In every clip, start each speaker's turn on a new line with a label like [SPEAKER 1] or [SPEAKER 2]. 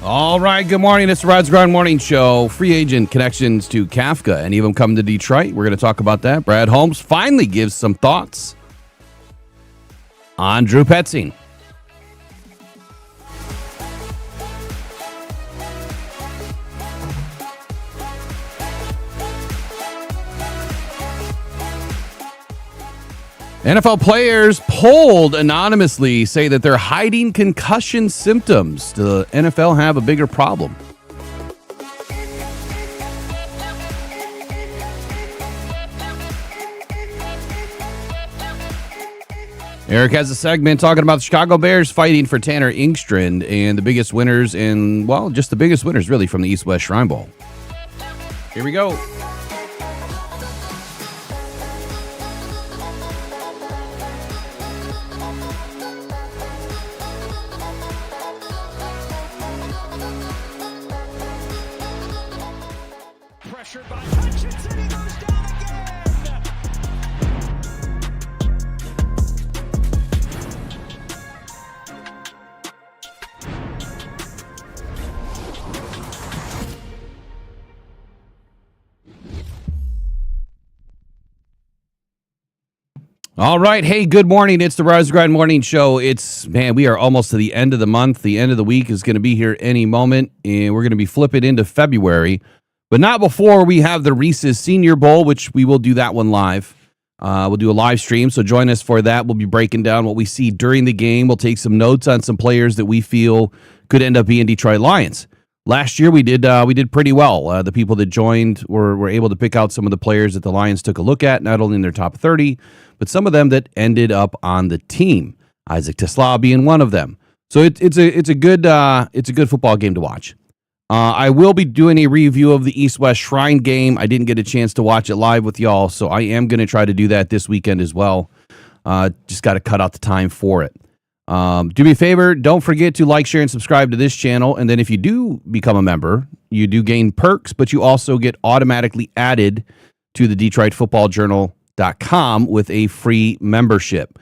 [SPEAKER 1] All right, good morning. It's the Rod's Grind Morning Show. Free agent connections to Kafka. Any of them come to Detroit? We're going to talk about that. Brad Holmes finally gives some thoughts on Drew Petzing. NFL players polled anonymously say that they're hiding concussion symptoms. Does the NFL have a bigger problem? Eric has a segment talking about the Chicago Bears fighting for Tanner Engstrand and the biggest winners and, well, just the biggest winners really from the East-West Shrine Bowl. Here we go. All right. Hey, good morning. It's the Rise Grind Morning Show. We are almost to the end of the month. The end of the week is going to be here any moment, and we're going to be flipping into February, but not before we have the Reese's Senior Bowl, which we will do that one live. We'll do a live stream, so join us for that. We'll be breaking down what we see during the game. We'll take some notes on some players that we feel could end up being Detroit Lions. Last year, we did pretty well. The people that joined were able to pick out some of the players that the Lions took a look at, not only in their top 30, but some of them that ended up on the team. Isaac Tesla being one of them. So it's a good football game to watch. I will be doing a review of the East-West Shrine game. I didn't get a chance to watch it live with y'all, so I am going to try to do that this weekend as well. Just got to cut out the time for it. Do me a favor, don't forget to like, share, and subscribe to this channel. And then if you do become a member, you do gain perks, but you also get automatically added to the DetroitFootballJournal.com with a free membership.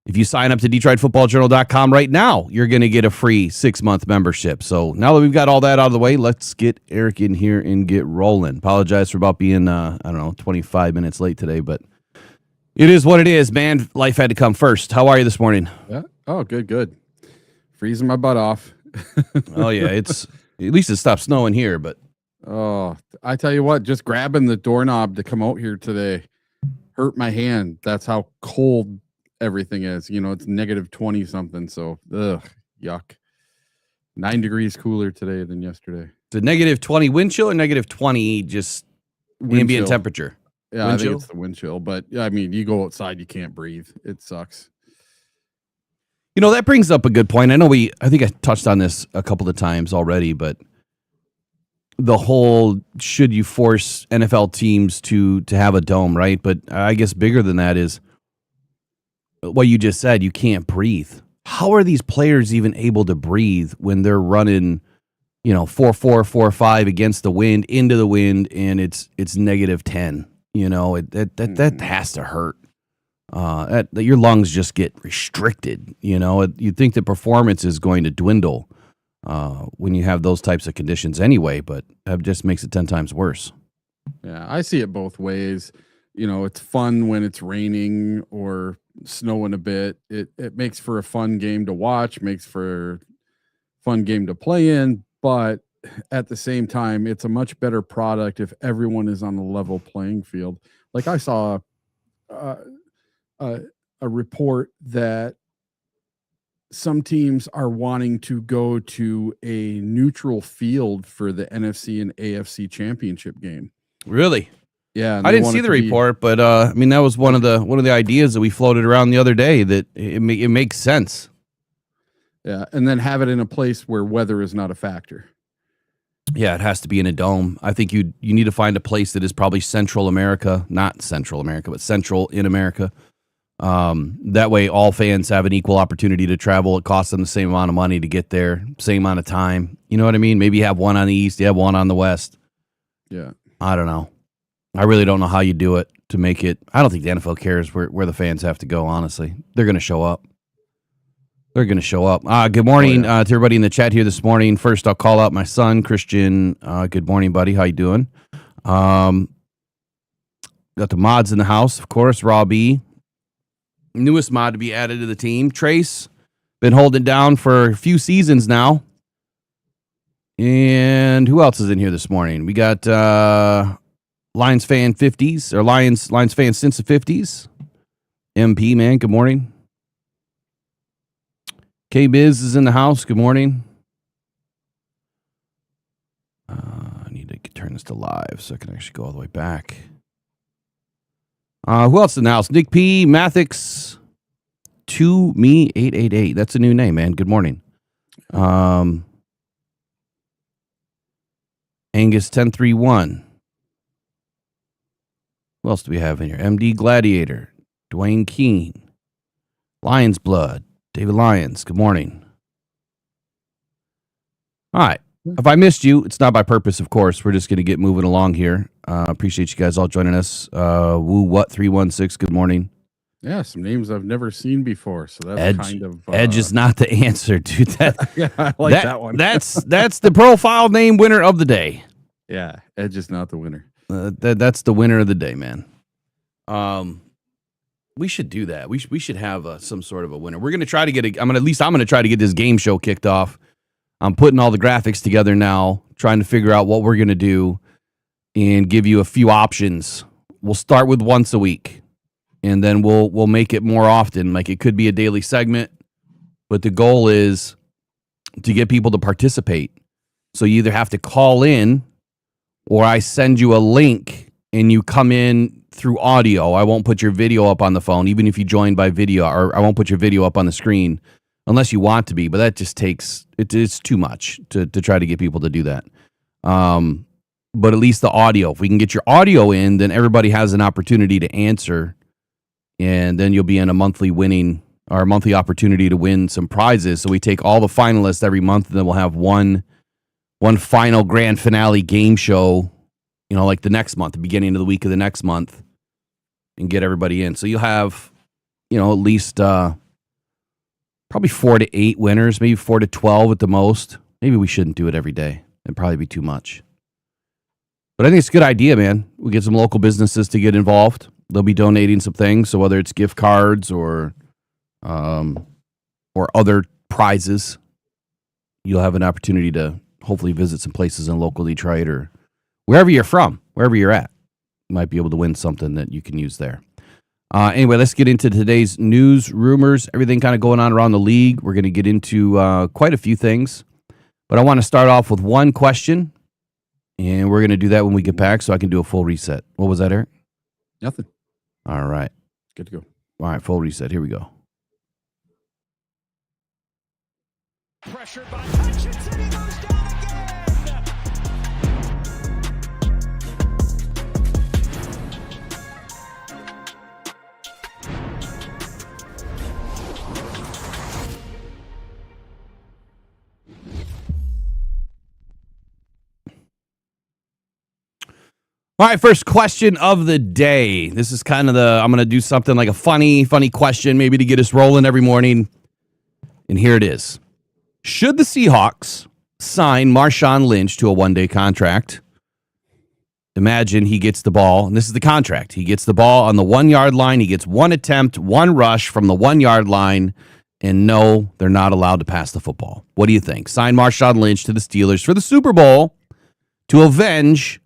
[SPEAKER 1] If you sign up to DetroitFootballJournal.com right now, you're going to get a free 6-month membership. So now that we've got all that out of the way, let's get Eric in here and get rolling. Apologize for about being, 25 minutes late today, but it is what it is, man. Life had to come first. How are you this morning?
[SPEAKER 2] Yeah. Oh, good. Freezing my butt off.
[SPEAKER 1] Oh, yeah. At least it stopped snowing here, but.
[SPEAKER 2] Oh, I tell you what, just grabbing the doorknob to come out here today hurt my hand. That's how cold everything is. It's negative 20 something. So, yuck. 9 degrees cooler today than yesterday.
[SPEAKER 1] The negative 20 wind chill or negative 20 just ambient temperature?
[SPEAKER 2] Yeah, I think it's the wind chill. But, I mean, you go outside, you can't breathe. It sucks.
[SPEAKER 1] That brings up a good point. I think I touched on this a couple of times already, but the whole should you force NFL teams to have a dome, right? But I guess bigger than that is what you just said. You can't breathe. How are these players even able to breathe when they're running, 4-4, 4-5 against the wind, into the wind, and it's negative 10? That has to hurt. Your lungs just get restricted. You'd think the performance is going to dwindle when you have those types of conditions anyway, but that just makes it 10 times worse.
[SPEAKER 2] Yeah, I see it both ways. It's fun when it's raining or snowing a bit. It makes for a fun game to watch, makes for a fun game to play in, but at the same time, it's a much better product if everyone is on a level playing field. Like I saw a report that some teams are wanting to go to a neutral field for the NFC and AFC championship game.
[SPEAKER 1] Really?
[SPEAKER 2] Yeah.
[SPEAKER 1] I didn't see the report, but that was one of the ideas that we floated around the other day, that it makes sense.
[SPEAKER 2] Yeah, and then have it in a place where weather is not a factor.
[SPEAKER 1] Yeah, it has to be in a dome. I think you need to find a place that is probably Central America, not Central America, but Central in America. That way all fans have an equal opportunity to travel. It costs them the same amount of money to get there, same amount of time. You know what I mean? Maybe you have one on the east, you have one on the west.
[SPEAKER 2] Yeah.
[SPEAKER 1] I don't know. I really don't know how you do it to make it. I don't think the NFL cares where the fans have to go, honestly. They're going to show up. They're going to show up. Good morning to everybody in the chat here this morning. First, I'll call out my son, Christian. Good morning, buddy. How you doing? Got the mods in the house, of course. Robbie, newest mod to be added to the team. Trace, been holding down for a few seasons now. And who else is in here this morning? We got Lions fan 50s, or Lions fan since the 50s. MP, man, good morning. K-Biz is in the house. Good morning. I need to turn this to live so I can actually go all the way back. Who else in the house? Nick P, Mathix, 2me888. That's a new name, man. Good morning. Angus 1031. Who else do we have in here? MD Gladiator, Dwayne Keene, Lions Blood, David Lyons. Good morning. All right. If I missed you, it's not by purpose, of course. We're just going to get moving along here. Appreciate you guys all joining us. Woo What 316. Good morning.
[SPEAKER 2] Yeah, some names I've never seen before. So that's kind of
[SPEAKER 1] Edge is not the answer, dude.
[SPEAKER 2] Yeah, I like that one.
[SPEAKER 1] that's the profile name winner of the day.
[SPEAKER 2] Yeah, Edge is not the winner.
[SPEAKER 1] That's the winner of the day, man. We should do that. We should have some sort of a winner. We're gonna try to get I'm gonna try to get this game show kicked off. I'm putting all the graphics together now, trying to figure out what we're gonna do, and give you a few options. We'll start with once a week, and then we'll make it more often. Like, it could be a daily segment, but the goal is to get people to participate. So you either have to call in, or I send you a link and you come in through audio. I won't put your video up on the phone, even if you join by video, or I won't put your video up on the screen unless you want to be, but that just takes, it's too much to try to get people to do that. But at least the audio, if we can get your audio in, then everybody has an opportunity to answer, and then you'll be in a monthly opportunity to win some prizes. So we take all the finalists every month, and then we'll have one final grand finale game show, like the next month, the beginning of the week of the next month, and get everybody in. So you'll have, at least probably 4 to 8 winners, maybe 4 to 12 at the most. Maybe we shouldn't do it every day. It'd probably be too much. But I think it's a good idea, man. We get some local businesses to get involved. They'll be donating some things. So whether it's gift cards or other prizes, you'll have an opportunity to hopefully visit some places in local Detroit or wherever you're from, wherever you're at. You might be able to win something that you can use there. Anyway, let's get into today's news, rumors, everything kind of going on around the league. We're going to get into quite a few things, but I want to start off with one question, and we're going to do that when we get back so I can do a full reset. What was that, Eric?
[SPEAKER 2] Nothing.
[SPEAKER 1] All right.
[SPEAKER 2] Good to go.
[SPEAKER 1] All right, full reset. Here we go.
[SPEAKER 3] Pressured by Hutchinson, he goes down again.
[SPEAKER 1] All right, first question of the day. This is kind of I'm going to do something like a funny question, maybe to get us rolling every morning. And here it is. Should the Seahawks sign Marshawn Lynch to a one-day contract? Imagine he gets the ball, and this is the contract. He gets the ball on the 1-yard line. He gets one attempt, one rush from the 1-yard line, and no, they're not allowed to pass the football. What do you think? Sign Marshawn Lynch to the Steelers for the Super Bowl to avenge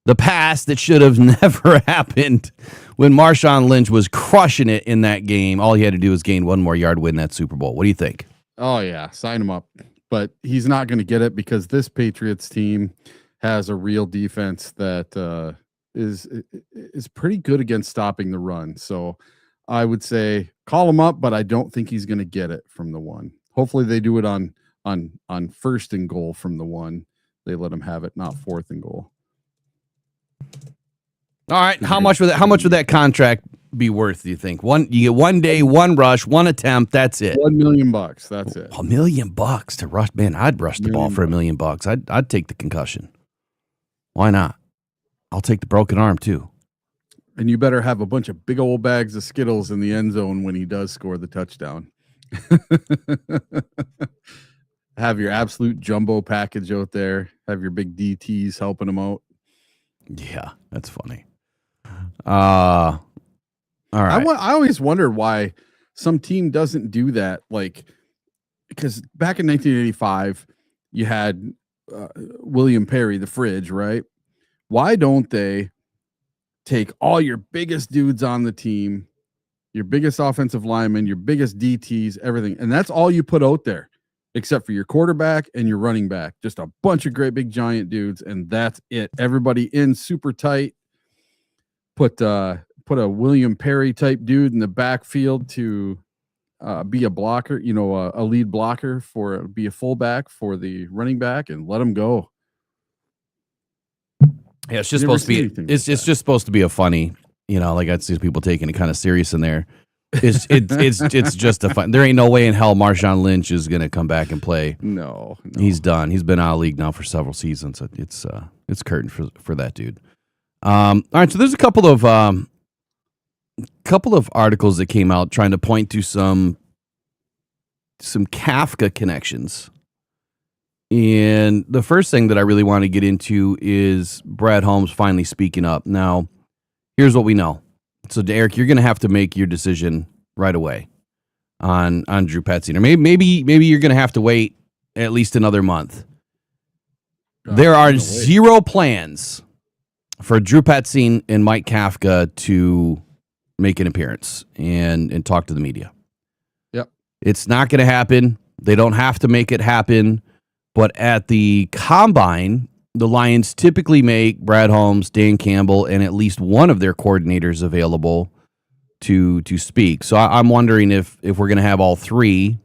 [SPEAKER 1] the pass that should have never happened when Marshawn Lynch was crushing it in that game. All he had to do was gain one more yard, win that Super Bowl. What do you think?
[SPEAKER 2] Oh, yeah. Sign him up. But he's not going to get it because this Patriots team has a real defense that is pretty good against stopping the run. So I would say call him up, but I don't think he's going to get it from the 1. Hopefully they do it on 1st and goal from the 1. They let him have it, not 4th and goal.
[SPEAKER 1] All right. How much would that contract be worth, do you think? You get 1 day, 1 rush, 1 attempt, that's it.
[SPEAKER 2] $1 million. That's it.
[SPEAKER 1] $1 million to rush. Man, I'd rush the ball for $1 million. I'd take the concussion. Why not? I'll take the broken arm too.
[SPEAKER 2] And you better have a bunch of big old bags of Skittles in the end zone when he does score the touchdown. Have your absolute jumbo package out there. Have your big DTs helping them out.
[SPEAKER 1] Yeah, that's funny. All right.
[SPEAKER 2] I always wondered why some team doesn't do that. Like, because back in 1985, you had William Perry, the fridge, right? Why don't they take all your biggest dudes on the team, your biggest offensive linemen, your biggest DTs, everything, and that's all you put out there, except for your quarterback and your running back, just a bunch of great big giant dudes, and that's it. Everybody in super tight. Put a William Perry type dude in the backfield to be a blocker, a lead blocker be a fullback for the running back, and let him go.
[SPEAKER 1] Yeah, it's just supposed to be. It's just supposed to be a funny, like I see people taking it kind of serious in there. It's just a fun. There ain't no way in hell Marshawn Lynch is gonna come back and play.
[SPEAKER 2] No.
[SPEAKER 1] He's done. He's been out of the league now for several seasons. It's curtain for that dude. All right, so there's a couple of articles that came out trying to point to some Kafka connections. And the first thing that I really want to get into is Brad Holmes finally speaking up. Now, here's what we know. So, Derek, you're going to have to make your decision right away on Drew Petzing. Or maybe you're going to have to wait at least another month. There are zero plans for Drew Petzing and Mike Kafka to make an appearance and talk to the media.
[SPEAKER 2] Yep.
[SPEAKER 1] It's not going to happen. They don't have to make it happen. But at the combine, the Lions typically make Brad Holmes, Dan Campbell, and at least one of their coordinators available to speak. So I'm wondering if we're going to have all three.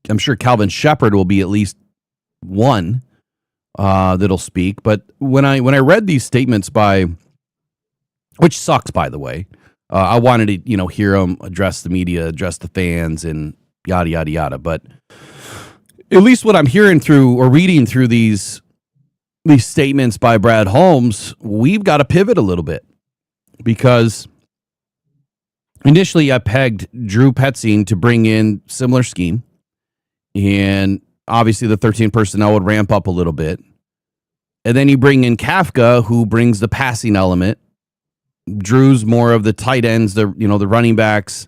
[SPEAKER 1] I'm sure Calvin Shepard will be at least one that'll speak. But when I read these statements which sucks, by the way, I wanted to hear them address the media, address the fans, and yada yada yada. But at least what I'm hearing through or reading through these statements by Brad Holmes, we've got to pivot a little bit, because initially I pegged Drew Petzing to bring in similar scheme, and obviously the 13 personnel would ramp up a little bit, and then you bring in Kafka, who brings the passing element. Drew's more of the tight ends, the running backs.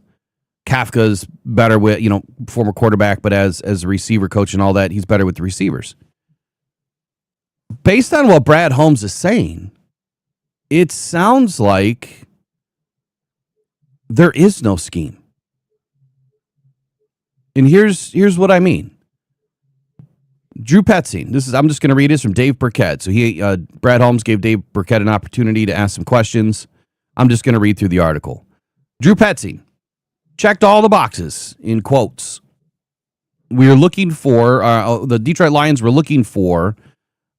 [SPEAKER 1] Kafka's better with, former quarterback, but as a receiver coach and all that, he's better with the receivers. Based on what Brad Holmes is saying, it sounds like there is no scheme. And here's what I mean. Drew Petzing, I'm just going to read this from Dave Burkett. So Brad Holmes gave Dave Burkett an opportunity to ask some questions. I'm just going to read through the article. Drew Petzing checked all the boxes, in quotes. We are looking for, the Detroit Lions were looking for,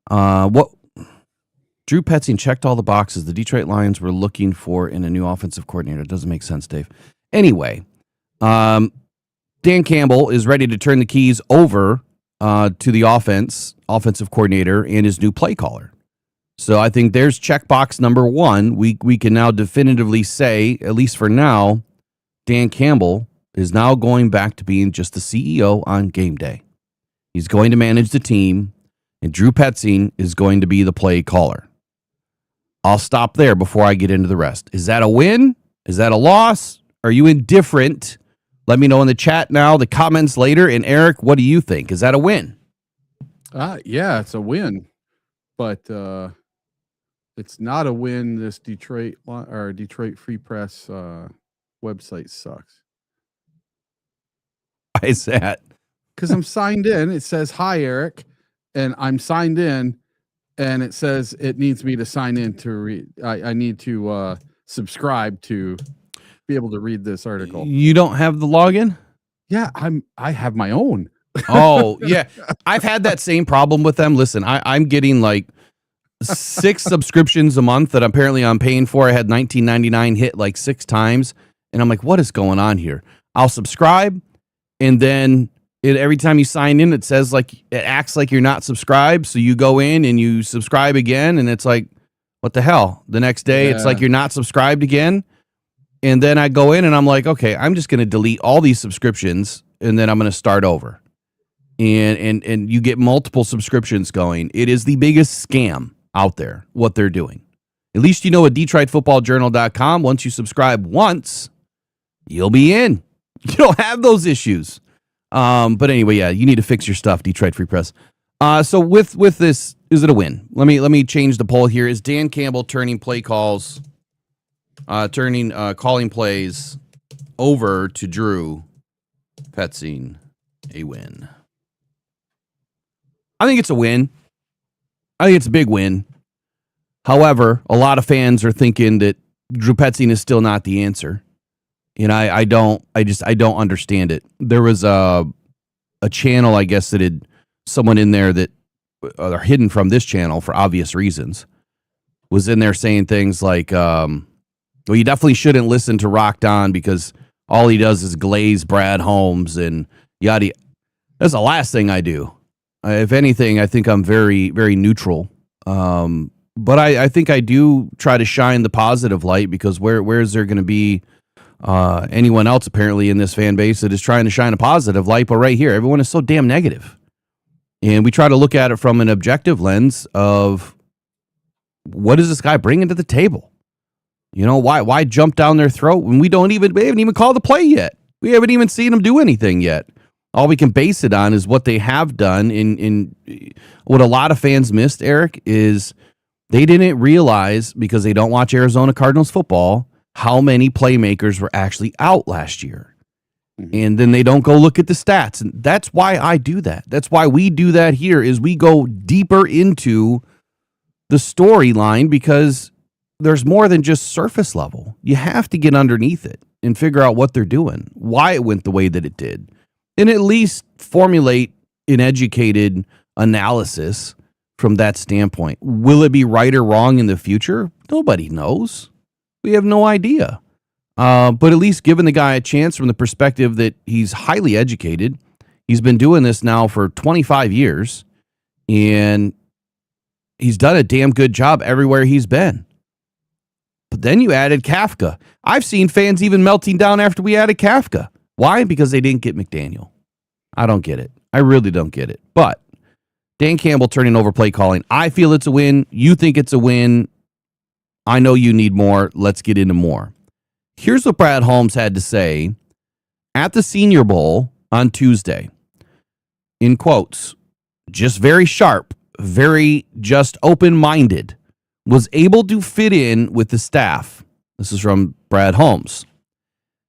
[SPEAKER 1] what Drew Petzing checked all the boxes the Detroit Lions were looking for in a new offensive coordinator. It doesn't make sense, Dave. Anyway, Dan Campbell is ready to turn the keys over to the offensive coordinator and his new play caller. So I think there's checkbox number one. We can now definitively say, at least for now, Dan Campbell is now going back to being just the CEO on game day. He's going to manage the team, and Drew Petzing is going to be the play caller. I'll stop there before I get into the rest. Is that a win? Is that a loss? Are you indifferent? Let me know in the chat now, the comments later. And Eric, what do you think? Is that a win?
[SPEAKER 2] Yeah, it's a win. But it's not a win. This Detroit Free Press website sucks.
[SPEAKER 1] Why is that?
[SPEAKER 2] Because I'm signed in. It says, "Hi, Eric," and I'm signed in, and it says it needs me to sign in to read. I need to subscribe to be able to read this article.
[SPEAKER 1] You don't have the login?
[SPEAKER 2] Yeah, I have my own.
[SPEAKER 1] Oh, yeah. I've had that same problem with them. Listen, I'm getting like 6 subscriptions a month that apparently I'm paying for. I had $19.99 hit like 6 times. And I'm like, what is going on here? I'll subscribe, and then every time you sign in, it says like it acts like you're not subscribed. So you go in and you subscribe again, and it's like, what the hell? The next day, It's like you're not subscribed again. And then I go in and I'm like, okay, I'm just going to delete all these subscriptions and then I'm going to start over. And you get multiple subscriptions going. It is the biggest scam out there, what they're doing. At least you know at DetroitFootballJournal.com, once you subscribe once, you'll be in. You don't have those issues. But anyway, yeah, you need to fix your stuff, Detroit Free Press. So with this, is it a win? Let me change the poll here. Is Dan Campbell turning calling plays over to Drew Petzing a win? I think it's a win. I think it's a big win. However, a lot of fans are thinking that Drew Petzing is still not the answer. And I don't understand it. There was a channel, I guess, that had someone in there that are hidden from this channel for obvious reasons, was in there saying things like, well, you definitely shouldn't listen to Rockhound because all he does is glaze Brad Holmes and yada. That's the last thing I do. If anything, I think I'm very, very neutral. But I think I do try to shine the positive light, because where is there going to be anyone else apparently in this fan base that is trying to shine a positive light? But right here, everyone is so damn negative. And we try to look at it from an objective lens of, what does this guy bring into the table? You know, why jump down their throat when we haven't even called the play yet? We haven't even seen him do anything yet. All we can base it on is what they have done. In what a lot of fans missed, Eric, is they didn't realize, because they don't watch Arizona Cardinals football, how many playmakers were actually out last year. Mm-hmm. And then they don't go look at the stats. And that's why I do that. That's why we do that here, is we go deeper into the storyline, because there's more than just surface level. You have to get underneath it and figure out what they're doing, why it went the way that it did, and at least formulate an educated analysis from that standpoint. Will it be right or wrong in the future? Nobody knows. We have no idea. But at least giving the guy a chance from the perspective that he's highly educated. He's been doing this now for 25 years, and he's done a damn good job everywhere he's been. But then you added Kafka. I've seen fans even melting down after we added Kafka. Why? Because they didn't get McDaniel. I don't get it. I really don't get it. But Dan Campbell turning over play calling, I feel it's a win. You think it's a win. I know you need more. Let's get into more. Here's what Brad Holmes had to say at the Senior Bowl on Tuesday. In quotes, just very sharp, very just open-minded, was able to fit in with the staff. This is from Brad Holmes.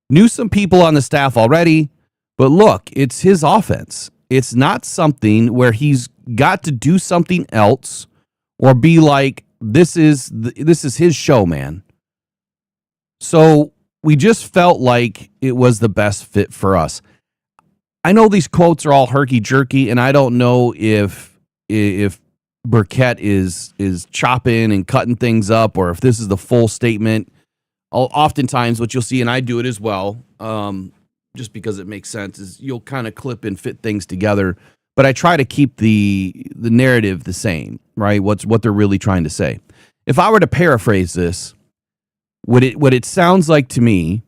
[SPEAKER 1] Knew some people on the staff already, but look, it's his offense. It's not something where he's got to do something else or be like, this is his show, man. So we just felt like it was the best fit for us. I know these quotes are all herky-jerky, and I don't know if Burkett is chopping and cutting things up, or if this is the full statement. Oftentimes what you'll see, and I do it as well, just because it makes sense, is you'll kind of clip and fit things together. But I try to keep the narrative the same, right? What they're really trying to say. If I were to paraphrase this, what it sounds like to me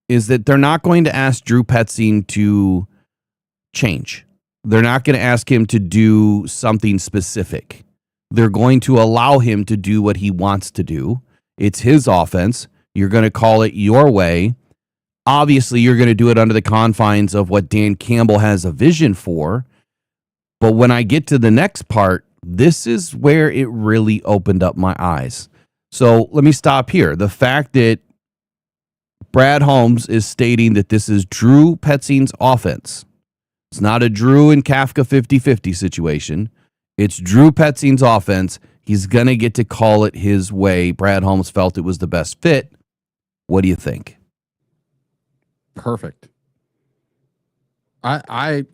[SPEAKER 1] is that they're not going to ask Drew Petzing to change. They're not going to ask him to do something specific. They're going to allow him to do what he wants to do. It's his offense. You're going to call it your way. Obviously, you're going to do it under the confines of what Dan Campbell has a vision for. But when I get to the next part, this is where it really opened up my eyes. So let me stop here. The fact that Brad Holmes is stating that this is Drew Petzing's offense. It's not a Drew and Kafka 50-50 situation. It's Drew Petzing's offense. He's going to get to call it his way. Brad Holmes felt it was the best fit. What do you think?
[SPEAKER 2] Perfect. I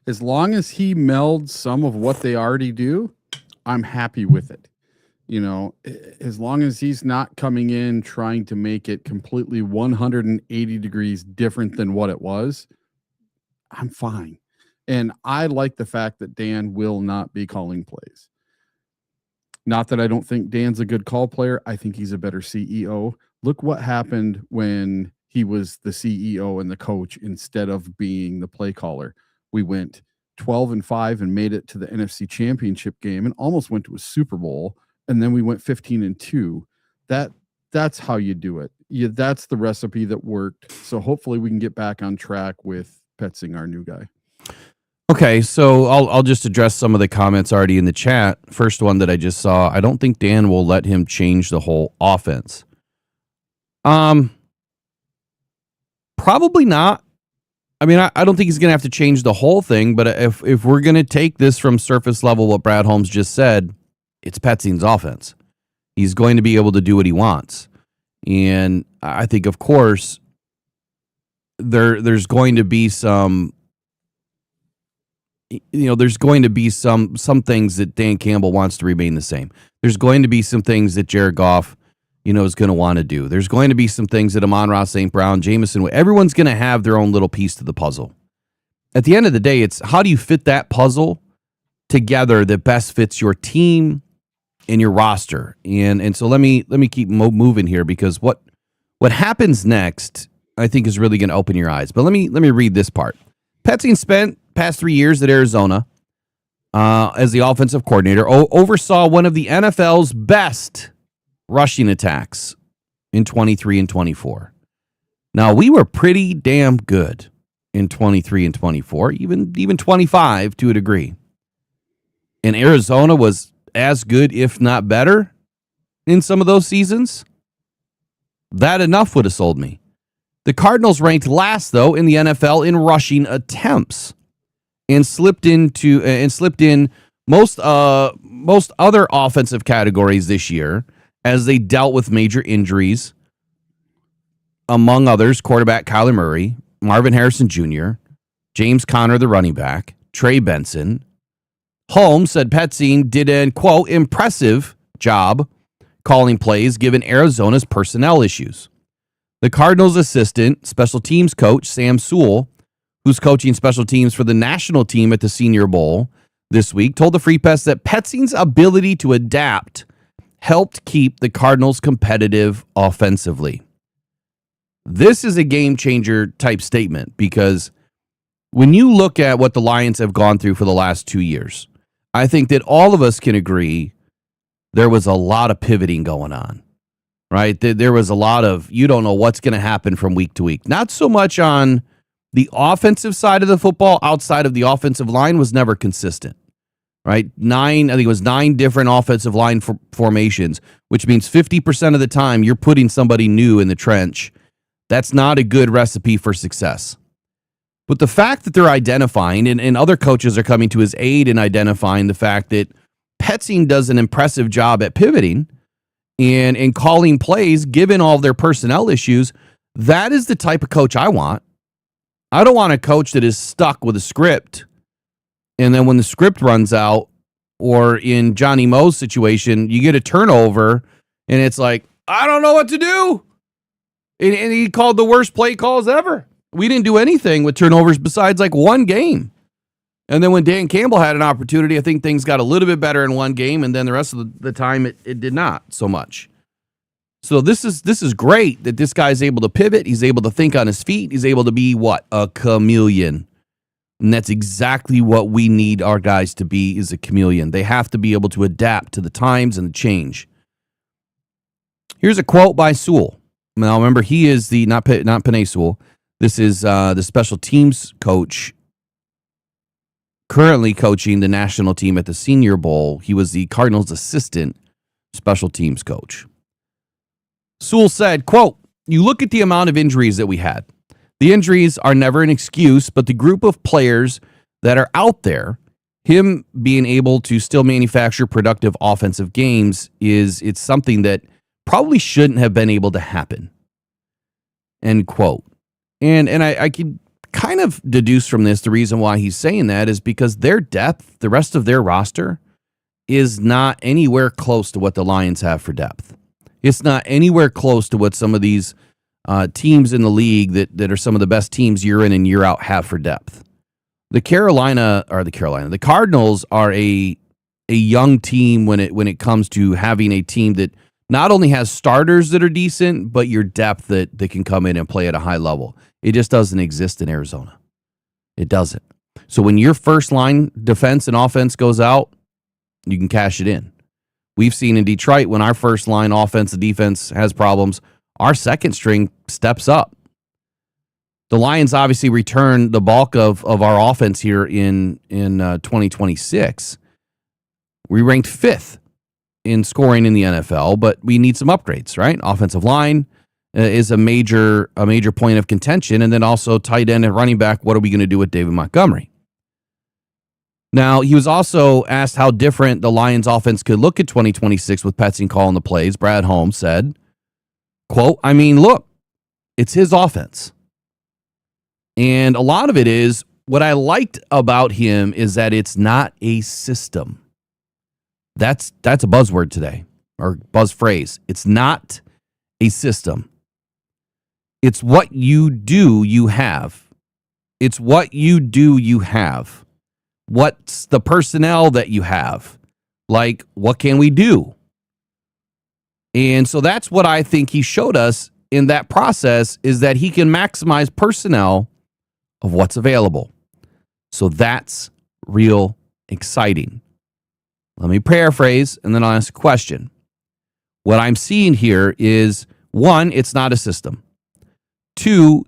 [SPEAKER 2] as long as he melds some of what they already do, I'm happy with it. You know, as long as he's not coming in trying to make it completely 180 degrees different than what it was, I'm fine. And I like the fact that Dan will not be calling plays. Not that I don't think Dan's a good call player. I think he's a better CEO. Look what happened when he was the CEO and the coach instead of being the play caller. We went 12-5 and made it to the NFC Championship game and almost went to a Super Bowl. And then we went 15-2. That's how you do it. That's the recipe that worked. So hopefully we can get back on track with Petzing, our new guy.
[SPEAKER 1] Okay, so I'll just address some of the comments already in the chat. First one that I just saw, I don't think Dan will let him change the whole offense. Probably not. I mean, I don't think he's going to have to change the whole thing, but if we're going to take this from surface level, what Brad Holmes just said, it's Petzing's offense. He's going to be able to do what he wants. And I think, of course, there's going to be some, there's going to be some things that Dan Campbell wants to remain the same. There's going to be some things that Jared Goff, is going to want to do. There's going to be some things that Amon-Ra St. Brown, Jameson, everyone's going to have their own little piece to the puzzle. At the end of the day, it's how do you fit that puzzle together that best fits your team and your roster. And so let me keep moving here, because what happens next, I think, is really going to open your eyes. But let me read this part. Petzing spent past 3 years at Arizona as the offensive coordinator, oversaw one of the NFL's best rushing attacks in 23 and 24. Now, we were pretty damn good in 23 and 24, even 25 to a degree. And Arizona was as good, if not better, in some of those seasons. That enough would have sold me. The Cardinals ranked last, though, in the NFL in rushing attempts, and slipped in most other offensive categories this year as they dealt with major injuries, among others, quarterback Kyler Murray, Marvin Harrison Jr., James Conner, the running back, Trey Benson. Holmes said Petzing did an, quote, impressive job calling plays given Arizona's personnel issues. The Cardinals' assistant special teams coach, Sam Sewell, who's coaching special teams for the national team at the Senior Bowl this week, told the Free Press that Petzing's ability to adapt helped keep the Cardinals competitive offensively. This is a game changer type statement, because when you look at what the Lions have gone through for the last 2 years, I think that all of us can agree there was a lot of pivoting going on, right? There was a lot of, you don't know what's going to happen from week to week. Not so much on the offensive side of the football. Outside of the offensive line was never consistent, right? I think it was 9 different offensive line formations, which means 50% of the time you're putting somebody new in the trench. That's not a good recipe for success. But the fact that they're identifying, and other coaches are coming to his aid in identifying the fact that Petzing does an impressive job at pivoting and calling plays, given all of their personnel issues, that is the type of coach I want. I don't want a coach that is stuck with a script, and then when the script runs out, or in Johnny Moe's situation, you get a turnover, and it's like, I don't know what to do. And he called the worst play calls ever. We didn't do anything with turnovers besides like one game. And then when Dan Campbell had an opportunity, I think things got a little bit better in one game, and then the rest of the time it did not so much. So this is great that this guy's able to pivot. He's able to think on his feet. He's able to be what? A chameleon. And that's exactly what we need our guys to be, is a chameleon. They have to be able to adapt to the times and the change. Here's a quote by Sewell. Now remember, he is the, not Penei Sewell. This is the special teams coach, currently coaching the national team at the Senior Bowl. He was the Cardinals' assistant special teams coach. Sewell said, quote, "You look at the amount of injuries that we had. The injuries are never an excuse, but the group of players that are out there, him being able to still manufacture productive offensive games, it's something that probably shouldn't have been able to happen." End quote. And I can kind of deduce from this the reason why he's saying that is because their depth, the rest of their roster, is not anywhere close to what the Lions have for depth. It's not anywhere close to what some of these teams in the league that are some of the best teams year in and year out have for depth. The Cardinals are a young team when it comes to having a team that not only has starters that are decent, but your depth that can come in and play at a high level. It just doesn't exist in Arizona. It doesn't. So when your first line defense and offense goes out, you can cash it in. We've seen in Detroit when our first line offense and defense has problems, our second string steps up. The Lions obviously return the bulk of our offense here in 2026. We ranked 5th in scoring in the NFL, but we need some upgrades, right? Offensive line is a major point of contention, and then also tight end and running back. What are we going to do with David Montgomery? Now, he was also asked how different the Lions offense could look in 2026 with Petzing calling the plays. Brad Holmes said, quote, I mean, look, it's his offense. And a lot of it is, what I liked about him is that it's not a system. That's a buzzword today, or buzz phrase. It's not a system. It's what you do, you have. It's what you do, you have. What's the personnel that you have? Like, what can we do? And so that's what I think he showed us in that process, is that he can maximize personnel of what's available. So that's real exciting. Let me paraphrase, and then I'll ask a question. What I'm seeing here is, 1, it's not a system. 2,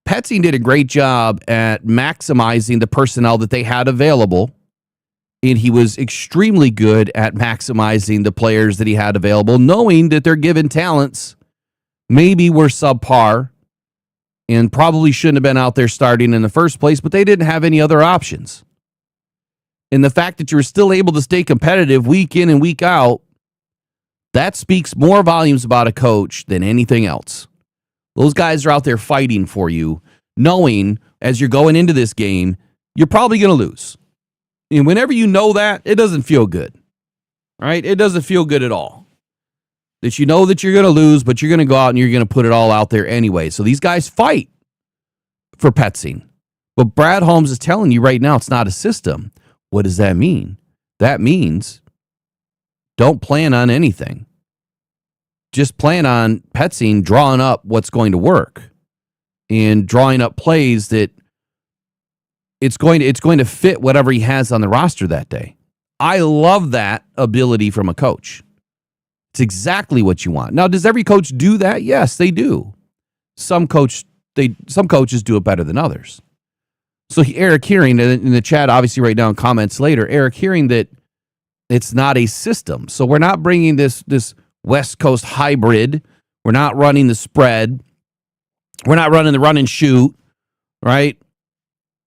[SPEAKER 1] Petzing did a great job at maximizing the personnel that they had available, and he was extremely good at maximizing the players that he had available, knowing that their given talents maybe were subpar and probably shouldn't have been out there starting in the first place, but they didn't have any other options. And the fact that you were still able to stay competitive week in and week out, that speaks more volumes about a coach than anything else. Those guys are out there fighting for you, knowing as you're going into this game, you're probably going to lose. And whenever you know that, it doesn't feel good. All right? It doesn't feel good at all. That you know that you're going to lose, but you're going to go out and you're going to put it all out there anyway. So these guys fight for Petzing. But Brad Holmes is telling you right now it's not a system. What does that mean? That means don't plan on anything. Just plan on Petzing drawing up what's going to work and drawing up plays that it's going to fit whatever he has on the roster that day. I love that ability from a coach. It's exactly what you want. Now, does every coach do that? Yes, they do. Some coaches do it better than others. So Eric hearing in the chat, obviously right now in comments later, Eric hearing that it's not a system. So we're not bringing this West Coast hybrid. We're not running the spread. We're not running the run and shoot, right?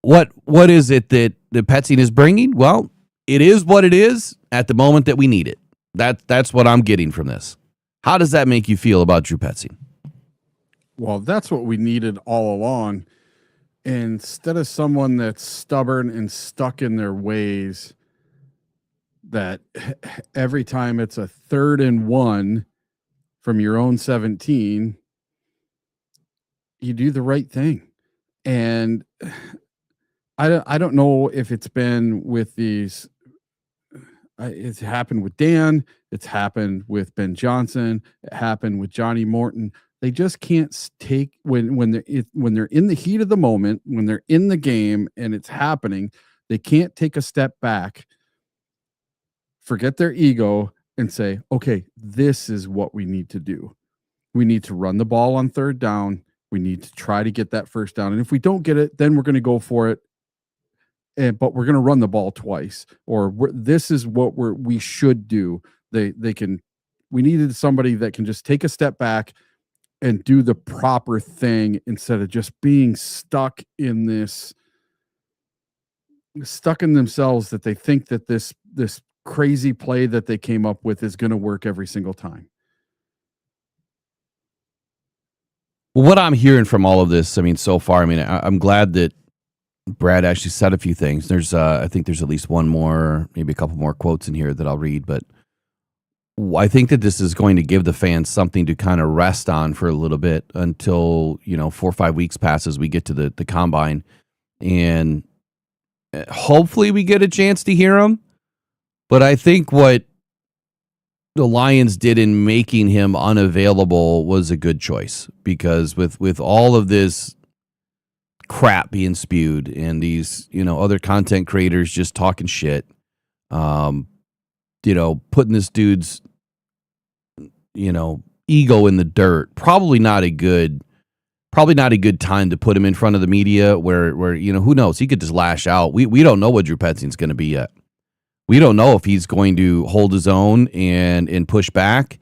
[SPEAKER 1] What is it that Petzing is bringing? Well, it is what it is at the moment that we need it. That's what I'm getting from this. How does that make you feel about Drew Petzing?
[SPEAKER 2] Well, that's what we needed all along. Instead of someone that's stubborn and stuck in their ways, that every time it's a 3rd and 1 from your own 17, you do the right thing. And I don't know if it's been with these. It's happened with Dan. It's happened with Ben Johnson. It happened with Johnny Morton. They just can't take when they're in the heat of the moment, when they're in the game and it's happening. They can't take a step back, forget their ego, and say, okay, this is what we need to do. We need to run the ball on 3rd down. We need to try to get that 1st down. And if we don't get it, then we're going to go for it. But we're going to run the ball twice, or this is what we should do. We needed somebody that can just take a step back and do the proper thing instead of just being stuck in themselves, that they think that this crazy play that they came up with is going to work every single time.
[SPEAKER 1] Well, what I'm hearing from all of this, I mean, so far, I mean, I'm glad that Brad actually said a few things. There's, I think there's at least one more, maybe a couple more quotes in here that I'll read, but I think that this is going to give the fans something to kind of rest on for a little bit until, 4 or 5 weeks passes, we get to the combine, and hopefully we get a chance to hear him. But I think what the Lions did in making him unavailable was a good choice, because with all of this crap being spewed and these, other content creators just talking shit, putting this dude's, ego in the dirt, probably not a good time to put him in front of the media where who knows, he could just lash out. We don't know what Drew Petzing's going to be yet. We don't know if he's going to hold his own and push back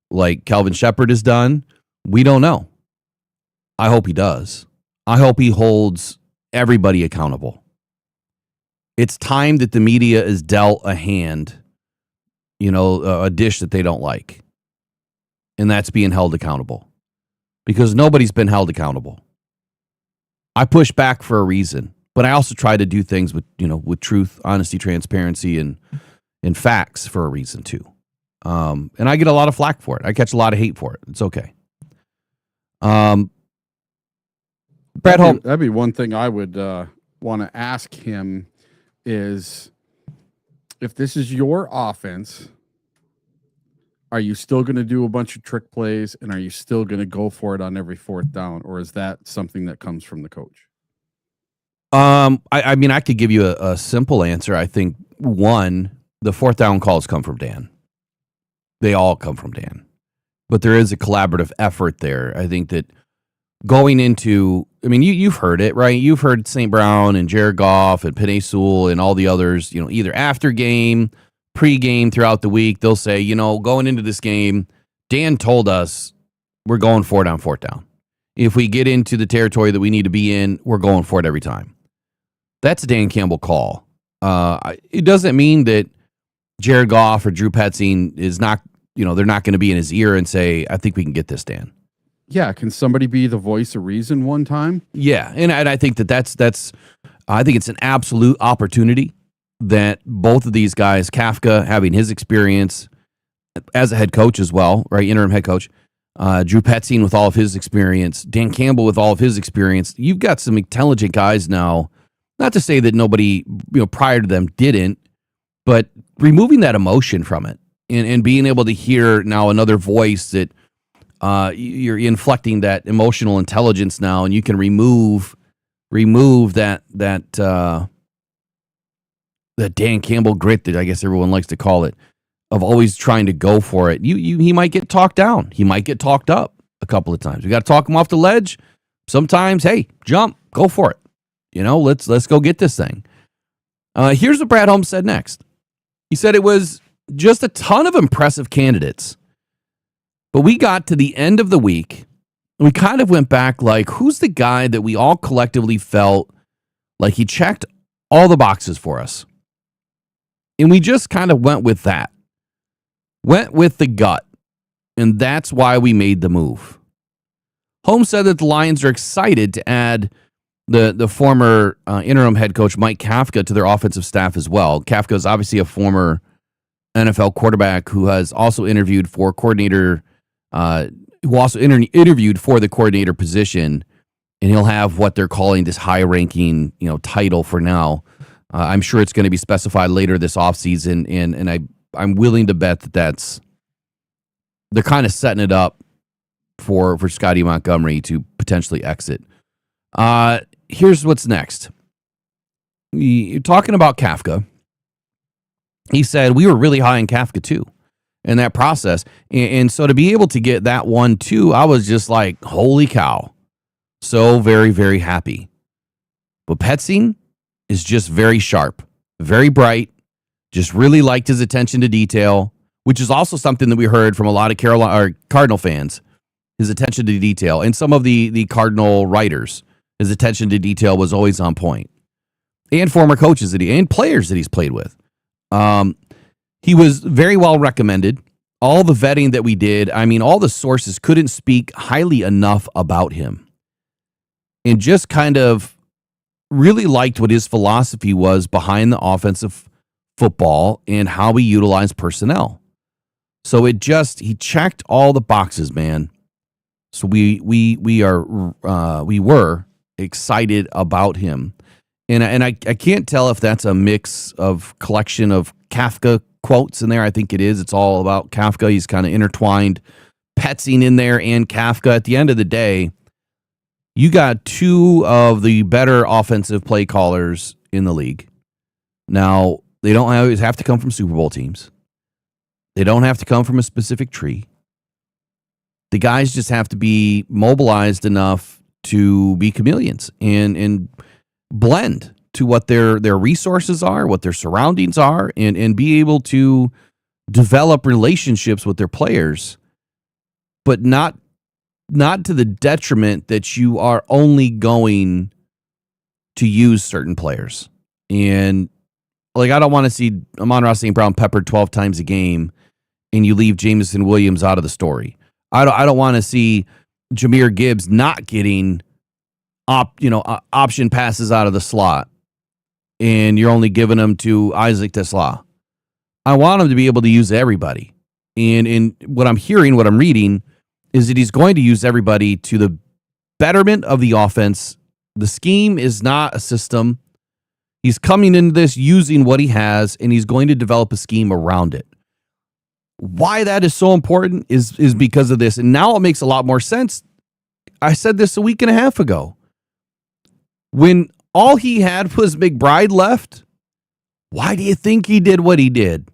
[SPEAKER 1] like Calvin Shepard has done. We don't know. I hope he does. I hope he holds everybody accountable. It's time that the media is dealt a hand, a dish that they don't like. And that's being held accountable. Because nobody's been held accountable. I push back for a reason, but I also try to do things with truth, honesty, transparency, and facts for a reason too. And I get a lot of flack for it. I catch a lot of hate for it. It's okay. Brad Holmes.
[SPEAKER 2] That'd be one thing I would want to ask him is, if this is your offense, are you still going to do a bunch of trick plays, and are you still going to go for it on every fourth down, or is that something that comes from the coach?
[SPEAKER 1] I mean, I could give you a simple answer. I think, one, the fourth down calls come from Dan. They all come from Dan. But there is a collaborative effort there. I think that going into, you've heard it, right? You've heard St. Brown and Jared Goff and Penei Sewell and all the others, either after game, pre-game, throughout the week, they'll say, going into this game, Dan told us we're going for it on fourth down. If we get into the territory that we need to be in, we're going for it every time. That's a Dan Campbell call. It doesn't mean that Jared Goff or Drew Petzing is not, they're not going to be in his ear and say, I think we can get this, Dan.
[SPEAKER 2] Yeah, can somebody be the voice of reason one time?
[SPEAKER 1] Yeah, and I think that's I think it's an absolute opportunity that both of these guys, Kafka having his experience as a head coach as well, right, interim head coach, Drew Petzing with all of his experience, Dan Campbell with all of his experience, you've got some intelligent guys now. Not to say that nobody prior to them didn't, but removing that emotion from it and being able to hear now another voice that you're inflecting that emotional intelligence now, and you can remove that Dan Campbell grit that I guess everyone likes to call it, of always trying to go for it. He might get talked down. He might get talked up a couple of times. We got to talk him off the ledge. Sometimes, hey, jump, go for it. Let's go get this thing. Here's what Brad Holmes said next. He said it was just a ton of impressive candidates. But we got to the end of the week, and we kind of went back like, who's the guy that we all collectively felt like he checked all the boxes for us? And we just kind of went with that. Went with the gut. And that's why we made the move. Holmes said that the Lions are excited to add the former interim head coach Mike Kafka to their offensive staff as well. Kafka is obviously a former NFL quarterback who has also interviewed for coordinator, interviewed for the coordinator position, and he'll have what they're calling this high-ranking, title for now. I'm sure it's going to be specified later this offseason, and I'm willing to bet that they're kind of setting it up for Scotty Montgomery to potentially exit. Here's what's next. You're talking about Kafka. He said, we were really high in Kafka too in that process. And so to be able to get that one too, I was just like, holy cow. So very, very happy. But Petzing is just very sharp, very bright, just really liked his attention to detail, which is also something that we heard from a lot of Cardinal fans, his attention to detail. And some of the Cardinal writers, his attention to detail was always on point. And former coaches and players that he's played with. He was very well recommended. All the vetting that we did, all the sources couldn't speak highly enough about him. And just kind of really liked what his philosophy was behind the offensive football and how we utilize personnel. So he checked all the boxes, man. So we were excited about him. And I can't tell if that's a mix of collection of Kafka quotes in there. I think it is. It's all about Kafka. He's kind of intertwined Petzing in there and Kafka. At the end of the day, you got two of the better offensive play callers in the league. Now, they don't always have to come from Super Bowl teams. They don't have to come from a specific tree. The guys just have to be mobilized enough to be chameleons and blend to what their resources are, what their surroundings are, and be able to develop relationships with their players, but not to the detriment that you are only going to use certain players. And like, I don't want to see Amon-Ra St. Brown peppered 12 times a game and you leave Jameson Williams out of the story. I don't want to see Jahmyr Gibbs not getting option passes out of the slot and you're only giving them to Isaac Tesla. I want him to be able to use everybody. And what I'm hearing, what I'm reading, is that he's going to use everybody to the betterment of the offense. The scheme is not a system. He's coming into this using what he has, and he's going to develop a scheme around it. Why that is so important is because of this. And now it makes a lot more sense. I said this a week and a half ago. When all he had was McBride left, why do you think he did what he did?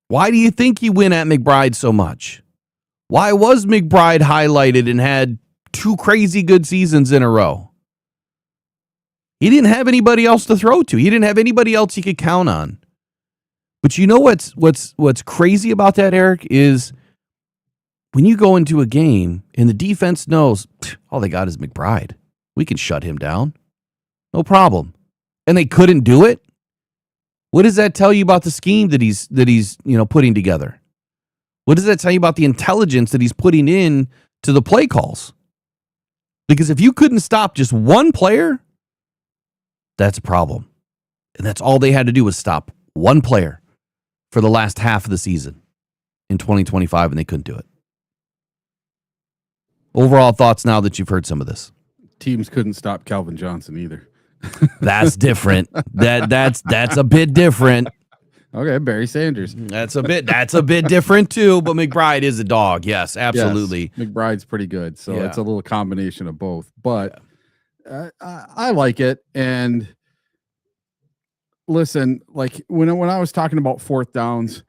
[SPEAKER 1] Why do you think he went at McBride so much? Why was McBride highlighted and had 2 crazy good seasons in a row? He didn't have anybody else to throw to. He didn't have anybody else he could count on. But you know what's crazy about that, Eric, is when you go into a game and the defense knows all they got is McBride. We can shut him down. No problem. And they couldn't do it. What does that tell you about the scheme that he's putting together? What does that tell you about the intelligence that he's putting in to the play calls? Because if you couldn't stop just one player, that's a problem. And that's all they had to do was stop one player for the last half of the season in 2025, and they couldn't do it. Overall thoughts now that you've heard some of this.
[SPEAKER 2] Teams couldn't stop Calvin Johnson either.
[SPEAKER 1] That's different. That's a bit different.
[SPEAKER 2] Okay, Barry Sanders.
[SPEAKER 1] That's a bit different too, but McBride is a dog. Yes, absolutely.
[SPEAKER 2] Yes, McBride's pretty good. So it's a little combination of both. But I like it. And listen, like when I was talking about fourth downs,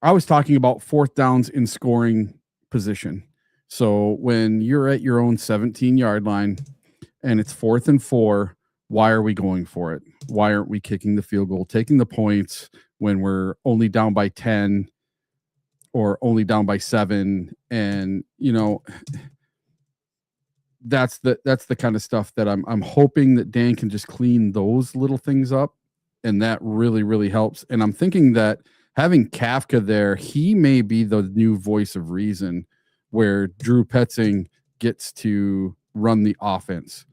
[SPEAKER 2] I was talking about fourth downs in scoring position. So when you're at your own 17-yard line and it's 4th and 4, why are we going for it? Why aren't we kicking the field goal, taking the points when we're only down by 10 or only down by 7? And, that's the kind of stuff that I'm hoping that Dan can just clean those little things up. And that really, really helps. And I'm thinking that having Kafka there, he may be the new voice of reason where Drew Petzing gets to run the offense.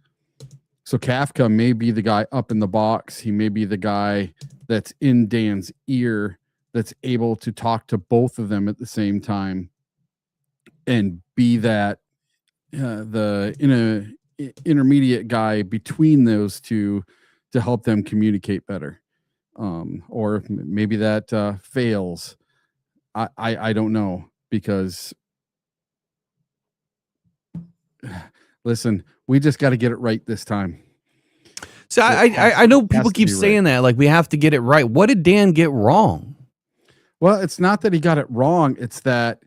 [SPEAKER 2] So Kafka may be the guy up in the box. He may be the guy that's in Dan's ear, that's able to talk to both of them at the same time and be that the intermediate guy between those two to help them communicate better. Or maybe that fails. I don't know, because listen, we just got to get it right this time.
[SPEAKER 1] So I know people keep saying that, like, we have to get it right. What did Dan get wrong?
[SPEAKER 2] Well, it's not that he got it wrong. It's that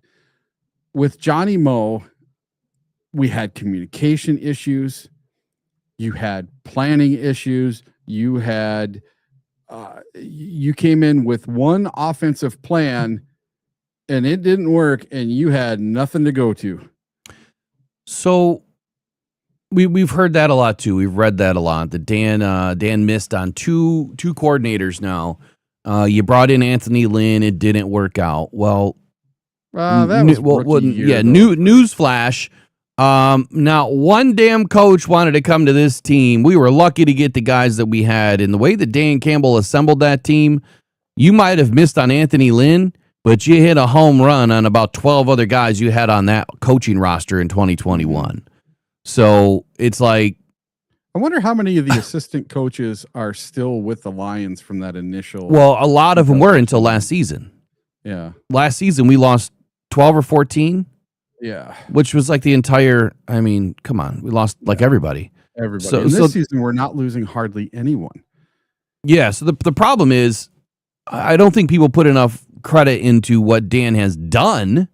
[SPEAKER 2] with Johnny Moe, we had communication issues. You had planning issues. You had you came in with one offensive plan and it didn't work, and you had nothing to go to. So
[SPEAKER 1] we've heard that a lot too. We've read that a lot. That Dan missed on two coordinators now. You brought in Anthony Lynn, it didn't work out. Well,
[SPEAKER 2] that was
[SPEAKER 1] newsflash. Not one damn coach wanted to come to this team. We were lucky to get the guys that we had. And the way that Dan Campbell assembled that team, you might have missed on Anthony Lynn, but you hit a home run on about 12 other guys you had on that coaching roster in 2021. So it's like,
[SPEAKER 2] I wonder how many of the assistant coaches are still with the Lions from that initial.
[SPEAKER 1] Well, a lot of them were until last season.
[SPEAKER 2] Yeah.
[SPEAKER 1] Last season, we lost 12 or 14,
[SPEAKER 2] Yeah.
[SPEAKER 1] which was like the entire, I mean, come on. We lost like everybody.
[SPEAKER 2] Everybody.
[SPEAKER 1] So-
[SPEAKER 2] And
[SPEAKER 1] so-
[SPEAKER 2] this season, we're not losing hardly anyone.
[SPEAKER 1] Yeah, so the problem is I don't think people put enough credit into what Dan has done.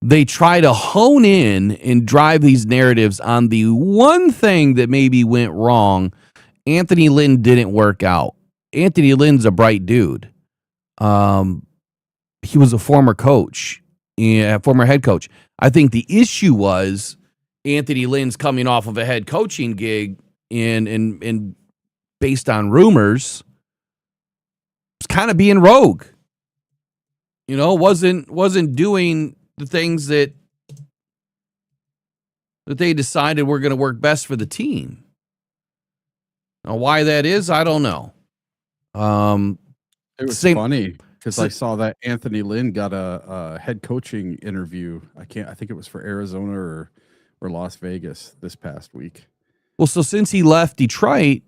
[SPEAKER 1] They try to hone in and drive these narratives on the one thing that maybe went wrong. Anthony Lynn didn't work out. Anthony Lynn's a bright dude. He was a former coach, former head coach. I think the issue was Anthony Lynn's coming off of a head coaching gig and based on rumors, was kind of being rogue. You know, wasn't doing the things that they decided were going to work best for the team. Now, why that is, I don't know.
[SPEAKER 2] It was
[SPEAKER 1] Same-
[SPEAKER 2] funny because I saw that Anthony Lynn got a head coaching interview. I think it was for Arizona or Las Vegas this past week.
[SPEAKER 1] Well, so since he left Detroit,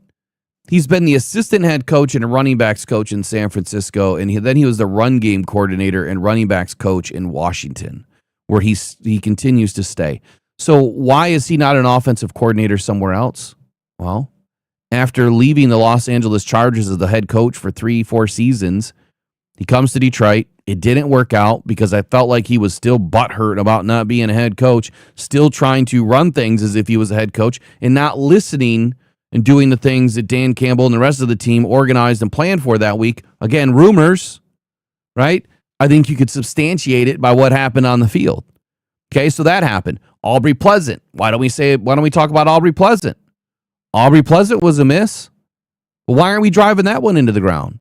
[SPEAKER 1] he's been the assistant head coach and a running backs coach in San Francisco, and then he was the run game coordinator and running backs coach in Washington, where he continues to stay. So why is he not an offensive coordinator somewhere else? Well, after leaving the Los Angeles Chargers as the head coach for 3-4 seasons, he comes to Detroit. It didn't work out because I felt like he was still butthurt about not being a head coach, still trying to run things as if he was a head coach and not listening and doing the things that Dan Campbell and the rest of the team organized and planned for that week. Again, rumors, right? I think you could substantiate it by what happened on the field. Okay, so that happened. Aubrey Pleasant. Why don't we talk about Aubrey Pleasant? Aubrey Pleasant was a miss. Well, why aren't we driving that one into the ground?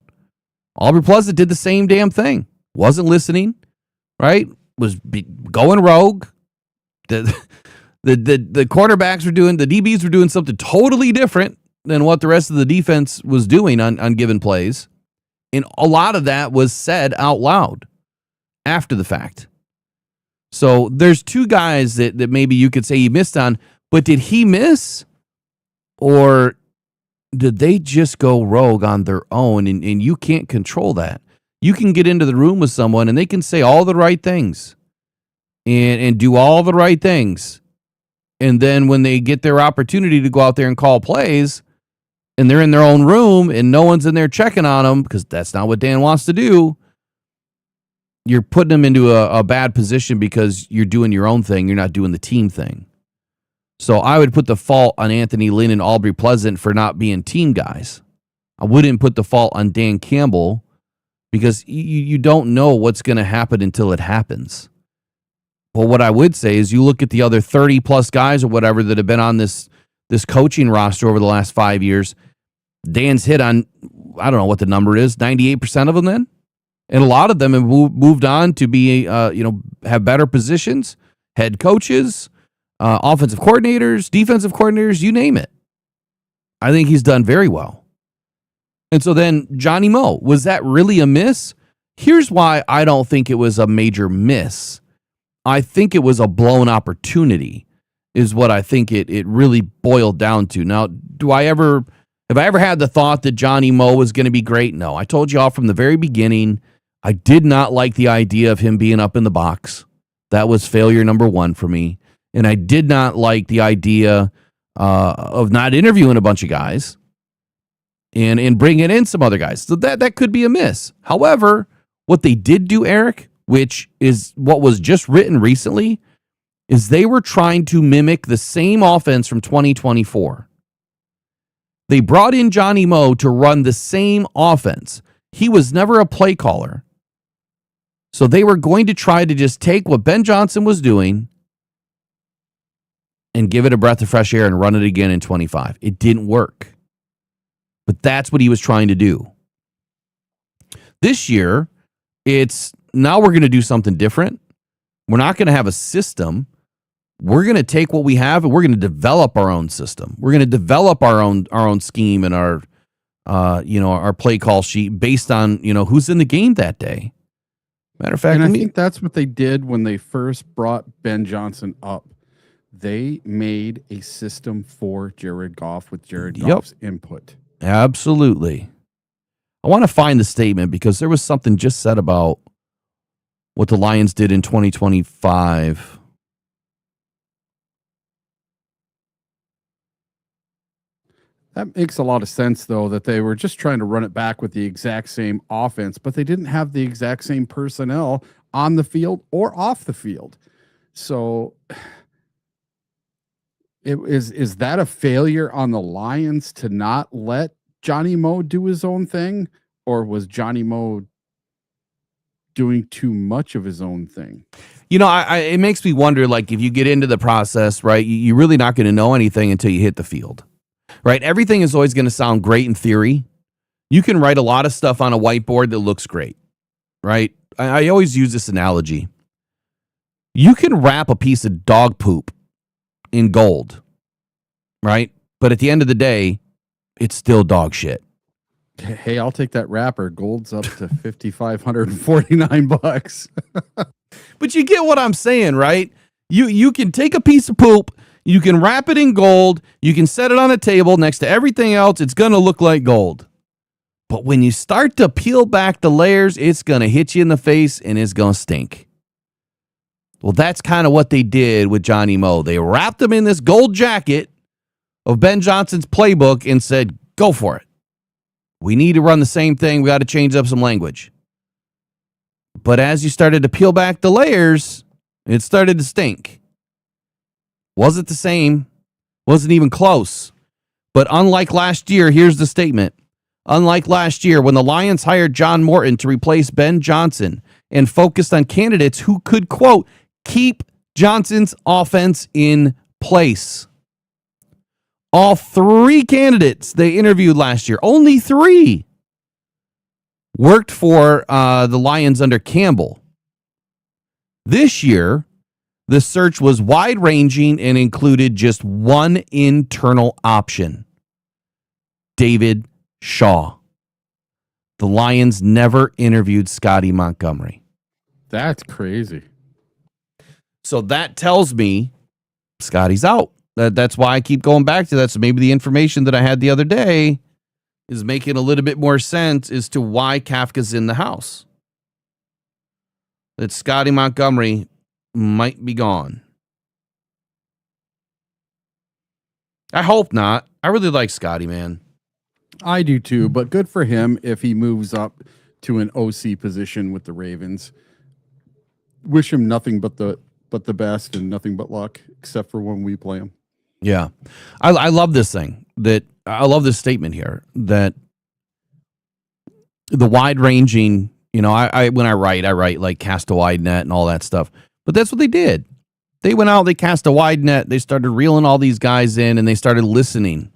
[SPEAKER 1] Aubrey Pleasant did the same damn thing. Wasn't listening, right? Was going rogue. The quarterbacks were doing, the DBs were doing something totally different than what the rest of the defense was doing on given plays. And a lot of that was said out loud after the fact. So there's two guys that maybe you could say he missed on, but did he miss? Or did they just go rogue on their own? And you can't control that. You can get into the room with someone and they can say all the right things and do all the right things. And then when they get their opportunity to go out there and call plays and they're in their own room and no one's in there checking on them because that's not what Dan wants to do, you're putting them into a bad position because you're doing your own thing. You're not doing the team thing. So I would put the fault on Anthony Lynn and Aubrey Pleasant for not being team guys. I wouldn't put the fault on Dan Campbell because you don't know what's going to happen until it happens. Well, what I would say is you look at the other 30 plus guys or whatever that have been on this coaching roster over the last 5 years. Dan's hit on, I don't know what the number is, 98% of them then? And a lot of them have moved on to be, have better positions, head coaches, offensive coordinators, defensive coordinators, you name it. I think he's done very well. And so then Johnny Moe, was that really a miss? Here's why I don't think it was a major miss. I think it was a blown opportunity is what I think it really boiled down to. Now, have I ever had the thought that Johnny Moe was going to be great? No. I told you all from the very beginning, I did not like the idea of him being up in the box. That was failure number one for me. And I did not like the idea of not interviewing a bunch of guys and bringing in some other guys. So that could be a miss. However, what they did do, Eric, which is what was just written recently, is they were trying to mimic the same offense from 2024. They brought in Johnny Moe to run the same offense. He was never a play caller. So they were going to try to just take what Ben Johnson was doing and give it a breath of fresh air and run it again in 25. It didn't work. But that's what he was trying to do. This year, now we're going to do something different. We're not going to have a system. We're going to take what we have and we're going to develop our own system. We're going to develop our own scheme and our play call sheet based on, who's in the game that day. Matter of fact,
[SPEAKER 2] and I think that's what they did when they first brought Ben Johnson up. They made a system for Jared Goff with Jared Goff's input.
[SPEAKER 1] Absolutely. I want to find the statement because there was something just said about what the Lions did in 2025.
[SPEAKER 2] That makes a lot of sense, though, that they were just trying to run it back with the exact same offense, but they didn't have the exact same personnel on the field or off the field. So is that a failure on the Lions to not let Johnny Moe do his own thing, or was Johnny Moe doing too much of his own thing?
[SPEAKER 1] You know, it makes me wonder, like, if you get into the process, right, you're really not going to know anything until you hit the field, right? Everything is always going to sound great in theory. You can write a lot of stuff on a whiteboard that looks great, right? I always use this analogy. You can wrap a piece of dog poop in gold, right? But at the end of the day, it's still dog shit.
[SPEAKER 2] Hey, I'll take that wrapper. Gold's up to $5,549.
[SPEAKER 1] But you get what I'm saying, right? You can take a piece of poop, you can wrap it in gold, you can set it on a table next to everything else, it's going to look like gold. But when you start to peel back the layers, it's going to hit you in the face and it's going to stink. Well, that's kind of what they did with Johnny Moe. They wrapped him in this gold jacket of Ben Johnson's playbook and said, go for it. We need to run the same thing. We got to change up some language. But as you started to peel back the layers, it started to stink. Wasn't the same. Wasn't even close. But unlike last year, here's the statement. Unlike last year, when the Lions hired John Morton to replace Ben Johnson and focused on candidates who could, quote, keep Johnson's offense in place. All three candidates they interviewed last year, only three, worked for the Lions under Campbell. This year, the search was wide-ranging and included just one internal option, David Shaw. The Lions never interviewed Scotty Montgomery.
[SPEAKER 2] That's crazy.
[SPEAKER 1] So that tells me Scotty's out. That's why I keep going back to that. So maybe the information that I had the other day is making a little bit more sense as to why Kafka's in the house. That Scotty Montgomery might be gone. I hope not. I really like Scotty, man.
[SPEAKER 2] I do too, but good for him if he moves up to an OC position with the Ravens. Wish him nothing but the best and nothing but luck, except for when we play him.
[SPEAKER 1] Yeah. I love this thing. I love this statement here that the wide-ranging, you know, I when I write like cast a wide net and all that stuff. But that's what they did. They went out, they cast a wide net, they started reeling all these guys in, and they started listening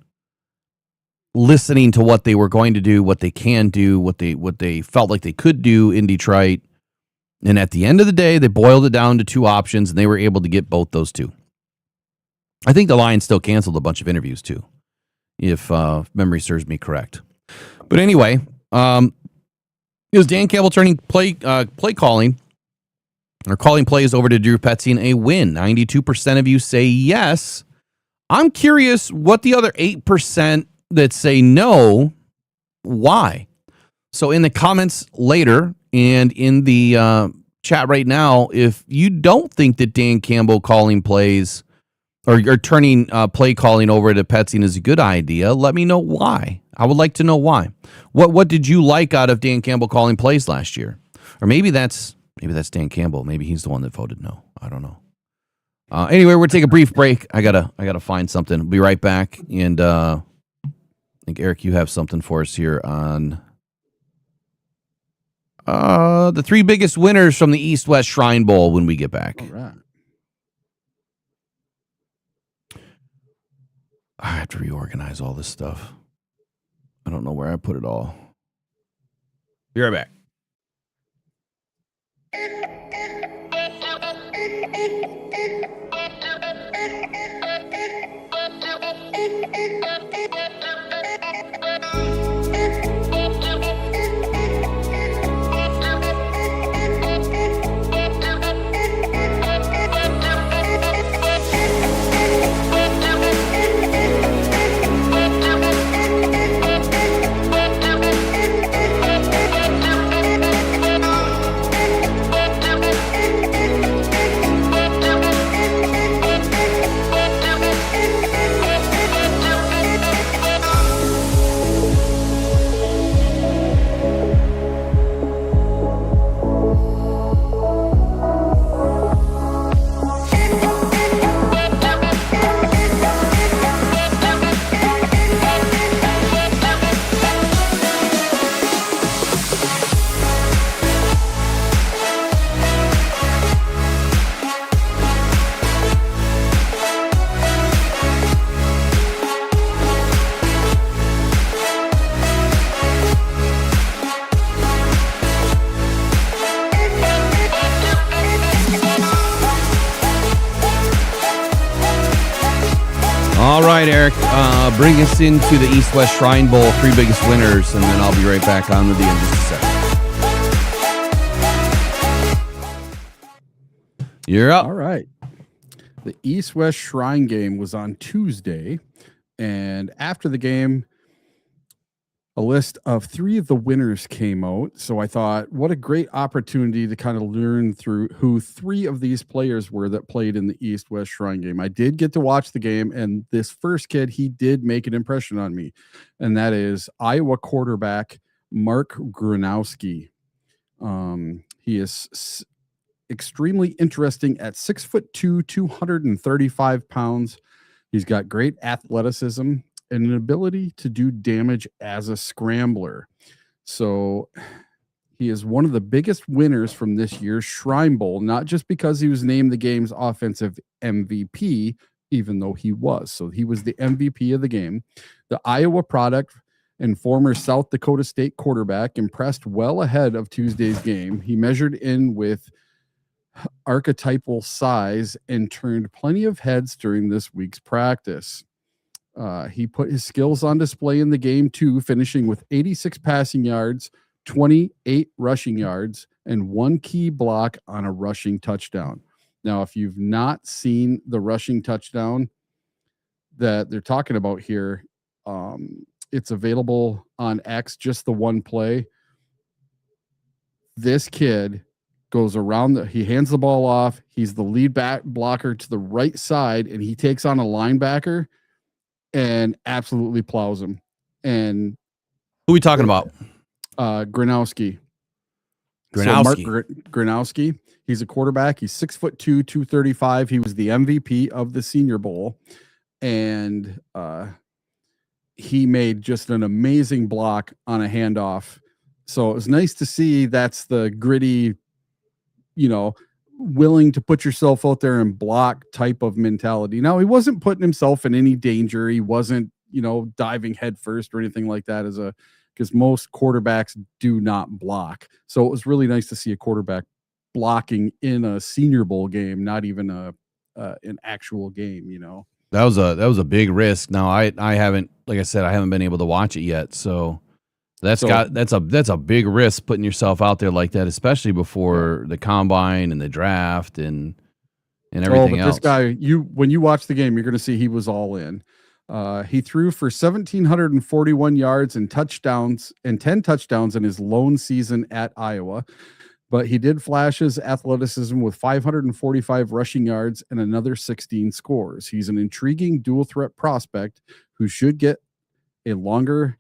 [SPEAKER 1] to what they were going to do, what they can do, what they felt like they could do in Detroit. And at the end of the day, they boiled it down to two options, and they were able to get both those two. I think the Lions still canceled a bunch of interviews too, if memory serves me correct. But anyway, is Dan Campbell turning play calling or calling plays over to Drew Petzing a win? 92% of you say yes. I'm curious what the other 8% that say no, why? So in the comments later and in the chat right now, if you don't think that Dan Campbell calling plays or turning play calling over to Petzing is a good idea, let me know why. I would like to know why. What did you like out of Dan Campbell calling plays last year? Or maybe that's Dan Campbell. Maybe he's the one that voted no. I don't know. Anyway, we're gonna take a brief break. I gotta find something. We'll be right back. And I think Eric, you have something for us here on the three biggest winners from the East-West Shrine Bowl when we get back.
[SPEAKER 2] All right.
[SPEAKER 1] I have to reorganize all this stuff. I don't know where I put it all. Be right back. All right, Eric, bring us into the East-West Shrine Bowl, 3 biggest winners, and then I'll be right back on with you in just a second. You're up.
[SPEAKER 2] All right. The East-West Shrine game was on Tuesday, and after the game, a list of 3 of the winners came out. So I thought, what a great opportunity to kind of learn through who 3 of these players were that played in the East-West Shrine game. I did get to watch the game, and this first kid, he did make an impression on me, and that is Iowa quarterback Mark Gronowski. He is extremely interesting at 6'2", 235 pounds. He's got great athleticism and an ability to do damage as a scrambler. So he is one of the biggest winners from this year's Shrine Bowl, not just because he was named the game's offensive MVP, even though he was. So he was the MVP of the game. The Iowa product and former South Dakota State quarterback impressed well ahead of Tuesday's game. He measured in with archetypal size and turned plenty of heads during this week's practice. He put his skills on display in the game too, finishing with 86 passing yards, 28 rushing yards, and 1 key block on a rushing touchdown. Now, if you've not seen the rushing touchdown that they're talking about here, it's available on X, just the one play. This kid goes around he hands the ball off. He's the lead back blocker to the right side, and he takes on a linebacker and absolutely plows him. And
[SPEAKER 1] who are we talking about?
[SPEAKER 2] Gronowski.
[SPEAKER 1] Gronowski.
[SPEAKER 2] So Mark Gronowski. He's a quarterback. He's 6'2", 235. He was the MVP of the Senior Bowl, and he made just an amazing block on a handoff. So it was nice to see that's the gritty, willing to put yourself out there and block type of mentality. Now, he wasn't putting himself in any danger. He wasn't, diving head first or anything like that because most quarterbacks do not block. So it was really nice to see a quarterback blocking in a Senior Bowl game, not even an actual game,
[SPEAKER 1] That was a big risk. Now I haven't, like I said, I haven't been able to watch it yet. So that's a big risk putting yourself out there like that, especially before the combine and the draft and everything else.
[SPEAKER 2] This guy, when you watch the game, you're going to see he was all in. He threw for 1,741 yards and 10 touchdowns in his lone season at Iowa. But he did flash his athleticism with 545 rushing yards and another 16 scores. He's an intriguing dual threat prospect who should get a longer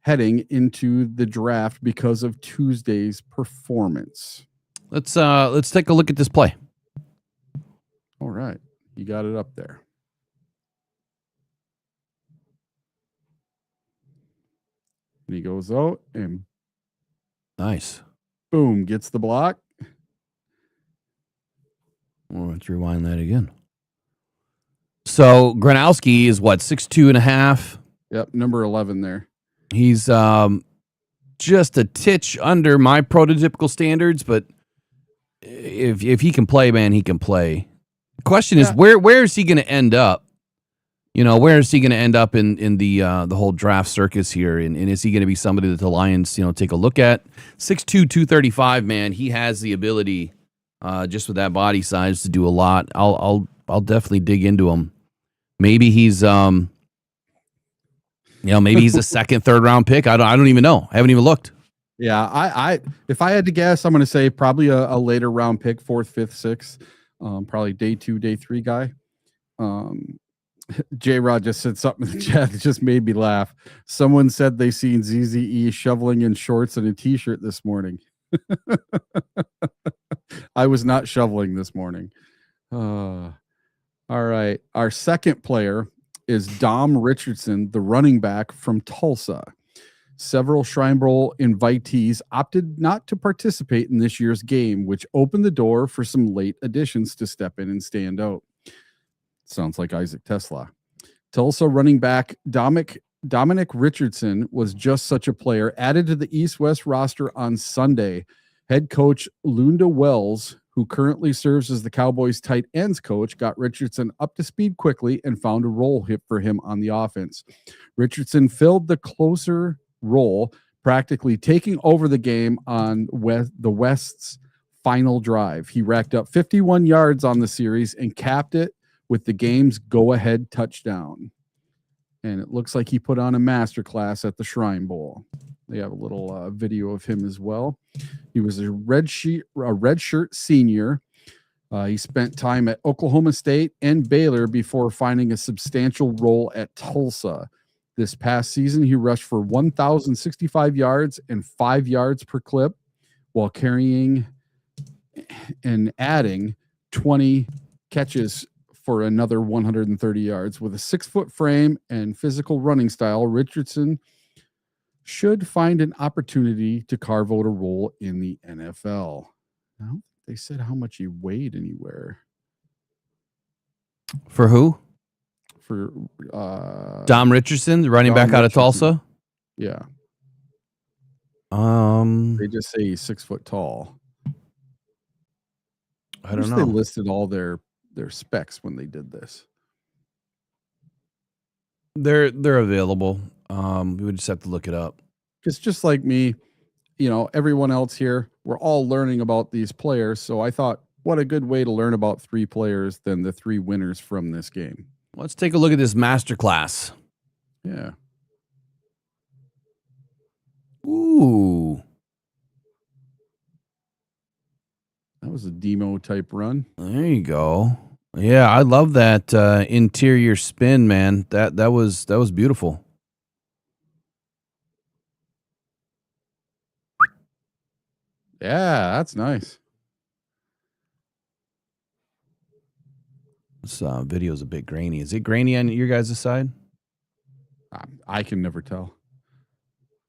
[SPEAKER 2] heading into the draft because of Tuesday's performance.
[SPEAKER 1] Let's take a look at this play.
[SPEAKER 2] All right. You got it up there. And he goes out and
[SPEAKER 1] nice.
[SPEAKER 2] Boom, gets the block.
[SPEAKER 1] Well, let's rewind that again. So Gronowski is what, 6'2.5"?
[SPEAKER 2] Yep, number 11 there.
[SPEAKER 1] He's just a titch under my prototypical standards, but if he can play, man, he can play. The question is, where is he going to end up? Where is he going to end up in the whole draft circus here? And is he going to be somebody that the Lions, take a look at? 6'2", 235, man. He has the ability, just with that body size, to do a lot. I'll definitely dig into him. Maybe he's maybe he's a second, third round pick. I don't even know. I haven't even looked.
[SPEAKER 2] Yeah, I if I had to guess, I'm going to say probably a later round pick, 4th, 5th, 6th, probably day 2, day 3 guy. J-Rod just said something in the chat that just made me laugh. Someone said they seen ZZE shoveling in shorts and a t-shirt this morning. I was not shoveling this morning. All right. Our second player is Dom Richardson, the running back from Tulsa. Several Shrine Bowl invitees opted not to participate in this year's game, which opened the door for some late additions to step in and stand out. Sounds like Isaac Tesla. Tulsa running back Dominic Richardson was just such a player, added to the East-West roster on Sunday. Head coach Lunda Wells, who currently serves as the Cowboys tight ends coach, got Richardson up to speed quickly and found a role for him on the offense. Richardson filled the closer role, practically taking over the game on the West's final drive. He racked up 51 yards on the series and capped it with the game's go-ahead touchdown. And it looks like he put on a masterclass at the Shrine Bowl. They have a little video of him as well. He was a red shirt senior. He spent time at Oklahoma State and Baylor before finding a substantial role at Tulsa. This past season, he rushed for 1,065 yards and 5 yards per clip while carrying and adding 20 catches for another 130 yards. With a 6-foot frame and physical running style, Richardson should find an opportunity to carve out a role in the NFL. Now, they said how much he weighed anywhere.
[SPEAKER 1] For who?
[SPEAKER 2] For
[SPEAKER 1] Dom Richardson, the running back out of Tulsa?
[SPEAKER 2] Yeah.
[SPEAKER 1] They
[SPEAKER 2] just say he's 6 foot tall.
[SPEAKER 1] I don't know.
[SPEAKER 2] They listed all their specs when they did this.
[SPEAKER 1] They're available. We would just have to look it up.
[SPEAKER 2] Because just like me, everyone else here, we're all learning about these players. So I thought, what a good way to learn about 3 players than the 3 winners from this game.
[SPEAKER 1] Let's take a look at this masterclass.
[SPEAKER 2] Yeah.
[SPEAKER 1] Ooh.
[SPEAKER 2] That was a demo type run.
[SPEAKER 1] There you go. Yeah, I love that interior spin, man. That was beautiful.
[SPEAKER 2] Yeah, that's nice.
[SPEAKER 1] This video is a bit grainy. Is it grainy on your guys' side?
[SPEAKER 2] I can never tell.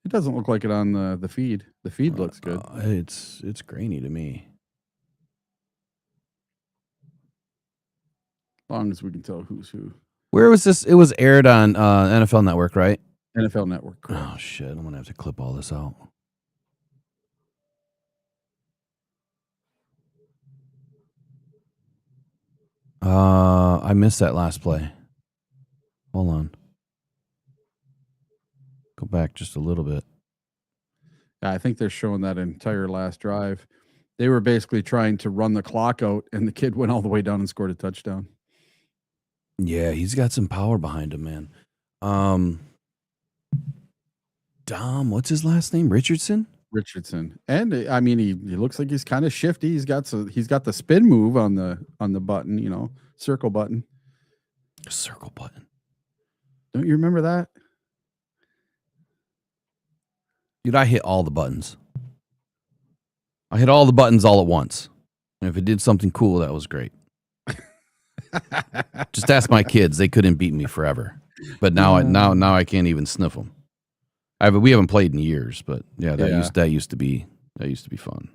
[SPEAKER 2] It doesn't look like it on the feed. The feed looks good.
[SPEAKER 1] It's grainy to me.
[SPEAKER 2] As long as we can tell who's who.
[SPEAKER 1] Where was this? It was aired on NFL Network, right?
[SPEAKER 2] NFL Network. Correct.
[SPEAKER 1] Oh, shit. I'm going to have to clip all this out. I missed that last play. Hold on. Go back just a little bit.
[SPEAKER 2] Yeah, I think they're showing that entire last drive. They were basically trying to run the clock out, and the kid went all the way down and scored a touchdown.
[SPEAKER 1] Yeah, he's got some power behind him, man. Dom, what's his last name? Richardson?
[SPEAKER 2] Richardson. And I mean, he looks like he's kind of shifty. He's got the spin move on the button, circle button.
[SPEAKER 1] Circle button.
[SPEAKER 2] Don't you remember that?
[SPEAKER 1] Dude, I hit all the buttons. I hit all the buttons all at once. And if it did something cool, that was great. Just ask my kids; they couldn't beat me forever. But now I can't even sniff them. We haven't played in years, but yeah, that used to be fun.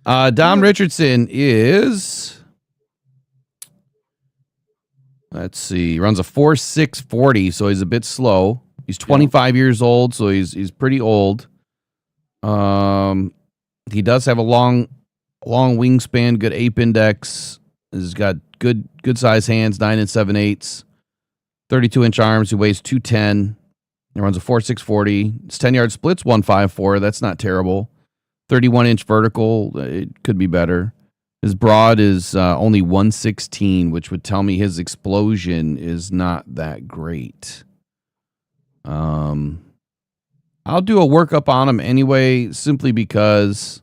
[SPEAKER 1] Dom Richardson is, let's see, runs a 4.6 40, so he's a bit slow. He's 25 years old, so he's pretty old. He does have a long wingspan, good ape index. He's got good size hands, 9 7/8, 32-inch arms. He weighs 210. He runs a 4.6 40. His 10-yard split's 1.54. That's not terrible. 31-inch vertical. It could be better. His broad is only 116, which would tell me his explosion is not that great. I'll do a workup on him anyway, simply because.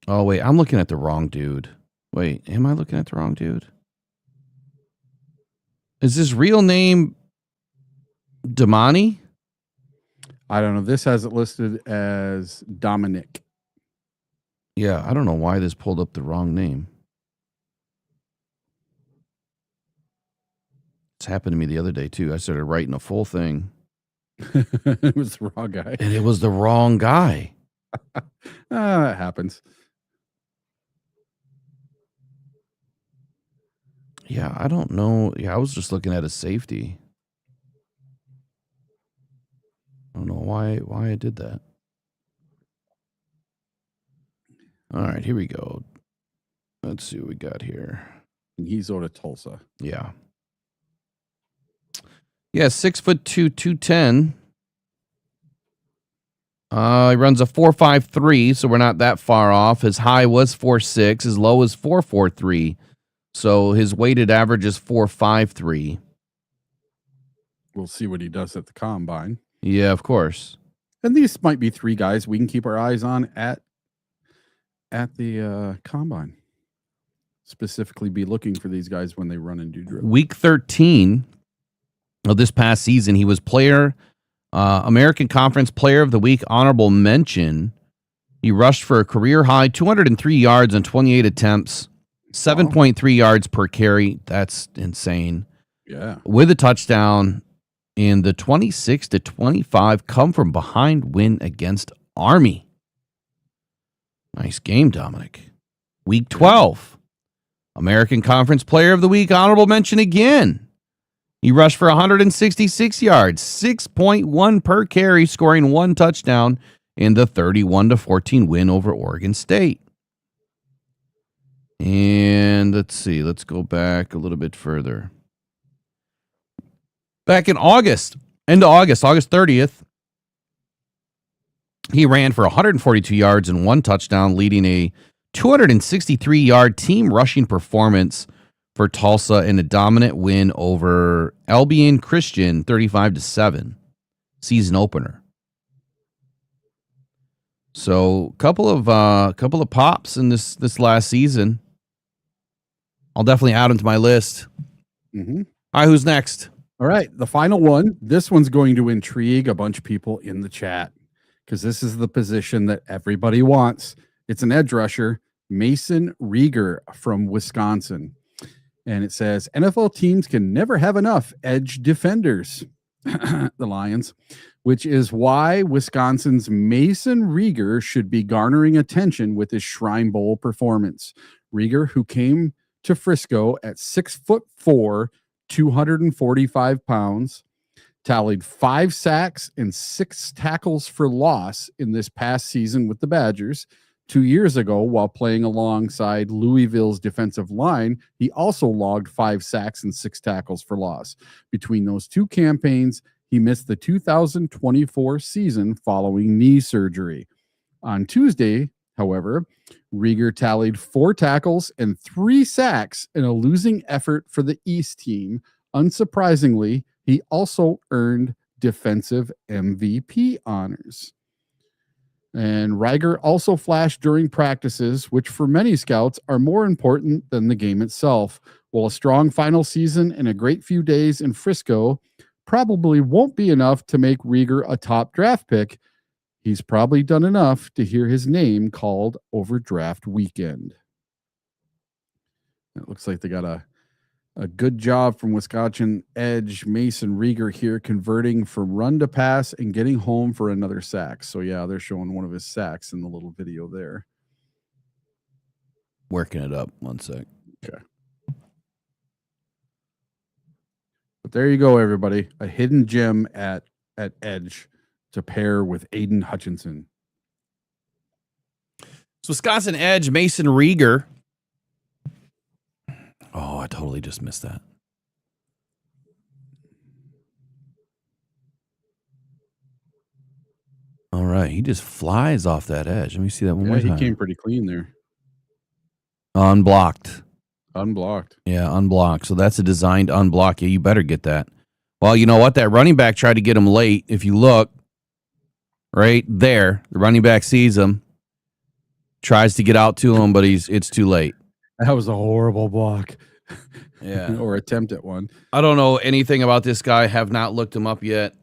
[SPEAKER 1] Oh, wait, I'm looking at the wrong dude. Wait, am I looking at the wrong dude? Is his real name Damani?
[SPEAKER 2] I don't know. This has it listed as Dominic.
[SPEAKER 1] Yeah, I don't know why this pulled up the wrong name. It's happened to me the other day, too. I started writing a full thing.
[SPEAKER 2] It was the wrong guy.
[SPEAKER 1] And it was the wrong guy.
[SPEAKER 2] That happens.
[SPEAKER 1] Yeah, I don't know. Yeah, I was just looking at his safety. I don't know why I did that. All right, here we go. Let's see what we got here.
[SPEAKER 2] And he's out of Tulsa.
[SPEAKER 1] Yeah. Yeah, 6'2", 210. He runs a 4.53, so we're not that far off. His high was 4.6. His low is 4.43. So his weighted average is 4.53.
[SPEAKER 2] We'll see what he does at the combine.
[SPEAKER 1] Yeah, of course.
[SPEAKER 2] And these might be three guys we can keep our eyes on at the combine. Specifically be looking for these guys when they run and do drills.
[SPEAKER 1] Week 13 of this past season, he was American Conference Player of the Week, honorable mention. He rushed for a career high 203 yards on 28 attempts, 7.3 yards per carry. That's insane.
[SPEAKER 2] Yeah.
[SPEAKER 1] With a touchdown in the 26-25 come from behind win against Army. Nice game, Dominic. Week 12, American Conference Player of the Week, honorable mention again. He rushed for 166 yards, 6.1 per carry, scoring one touchdown in the 31-14 win over Oregon State. And let's see, let's go back a little bit further. Back in August 30th, he ran for 142 yards and one touchdown, leading a 263-yard team rushing performance for Tulsa in a dominant win over Albion Christian 35-7 season opener. So couple of pops in this last season. I'll definitely add them to my list.
[SPEAKER 2] Mm-hmm.
[SPEAKER 1] All right, who's next?
[SPEAKER 2] All right, the final one. This one's going to intrigue a bunch of people in the chat because this is the position that everybody wants. It's an edge rusher, Mason Rieger from Wisconsin. And it says, NFL teams can never have enough edge defenders, the Lions, which is why Wisconsin's Mason Rieger should be garnering attention with his Shrine Bowl performance. Rieger, who came to Frisco at 6'4", 245 pounds, tallied 5 sacks and 6 tackles for loss in this past season with the Badgers. 2 years ago, while playing alongside Louisville's defensive line, he also logged 5 sacks and 6 tackles for loss. Between those two campaigns, he missed the 2024 season following knee surgery. On Tuesday, however, Rieger tallied 4 tackles and 3 sacks in a losing effort for the East team. Unsurprisingly, he also earned defensive MVP honors. And Rieger also flashed during practices, which for many scouts are more important than the game itself. While a strong final season and a great few days in Frisco probably won't be enough to make Rieger a top draft pick, he's probably done enough to hear his name called over draft weekend. It looks like they got a good job from Wisconsin edge Mason Rieger here, converting from run to pass and getting home for another sack. So, yeah, they're showing one of his sacks in the little video there.
[SPEAKER 1] Working it up. 1 sec.
[SPEAKER 2] Okay. But there you go, everybody. A hidden gem at edge to pair with Aiden Hutchinson.
[SPEAKER 1] So Wisconsin edge Mason Rieger. Oh, I totally just missed that. All right, he just flies off that edge. Let me see that one more time.
[SPEAKER 2] He came pretty clean there.
[SPEAKER 1] Unblocked.
[SPEAKER 2] Yeah,
[SPEAKER 1] unblocked. So that's a designed unblock. Yeah, you better get that. Well, you know what? That running back tried to get him late. If you look right there, the running back sees him, tries to get out to him, but it's too late.
[SPEAKER 2] That was a horrible block.
[SPEAKER 1] Yeah.
[SPEAKER 2] Or attempt at one.
[SPEAKER 1] I don't know anything about this guy. Have not looked him up yet.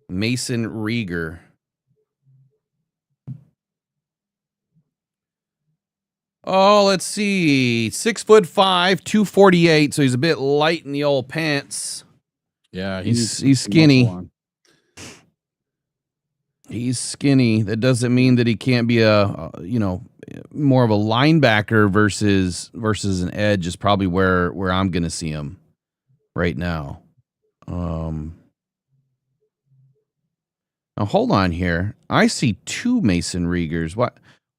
[SPEAKER 1] Mason Rieger. Oh, let's see. 6'5", 248. So he's a bit light in the old pants.
[SPEAKER 2] Yeah,
[SPEAKER 1] he's skinny. He's skinny. That doesn't mean that he can't be more of a linebacker versus an edge is probably where I'm going to see him right now. Now hold on here. I see 2 Mason Riegers.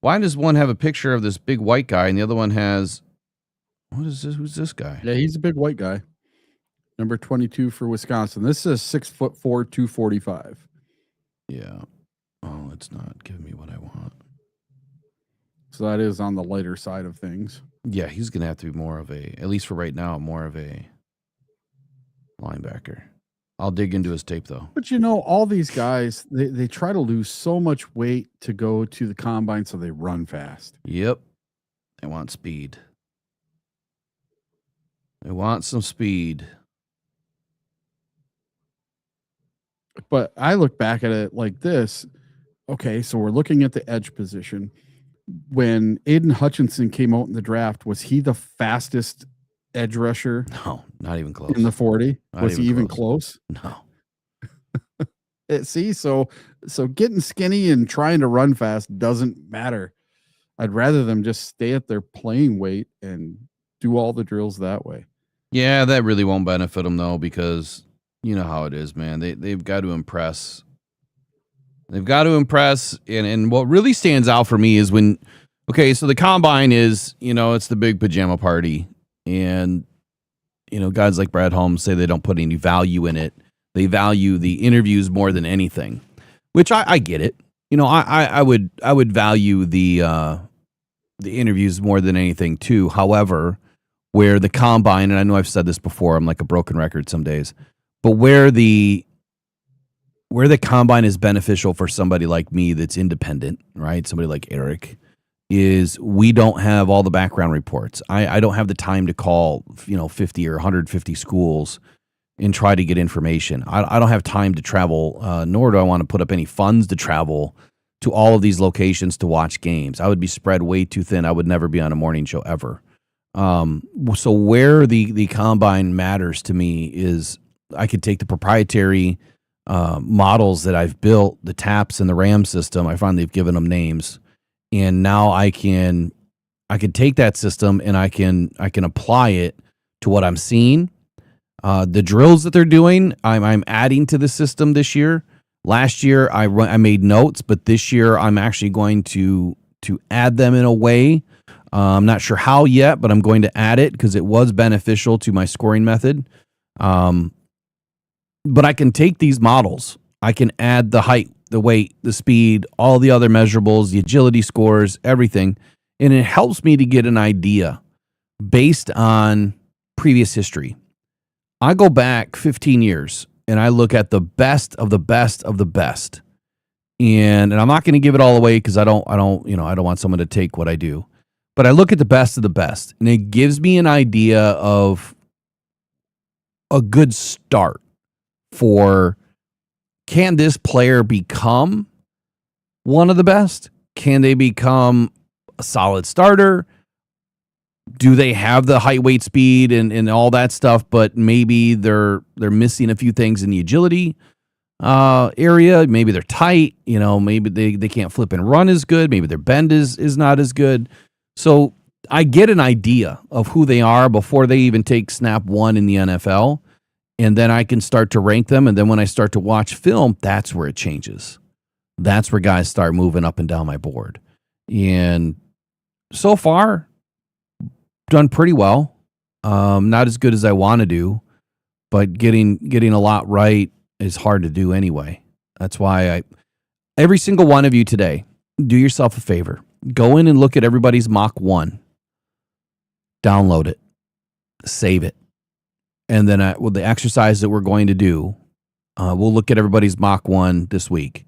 [SPEAKER 1] Why does one have a picture of this big white guy and the other one has, what is this? Who's this guy?
[SPEAKER 2] Yeah, he's a big white guy. Number 22 for Wisconsin. This is 6'4", 245.
[SPEAKER 1] Yeah. Oh, it's not giving me what I want.
[SPEAKER 2] So that is on the lighter side of things.
[SPEAKER 1] Yeah, he's going to have to be more of a, at least for right now, more of a linebacker. I'll dig into his tape, though.
[SPEAKER 2] But, you know, all these guys, they try to lose so much weight to go to the combine so they run fast.
[SPEAKER 1] Yep. They want speed. They want some speed.
[SPEAKER 2] But I look back at it like this. Okay, so we're looking at the edge position. When Aiden Hutchinson came out in the draft, was he the fastest edge rusher
[SPEAKER 1] No, not even close.
[SPEAKER 2] in the 40?
[SPEAKER 1] Not
[SPEAKER 2] Was he
[SPEAKER 1] even
[SPEAKER 2] even
[SPEAKER 1] close.
[SPEAKER 2] close?
[SPEAKER 1] No.
[SPEAKER 2] See, so getting skinny and trying to run fast doesn't matter. I'd rather them just stay at their playing weight and do all the drills that way.
[SPEAKER 1] Yeah, that really won't benefit them, though, because you know how it is, man. They've got to impress. They've got to impress. And what really stands out for me is when, okay, so the combine is, you know, it's the big pajama party. And, you know, guys like Brad Holmes say they don't put any value in it. They value the interviews more than anything, which I get it. You know, I would value the interviews more than anything too. However, where the combine, and I know I've said this before, I'm like a broken record some days, but where the combine is beneficial for somebody like me that's independent, right? Somebody like Eric, is we don't have all the background reports. I don't have the time to call, 50 or 150 schools and try to get information. I don't have time to travel, nor do I want to put up any funds to travel to all of these locations to watch games. I would be spread way too thin. I would never be on a morning show ever. So where the combine matters to me is I could take the proprietary models that I've built, the TAPS and the RAM system. I find they've given them names, and now I can take that system and I can apply it to what I'm seeing. The drills that they're doing, I'm adding to the system this year. Last year I made notes, but this year I'm actually going to add them in a way. I'm not sure how yet, but I'm going to add it because it was beneficial to my scoring method. But I can take these models. I can add the height, the weight, the speed, all the other measurables, the agility scores, everything. And it helps me to get an idea based on previous history. I go back 15 years and I look at the best of the best of the best. And I'm not going to give it all away because I don't want someone to take what I do. But I look at the best of the best, and it gives me an idea of a good start for, can this player become one of the best? Can they become a solid starter? Do they have the height, weight, speed, and all that stuff, but maybe they're missing a few things in the agility area? Maybe they're tight. Maybe they can't flip and run as good. Maybe their bend is not as good. So I get an idea of who they are before they even take snap one in the NFL, and then I can start to rank them. And then when I start to watch film, that's where it changes. That's where guys start moving up and down my board. And so far, done pretty well. Not as good as I want to do, but getting a lot right is hard to do anyway. That's why every single one of you today, do yourself a favor. Go in and look at everybody's Mach 1. Download it. Save it. And then the exercise that we're going to do, we'll look at everybody's Mach 1 this week.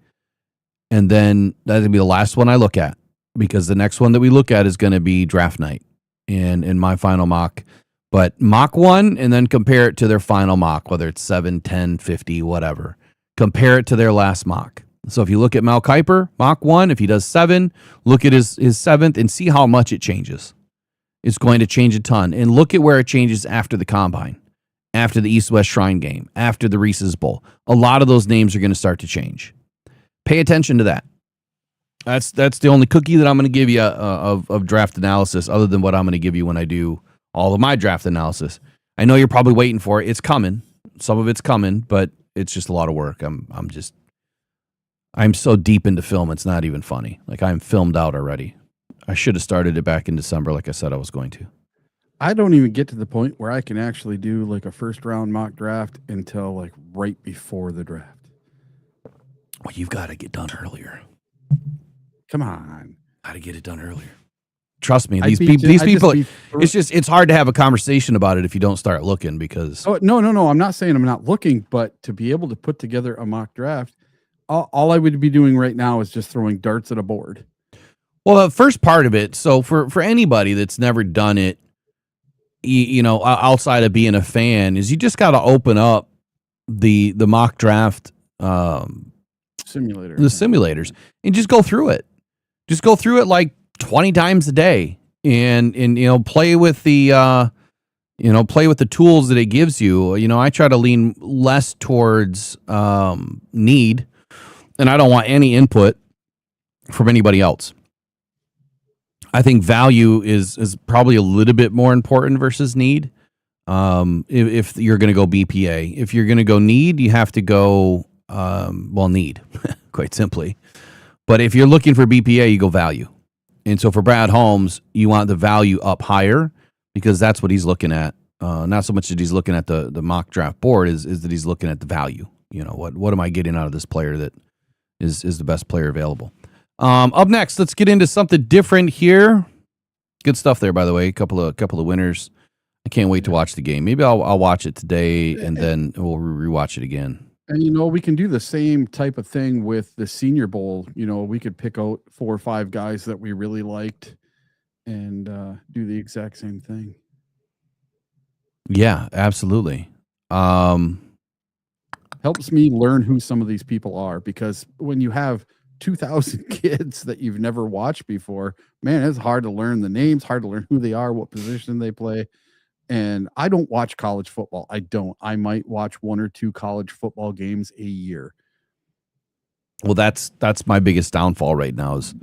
[SPEAKER 1] And then that'll be the last one I look at, because the next one that we look at is going to be draft night and my final mock. But Mach 1, and then compare it to their final mock, whether it's 7, 10, 50, whatever. Compare it to their last mock. So if you look at Mel Kiper, Mach 1, if he does 7, look at his 7th and see how much it changes. It's going to change a ton. And look at where it changes after the combine, after the East-West Shrine game, after the Reese's Bowl. A lot of those names are going to start to change. Pay attention to that. That's the only cookie that I'm going to give you of draft analysis, other than what I'm going to give you when I do all of my draft analysis. I know you're probably waiting for it. It's coming. Some of it's coming, but it's just a lot of work. I'm so deep into film, it's not even funny. Like, I'm filmed out already. I should have started it back in December, like I said I was going to.
[SPEAKER 2] I don't even get to the point where I can actually do like a first round mock draft until like right before the draft.
[SPEAKER 1] Well, you've got to get done earlier.
[SPEAKER 2] Come on.
[SPEAKER 1] Got to get it done earlier. Trust me,
[SPEAKER 2] I
[SPEAKER 1] these
[SPEAKER 2] beat
[SPEAKER 1] people.
[SPEAKER 2] you-
[SPEAKER 1] These
[SPEAKER 2] I just
[SPEAKER 1] people.
[SPEAKER 2] beat-
[SPEAKER 1] It's hard to have a conversation about it if you don't start looking because.
[SPEAKER 2] Oh, no. I'm not saying I'm not looking, but to be able to put together a mock draft, all I would be doing right now is just throwing darts at a board.
[SPEAKER 1] Well, the first part of it. So for anybody that's never done it, you know, outside of being a fan, is you just got to open up the mock draft
[SPEAKER 2] Simulator.
[SPEAKER 1] the simulators and just go through it. Just go through it like 20 times a day and you know, play with the tools that it gives you. You know, I try to lean less towards need, and I don't want any input from anybody else. I think value is probably a little bit more important versus need. If you're going to go BPA, if you're going to go need, you have to go need, quite simply. But if you're looking for BPA, you go value. And so for Brad Holmes, you want the value up higher because that's what he's looking at. Not so much that he's looking at the mock draft board is that he's looking at the value. You know, what am I getting out of this player that is the best player available? Up next, let's get into something different here. Good stuff there, by the way. A couple of winners. I can't wait to watch the game. Maybe I'll watch it today and then we'll rewatch it again.
[SPEAKER 2] And, you know, we can do the same type of thing with the Senior Bowl. You know, we could pick out 4 or 5 guys that we really liked and do the exact same thing.
[SPEAKER 1] Yeah, absolutely.
[SPEAKER 2] Helps me learn who some of these people are because when you have 2,000 kids that you've never watched before, man, it's hard to learn the names, hard to learn who they are, what position they play. And I don't watch college football. I might watch 1 or 2 college football games a year.
[SPEAKER 1] Well, that's my biggest downfall right now is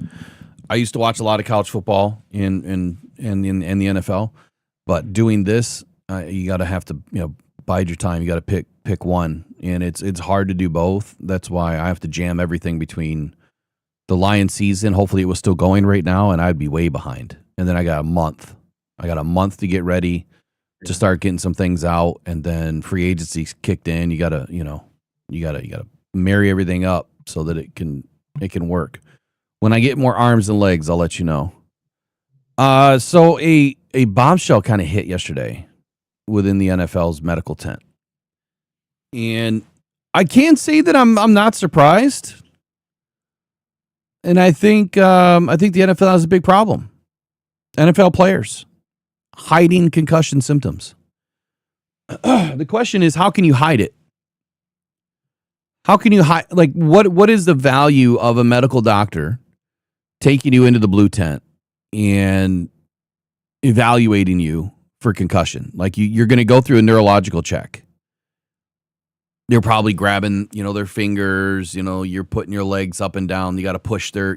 [SPEAKER 1] I used to watch a lot of college football in the NFL, but doing this, you got to have to, you know, bide your time. You got to pick one, and it's hard to do both. That's why I have to jam everything between the Lions season. Hopefully, it was still going right now, and I'd be way behind. And then I got a month. To get ready to start getting some things out, and then free agency kicked in. You gotta marry everything up so that it can work. When I get more arms and legs, I'll let you know. So a bombshell kind of hit yesterday within the NFL's medical tent, and I can say that I'm not surprised. And I think the NFL has a big problem. NFL players hiding concussion symptoms. The question is, how can you hide it? How can you hide? Like, what is the value of a medical doctor taking you into the blue tent and evaluating you for concussion? Like, you're going to go through a neurological check. They're probably grabbing, you know, their fingers, you know, you're putting your legs up and down. You got to push their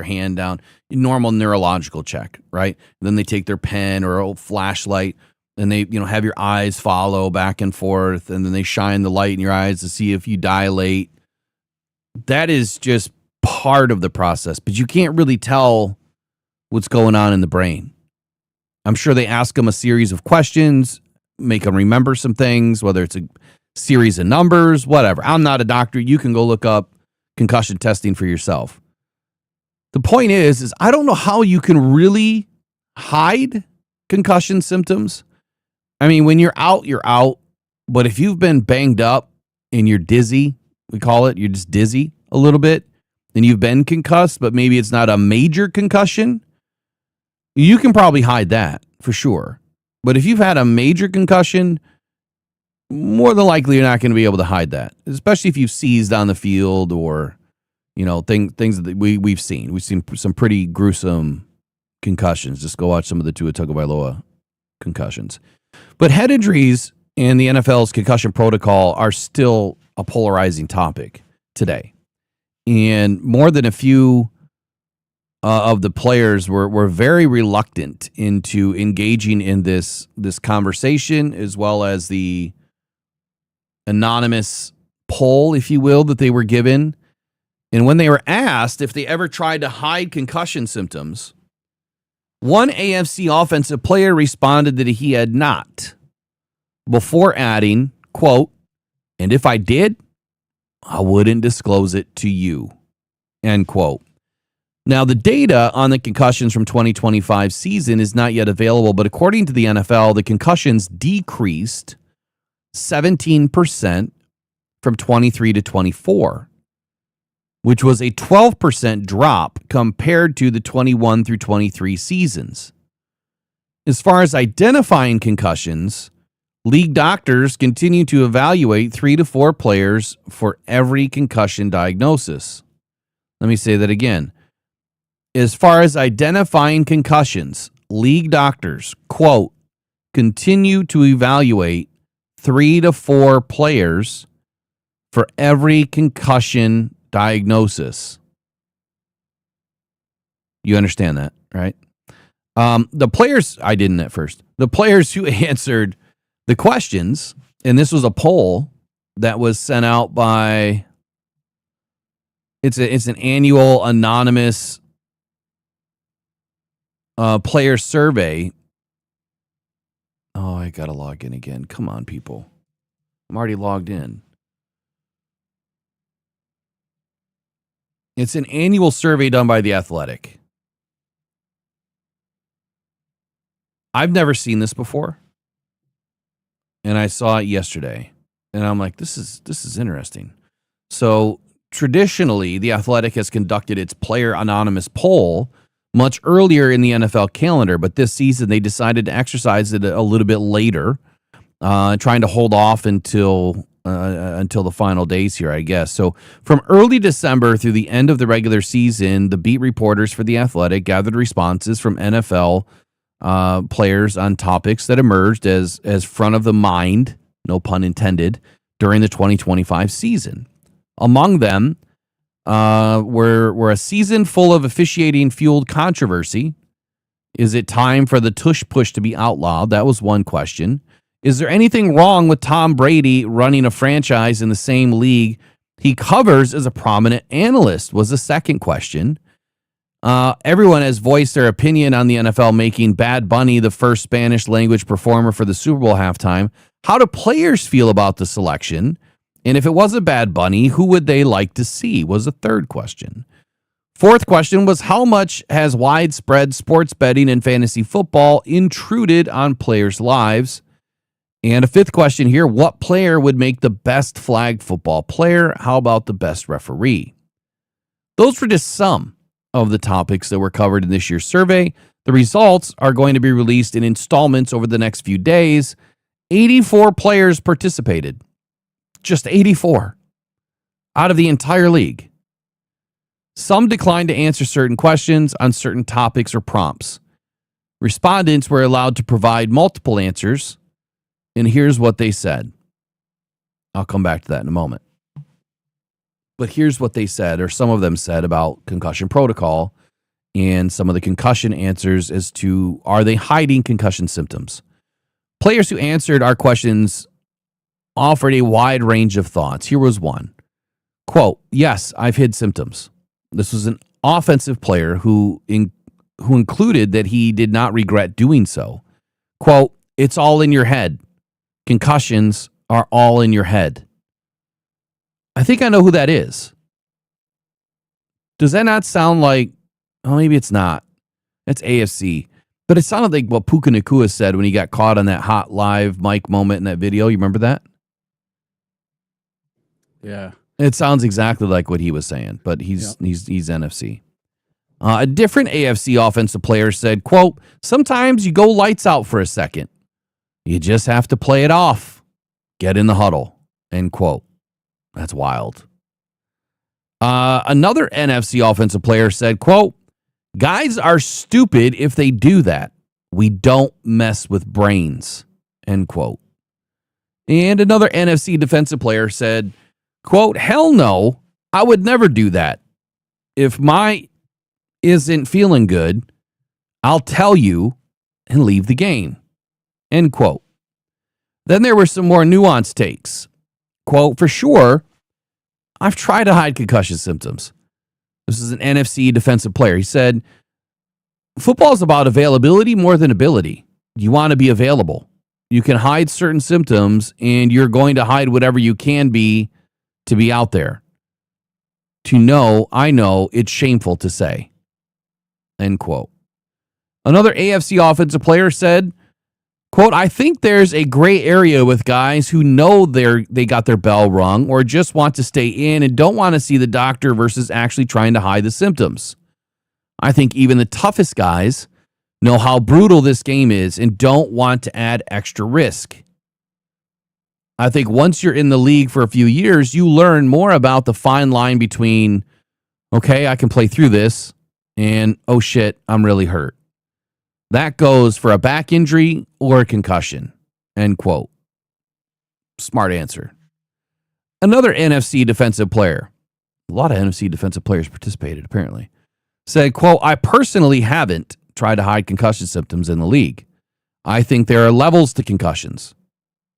[SPEAKER 1] hand down. Normal neurological check, right? And then they take their pen or a flashlight and they, you know, have your eyes follow back and forth. And then they shine the light in your eyes to see if you dilate. That is just part of the process, but you can't really tell what's going on in the brain. I'm sure they ask them a series of questions, make them remember some things, whether it's a series of numbers, whatever. I'm not a doctor. You can go look up concussion testing for yourself. The point is I don't know how you can really hide concussion symptoms. I mean, when you're out, you're out. But if you've been banged up and you're dizzy, we call it, you're just dizzy a little bit, and you've been concussed, but maybe it's not a major concussion, you can probably hide that for sure. But if you've had a major concussion, more than likely you're not going to be able to hide that, especially if you've seized on the field or, you know, things that we've seen. We've seen some pretty gruesome concussions. Just go watch some of the Tua Tagovailoa concussions. But head injuries and the NFL's concussion protocol are still a polarizing topic today. And more than a few of the players were very reluctant into engaging in this conversation, as well as the anonymous poll, if you will, that they were given. And when they were asked if they ever tried to hide concussion symptoms, One AFC offensive player responded that he had not, before adding, quote, "And if I did, I wouldn't disclose it to you," end quote. Now, the data on the concussions from 2025 season is not yet available, but according to the NFL, the concussions decreased 17% from 23 to 24, which was a 12% drop compared to the 21 through 23 seasons. As far as identifying concussions, league doctors continue to evaluate 3 to 4 players for every concussion diagnosis. Let me say that again. As far as identifying concussions, league doctors, quote, continue to evaluate 3 to 4 players for every concussion diagnosis. You understand that, right? The players, I didn't at first. The players who answered the questions, and this was a poll that was sent out by, it's an annual anonymous player survey. Oh, I gotta log in again. Come on, people. I'm already logged in. It's an annual survey done by The Athletic. I've never seen this before, and I saw it yesterday, and I'm like, this is interesting. So traditionally, The Athletic has conducted its player anonymous poll much earlier in the NFL calendar, but this season they decided to exercise it a little bit later, trying to hold off until the final days here, I guess. So from early December through the end of the regular season, the beat reporters for The Athletic gathered responses from NFL players on topics that emerged as front of the mind, no pun intended, during the 2025 season. Among them were a season full of officiating fueled controversy. Is it time for the tush push to be outlawed? That was one question. Is there anything wrong with Tom Brady running a franchise in the same league he covers as a prominent analyst? Was the second question. Everyone has voiced their opinion on the NFL making Bad Bunny the first Spanish language performer for the Super Bowl halftime. How do players feel about the selection? And if it was a Bad Bunny, who would they like to see? Was the third question. Fourth question was, how much has widespread sports betting and fantasy football intruded on players' lives? And a fifth question here, what player would make the best flag football player? How about the best referee? Those were just some of the topics that were covered in this year's survey. The results are going to be released in installments over the next few days. 84 players participated. Just 84 out of the entire league. Some declined to answer certain questions on certain topics or prompts. Respondents were allowed to provide multiple answers, and here's what they said. I'll come back to that in a moment. But here's what they said, or some of them said, about concussion protocol and some of the concussion answers as to, are they hiding concussion symptoms? Players who answered our questions offered a wide range of thoughts. Here was one. Quote, yes, I've hid symptoms. This was an offensive player who included that he did not regret doing so. Quote, it's all in your head. Concussions are all in your head. I think I know who that is. Does that not sound like, oh, maybe it's not. That's AFC. But it sounded like what Puka Nacua said when he got caught on that hot live mic moment in that video. You remember that?
[SPEAKER 2] Yeah.
[SPEAKER 1] It sounds exactly like what he was saying, but he's NFC. A different AFC offensive player said, quote, sometimes you go lights out for a second. You just have to play it off. Get in the huddle, end quote. That's wild. Another NFC offensive player said, quote, guys are stupid if they do that. We don't mess with brains, end quote. And another NFC defensive player said, quote, hell no, I would never do that. If my isn't feeling good, I'll tell you and leave the game, end quote. Then there were some more nuanced takes. Quote, for sure, I've tried to hide concussion symptoms. This is an NFC defensive player. He said, Football is about availability more than ability. You want to be available. You can hide certain symptoms, and you're going to hide whatever you can be to be out there. To know, I know, it's shameful to say. End quote. Another AFC offensive player said, quote, I think there's a gray area with guys who know they got their bell rung or just want to stay in and don't want to see the doctor versus actually trying to hide the symptoms. I think even the toughest guys know how brutal this game is and don't want to add extra risk. I think once you're in the league for a few years, you learn more about the fine line between, okay, I can play through this, and oh shit, I'm really hurt. That goes for a back injury or a concussion. End quote. Smart answer. Another NFC defensive player, a lot of NFC defensive players participated apparently, said, quote, I personally haven't tried to hide concussion symptoms in the league. I think there are levels to concussions.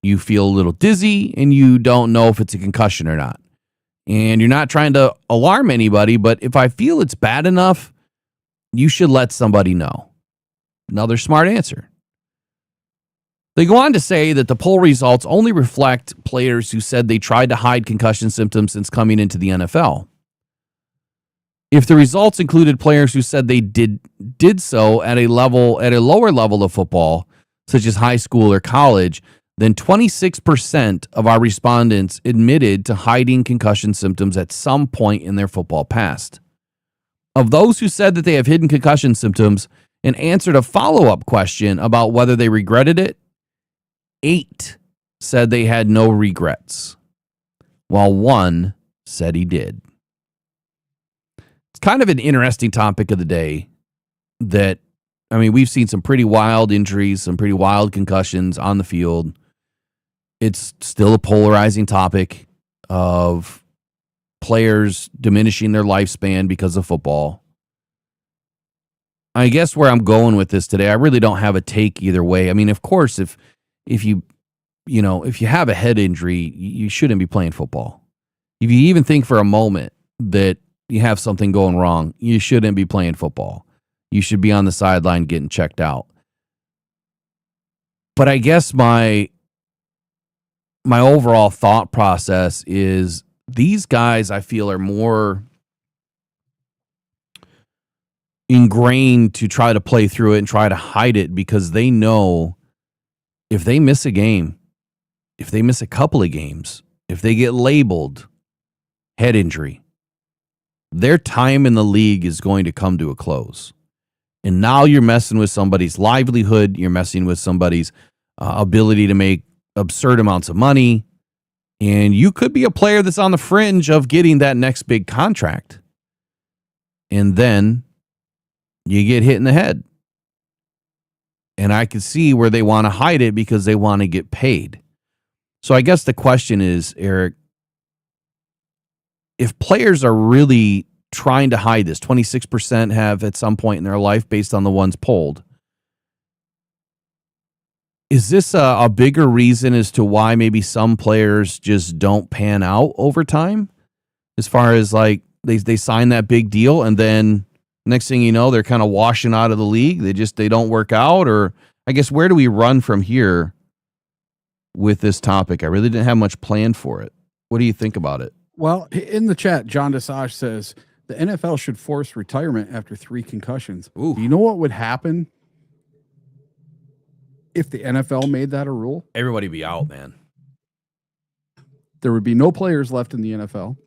[SPEAKER 1] You feel a little dizzy and you don't know if it's a concussion or not. And you're not trying to alarm anybody, but if I feel it's bad enough, you should let somebody know. Another smart answer. They go on to say that the poll results only reflect players who said they tried to hide concussion symptoms since coming into the NFL. If the results included players who said they did so at a lower level of football, such as high school or college, then 26% of our respondents admitted to hiding concussion symptoms at some point in their football past. Of those who said that they have hidden concussion symptoms and answered a follow-up question about whether they regretted it, 8 said they had no regrets, while 1 said he did. It's kind of an interesting topic of the day that, I mean, we've seen some pretty wild injuries, some pretty wild concussions on the field. It's still a polarizing topic of players diminishing their lifespan because of football. I guess where I'm going with this today, I really don't have a take either way. I mean, of course, if you have a head injury, you shouldn't be playing football. If you even think for a moment that you have something going wrong, you shouldn't be playing football. You should be on the sideline getting checked out. But I guess my overall thought process is these guys, I feel, are more ingrained to try to play through it and try to hide it because they know if they miss a game, if they miss a couple of games, if they get labeled head injury, their time in the league is going to come to a close. And now you're messing with somebody's livelihood. You're messing with somebody's ability to make absurd amounts of money. And you could be a player that's on the fringe of getting that next big contract. And then you get hit in the head. And I can see where they want to hide it because they want to get paid. So I guess the question is, Eric, if players are really trying to hide this, 26% have at some point in their life based on the ones polled. Is this a bigger reason as to why maybe some players just don't pan out over time? As far as like they sign that big deal and then next thing you know, they're kind of washing out of the league. They don't work out. Or I guess where do we run from here with this topic? I really didn't have much planned for it. What do you think about it?
[SPEAKER 2] Well, in the chat, John Desage says the NFL should force retirement after 3 concussions.
[SPEAKER 1] Ooh.
[SPEAKER 2] Do you know what would happen if the NFL made that a rule?
[SPEAKER 1] Everybody be out, man.
[SPEAKER 2] There would be no players left in the NFL,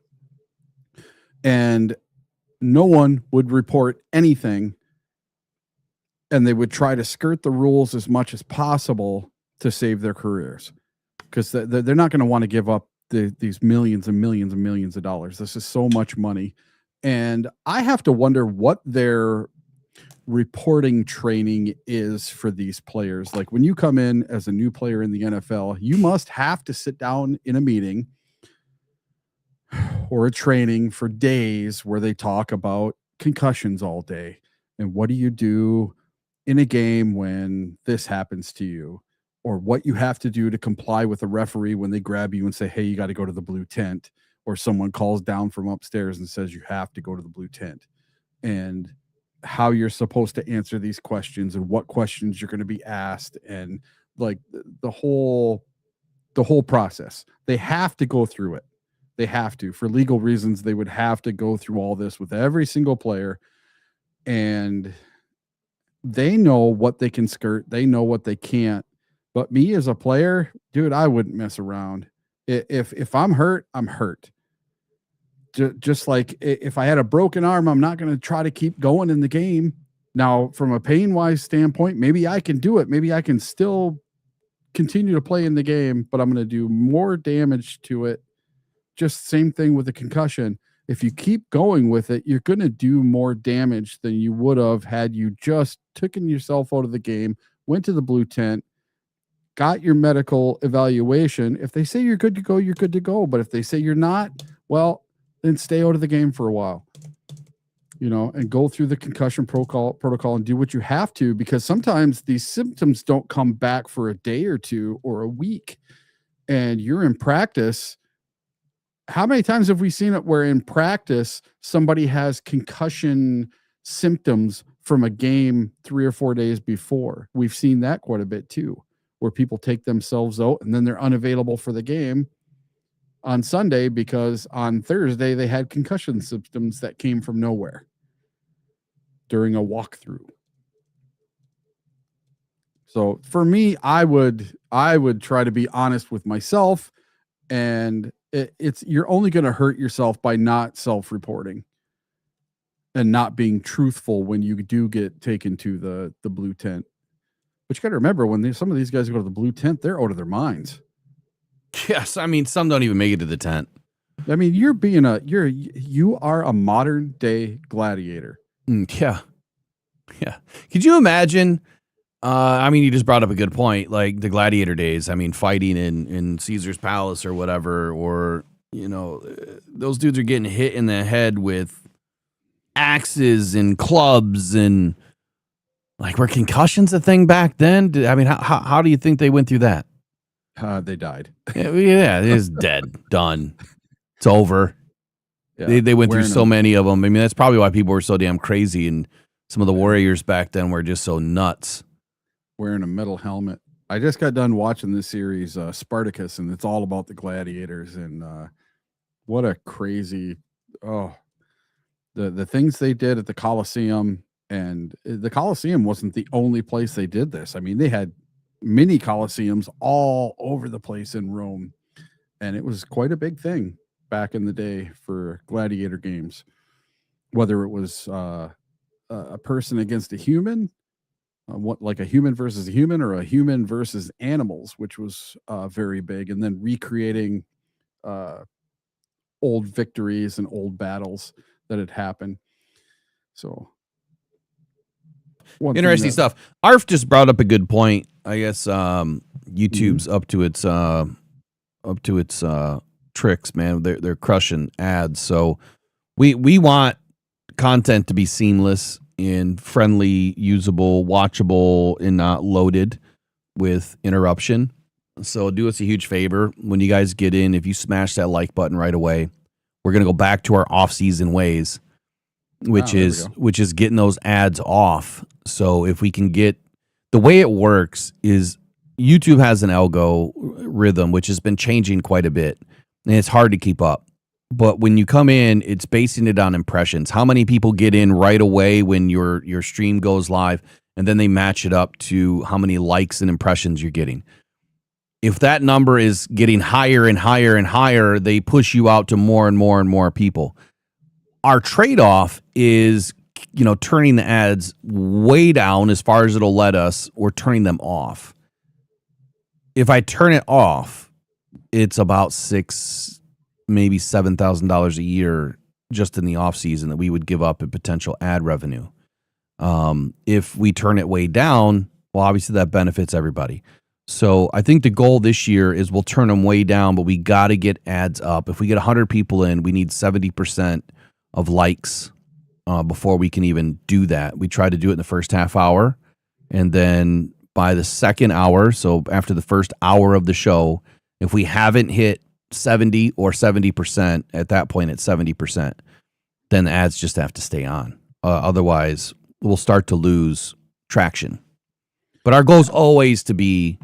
[SPEAKER 2] and no one would report anything, and they would try to skirt the rules as much as possible to save their careers because they're not going to want to give up these millions and millions and millions of dollars. This is so much money. And I have to wonder what their reporting training is for these players. Like when you come in as a new player in the NFL, you must have to sit down in a meeting or a training for days where they talk about concussions all day. And what do you do in a game when this happens to you? Or what you have to do to comply with a referee when they grab you and say, hey, you got to go to the blue tent. Or someone calls down from upstairs and says you have to go to the blue tent. And how you're supposed to answer these questions and what questions you're going to be asked, and like the whole process. They have to go through it. They have to, for legal reasons. They would have to go through all this with every single player, and they know what they can skirt. They know what they can't. But me as a player, dude, I wouldn't mess around. If I'm hurt, I'm hurt. Just like if I had a broken arm, I'm not going to try to keep going in the game. Now, from a pain-wise standpoint, maybe I can do it. Maybe I can still continue to play in the game, but I'm going to do more damage to it. Just same thing with the concussion. If you keep going with it, you're going to do more damage than you would have had you just taken yourself out of the game, went to the blue tent, got your medical evaluation. If they say you're good to go, you're good to go. But if they say you're not, well, then stay out of the game for a while, and go through the concussion protocol and do what you have to, because sometimes these symptoms don't come back for a day or two or a week, and you're in practice. How many times have we seen it where in practice somebody has concussion symptoms from a game 3 or 4 days before? We've seen that quite a bit too, where people take themselves out and then they're unavailable for the game on Sunday because on Thursday they had concussion symptoms that came from nowhere during a walkthrough. So for me, I would try to be honest with myself, and you're only going to hurt yourself by not self-reporting and not being truthful when you do get taken to the blue tent. But you got to remember, when some of these guys go to the blue tent, they're out of their minds.
[SPEAKER 1] Yes, I mean, some don't even make it to the tent.
[SPEAKER 2] I mean, you are a modern day gladiator.
[SPEAKER 1] Yeah. Could you imagine? I mean, you just brought up a good point, like the gladiator days. I mean, fighting in Caesar's Palace or whatever, or those dudes are getting hit in the head with axes and clubs, and like, were concussions a thing back then? I mean, how do you think they went through that?
[SPEAKER 2] They died.
[SPEAKER 1] Yeah, it is dead, done. It's over. Yeah, they went through so many of them. I mean, that's probably why people were so damn crazy, and some of the warriors back then were just so nuts.
[SPEAKER 2] Wearing a metal helmet. I just got done watching this series, Spartacus, and it's all about the gladiators, and what a crazy, the things they did at the Colosseum. And the Colosseum wasn't the only place they did this. I mean, they had mini Colosseums all over the place in Rome, and it was quite a big thing back in the day for gladiator games, whether it was a person against a human, like a human versus a human, or a human versus animals, which was very big, and then recreating old victories and old battles that had happened. So
[SPEAKER 1] interesting stuff. Arf just brought up a good point. I guess YouTube's up to its tricks, man. They're crushing ads. So we want content to be seamless and friendly, usable, watchable, and not loaded with interruption. So do us a huge favor when you guys get in. If you smash that like button right away, we're gonna go back to our off-season ways, which is getting those ads off. So if we can get, the way it works is YouTube has an algorithm which has been changing quite a bit, and it's hard to keep up. But when you come in, it's basing it on impressions. How many people get in right away when your stream goes live, and then they match it up to how many likes and impressions you're getting. If that number is getting higher and higher and higher, they push you out to more and more and more people. Our trade-off is, turning the ads way down as far as it'll let us, or turning them off. If I turn it off, it's about maybe $7,000 a year just in the off season that we would give up in potential ad revenue. If we turn it way down, well, obviously that benefits everybody. So I think the goal this year is we'll turn them way down, but we got to get ads up. If we get 100 people in, we need 70% of likes before we can even do that. We try to do it in the first half hour, and then by the second hour, so after the first hour of the show, if we haven't hit 70 or 70%, at that point it's 70%, then the ads just have to stay on. Otherwise, will start to lose traction. But our goal is always to be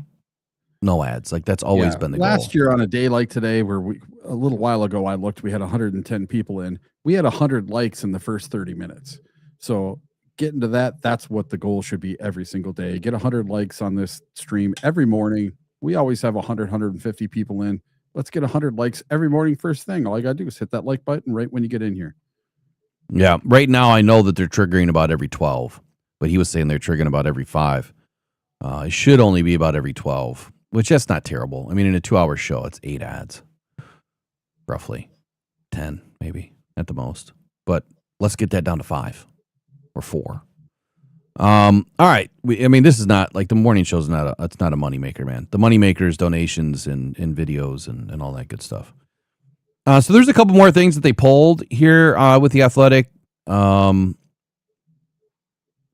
[SPEAKER 1] no ads. Like that's always been the goal.
[SPEAKER 2] Last year on a day like today, where a little while ago I looked, we had 110 people in. We had 100 likes in the first 30 minutes. So getting to that, that's what the goal should be every single day. Get 100 likes on this stream every morning. We always have 100, 150 people in. Let's get 100 likes every morning first thing. All you got to do is hit that like button right when you get in here.
[SPEAKER 1] Yeah. Right now, I know that they're triggering about every 12, but he was saying they're triggering about every 5. It should only be about every 12, which that's not terrible. I mean, in a 2-hour show, it's 8 ads, roughly 10, maybe at the most. But let's get that down to 5 or 4. All right. This is not like the morning show's it's not a moneymaker, man. The moneymaker is donations and videos and all that good stuff. So there's a couple more things that they pulled here with The Athletic.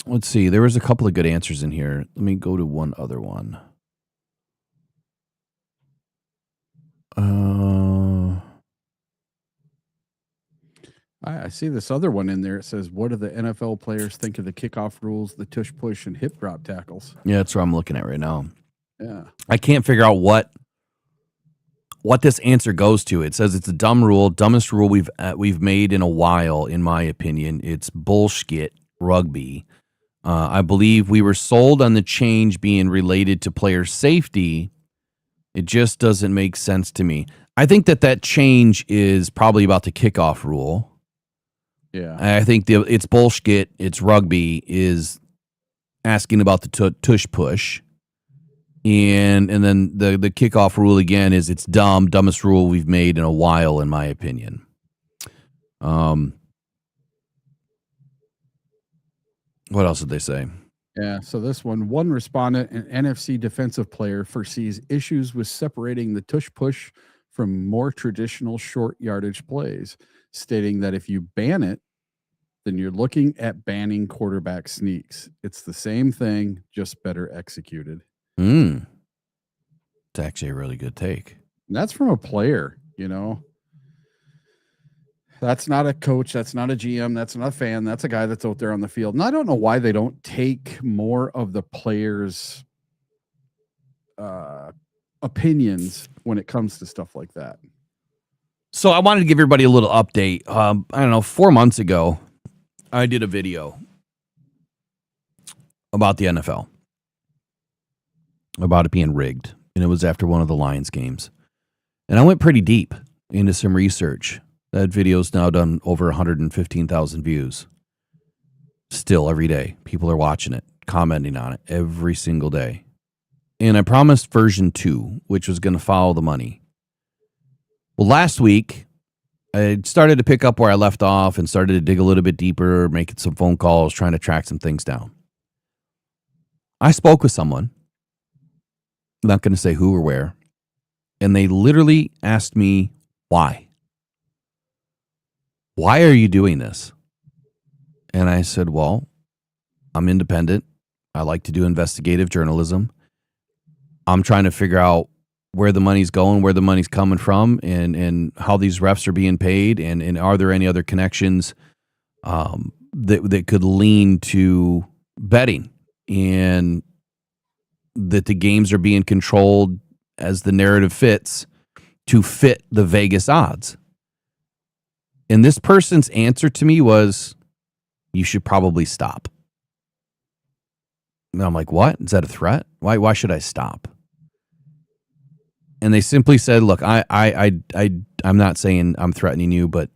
[SPEAKER 1] Let's see. There was a couple of good answers in here. Let me go to one other one.
[SPEAKER 2] I see this other one in there. It says, what do the NFL players think of the kickoff rules, the tush push, and hip drop tackles?
[SPEAKER 1] Yeah, that's what I'm looking at right now.
[SPEAKER 2] Yeah.
[SPEAKER 1] I can't figure out what this answer goes to. It says it's a dumb rule, dumbest rule we've made in a while, in my opinion. It's bullshit rugby. I believe we were sold on the change being related to player safety. It just doesn't make sense to me. I think that change is probably about the kickoff rule.
[SPEAKER 2] Yeah.
[SPEAKER 1] I think it's bullshit. It's rugby is asking about the tush push. And then the kickoff rule again is it's dumb, dumbest rule we've made in a while, in my opinion. What else did they say?
[SPEAKER 2] Yeah, so this one respondent, an NFC defensive player, foresees issues with separating the tush push from more traditional short yardage plays, stating that if you ban it, then you're looking at banning quarterback sneaks. It's the same thing, just better executed.
[SPEAKER 1] It's actually a really good take.
[SPEAKER 2] And that's from a player, That's not a coach. That's not a GM. That's not a fan. That's a guy that's out there on the field. And I don't know why they don't take more of the players' opinions when it comes to stuff like that.
[SPEAKER 1] So I wanted to give everybody a little update. I don't know, 4 months ago, I did a video about the NFL, about it being rigged. And it was after one of the Lions games. And I went pretty deep into some research. That video's now done over 115,000 views. Still every day, people are watching it, commenting on it every single day. And I promised version 2, which was going to follow the money. Well, last week, I started to pick up where I left off and started to dig a little bit deeper, making some phone calls, trying to track some things down. I spoke with someone, I'm not going to say who or where, and they literally asked me, why? Why are you doing this? And I said, well, I'm independent. I like to do investigative journalism. I'm trying to figure out where the money's going, where the money's coming from, and how these refs are being paid, and are there any other connections that could lean to betting, and that the games are being controlled as the narrative fits to fit the Vegas odds. And this person's answer to me was, you should probably stop. And I'm like, what? Is that a threat? Why should I stop? And they simply said, look, I'm not saying I'm threatening you, but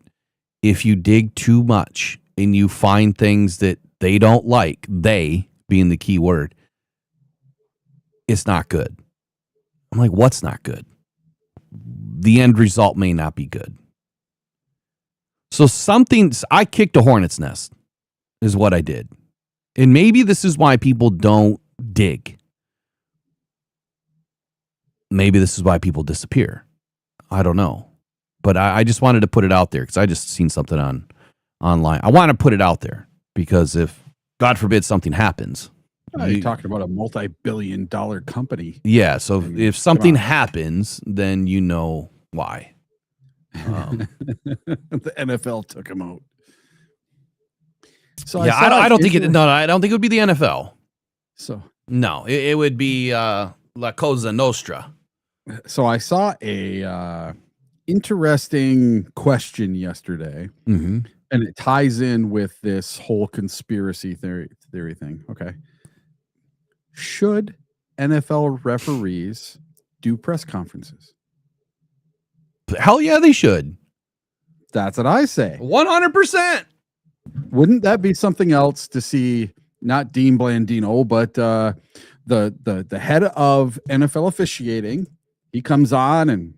[SPEAKER 1] if you dig too much and you find things that they don't like, they being the key word, it's not good. I'm like, what's not good? The end result may not be good. So I kicked a hornet's nest is what I did. And maybe this is why people don't dig. Maybe this is why people disappear. I don't know. But I just wanted to put it out there because I just seen something online. I want to put it out there because if, God forbid, something happens.
[SPEAKER 2] You're talking about a multi-billion-dollar company.
[SPEAKER 1] Yeah, so if something happens, then you know why.
[SPEAKER 2] The NFL took him out. So
[SPEAKER 1] Yeah, I don't think it. No, I don't think it would be the NFL.
[SPEAKER 2] So
[SPEAKER 1] No, it would be La Cosa Nostra.
[SPEAKER 2] So I saw a interesting question yesterday,
[SPEAKER 1] Mm-hmm.
[SPEAKER 2] and it ties in with this whole conspiracy theory thing. Okay. Should NFL referees do press conferences?
[SPEAKER 1] Hell yeah, they should.
[SPEAKER 2] That's what I say.
[SPEAKER 1] 100%.
[SPEAKER 2] Wouldn't that be something else to see? Not Dean Blandino, but the head of NFL officiating. He comes on and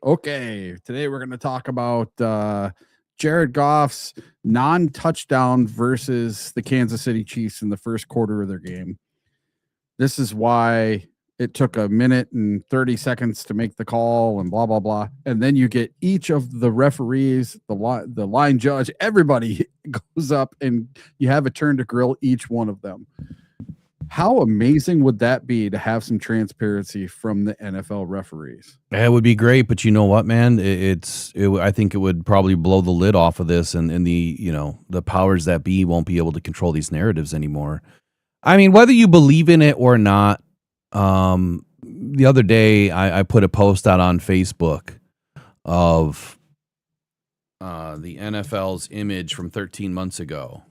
[SPEAKER 2] okay, today we're going to talk about Jared Goff's non-touchdown versus the Kansas City Chiefs in the first quarter of their game. This is why it took a minute and 30 seconds to make the call and blah, blah, blah. And then you get each of the referees, the line judge, everybody goes up and you have a turn to grill each one of them. How amazing would that be to have some transparency from the NFL referees?
[SPEAKER 1] It would be great, but you know what, man? I think it would probably blow the lid off of this, and the powers that be won't be able to control these narratives anymore. I mean, whether you believe in it or not, the other day I put a post out on Facebook of the NFL's image from 13 months ago.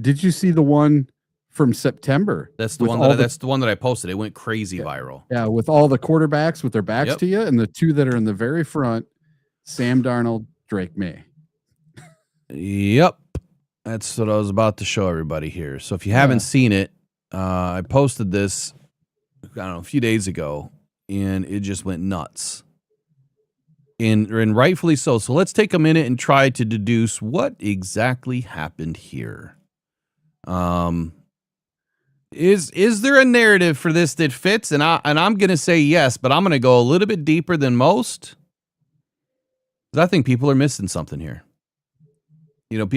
[SPEAKER 2] Did you see the one from September?
[SPEAKER 1] That's the one that I posted. It went crazy viral.
[SPEAKER 2] Yeah, with all the quarterbacks with their backs to you, and the two that are in the very front, Sam Darnold, Drake May.
[SPEAKER 1] Yep. That's what I was about to show everybody here. So if you haven't seen it, I posted this, I don't know, a few days ago, and it just went nuts. And rightfully so. So let's take a minute and try to deduce what exactly happened here. Is there a narrative for this that fits? And I'm going to say yes, but I'm going to go a little bit deeper than most, because I think people are missing something here.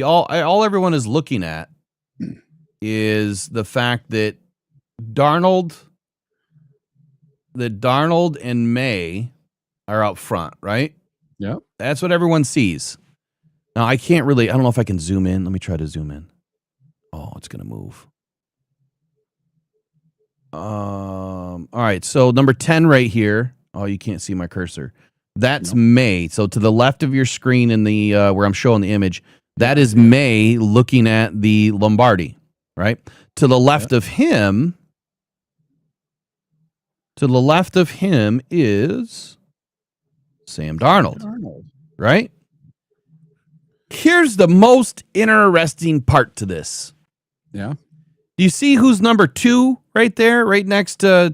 [SPEAKER 1] All everyone is looking at is the fact that Darnold and May are out front, right?
[SPEAKER 2] Yep.
[SPEAKER 1] That's what everyone sees. Now, I don't know if I can zoom in. Let me try to zoom in. Oh, it's going to move. All right, so number 10 right here. Oh, you can't see my cursor. That's May. So to the left of your screen in the where I'm showing the image, that is May looking at the Lombardi, right? To the left of him, is Sam Darnold, right? Here's the most interesting part to this.
[SPEAKER 2] Yeah.
[SPEAKER 1] Do you see who's number 2 right there, right next to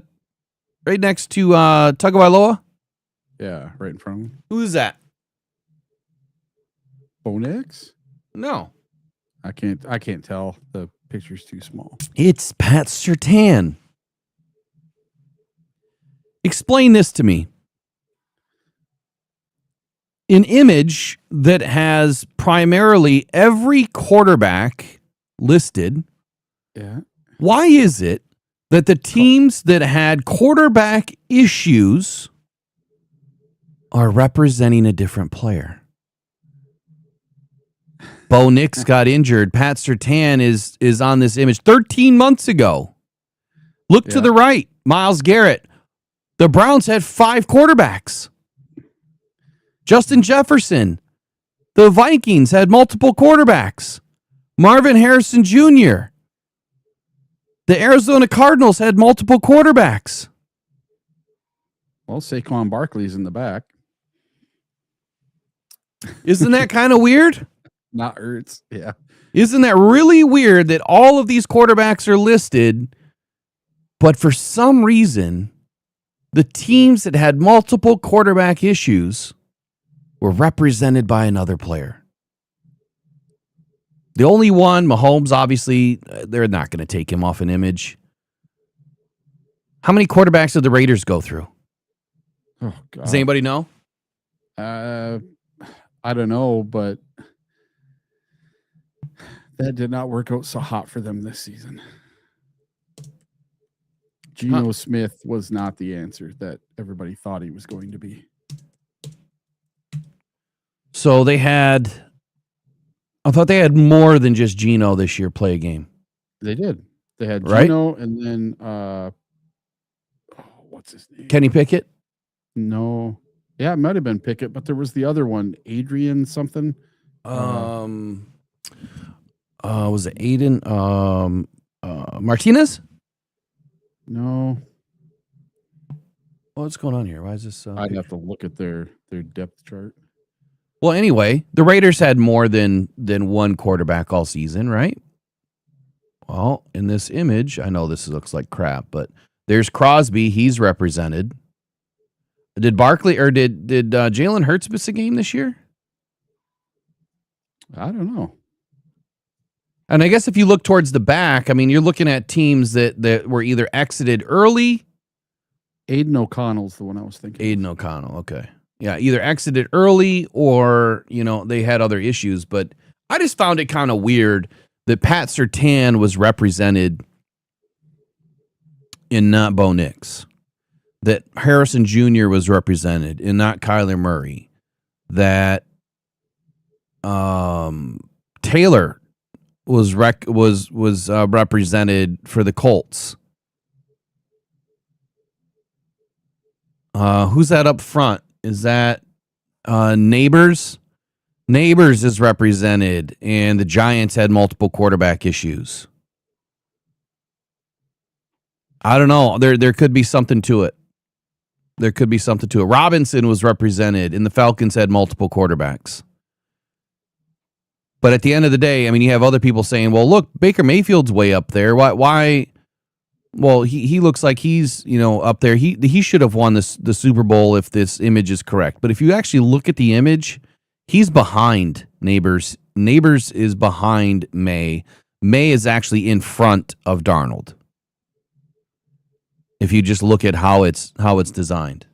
[SPEAKER 1] Tagovailoa?
[SPEAKER 2] Yeah, right in front of him.
[SPEAKER 1] Who's that?
[SPEAKER 2] Bo Nix?
[SPEAKER 1] No.
[SPEAKER 2] I can't tell. The picture's too small.
[SPEAKER 1] It's Pat Surtain. Explain this to me. An image that has primarily every quarterback listed.
[SPEAKER 2] Yeah.
[SPEAKER 1] Why is it that the teams that had quarterback issues are representing a different player? Bo Nix got injured. Pat Surtain is on this image 13 months ago. Look to the right. Myles Garrett. The Browns had 5 quarterbacks. Justin Jefferson. The Vikings had multiple quarterbacks. Marvin Harrison Jr. The Arizona Cardinals had multiple quarterbacks.
[SPEAKER 2] Well, Saquon Barkley's in the back.
[SPEAKER 1] Isn't that kind of weird?
[SPEAKER 2] Not Ertz. Yeah.
[SPEAKER 1] Isn't that really weird that all of these quarterbacks are listed, but for some reason, the teams that had multiple quarterback issues were represented by another player? The only one, Mahomes, obviously, they're not going to take him off an image. How many quarterbacks did the Raiders go through?
[SPEAKER 2] Oh, God.
[SPEAKER 1] Does anybody know?
[SPEAKER 2] I don't know, but that did not work out so hot for them this season. Geno Smith was not the answer that everybody thought he was going to be.
[SPEAKER 1] So they had I thought they had more than just Geno this year play a game.
[SPEAKER 2] They did. They had
[SPEAKER 1] Right?
[SPEAKER 2] Geno and then what's his name?
[SPEAKER 1] Kenny Pickett?
[SPEAKER 2] No. Yeah, it might have been Pickett, but there was the other one, Adrian something.
[SPEAKER 1] Was it Aiden? Martinez?
[SPEAKER 2] No.
[SPEAKER 1] What's going on here? Why is this?
[SPEAKER 2] I'd have to look at their depth chart.
[SPEAKER 1] Well, anyway, the Raiders had more than one quarterback all season, right? Well, in this image, I know this looks like crap, but there's Crosby. He's represented. Did Barkley or did Jalen Hurts miss a game this year?
[SPEAKER 2] I don't know.
[SPEAKER 1] And I guess if you look towards the back, I mean, you're looking at teams that were either exited early.
[SPEAKER 2] Aiden O'Connell's the one I was thinking.
[SPEAKER 1] Aiden O'Connell, okay. Yeah, either exited early or, they had other issues. But I just found it kind of weird that Pat Surtain was represented and not Bo Nix. That Harrison Jr. was represented and not Kyler Murray. That Taylor was represented for the Colts. Who's that up front? Is that Neighbors? Neighbors is represented, and the Giants had multiple quarterback issues. I don't know. There could be something to it. Robinson was represented, and the Falcons had multiple quarterbacks. But at the end of the day, I mean, you have other people saying, well, look, Baker Mayfield's way up there. Why? Well, he looks like he's, up there. He should have won the Super Bowl if this image is correct. But if you actually look at the image, he's behind Neighbors. Neighbors is behind May. May is actually in front of Darnold. If you just look at how it's designed.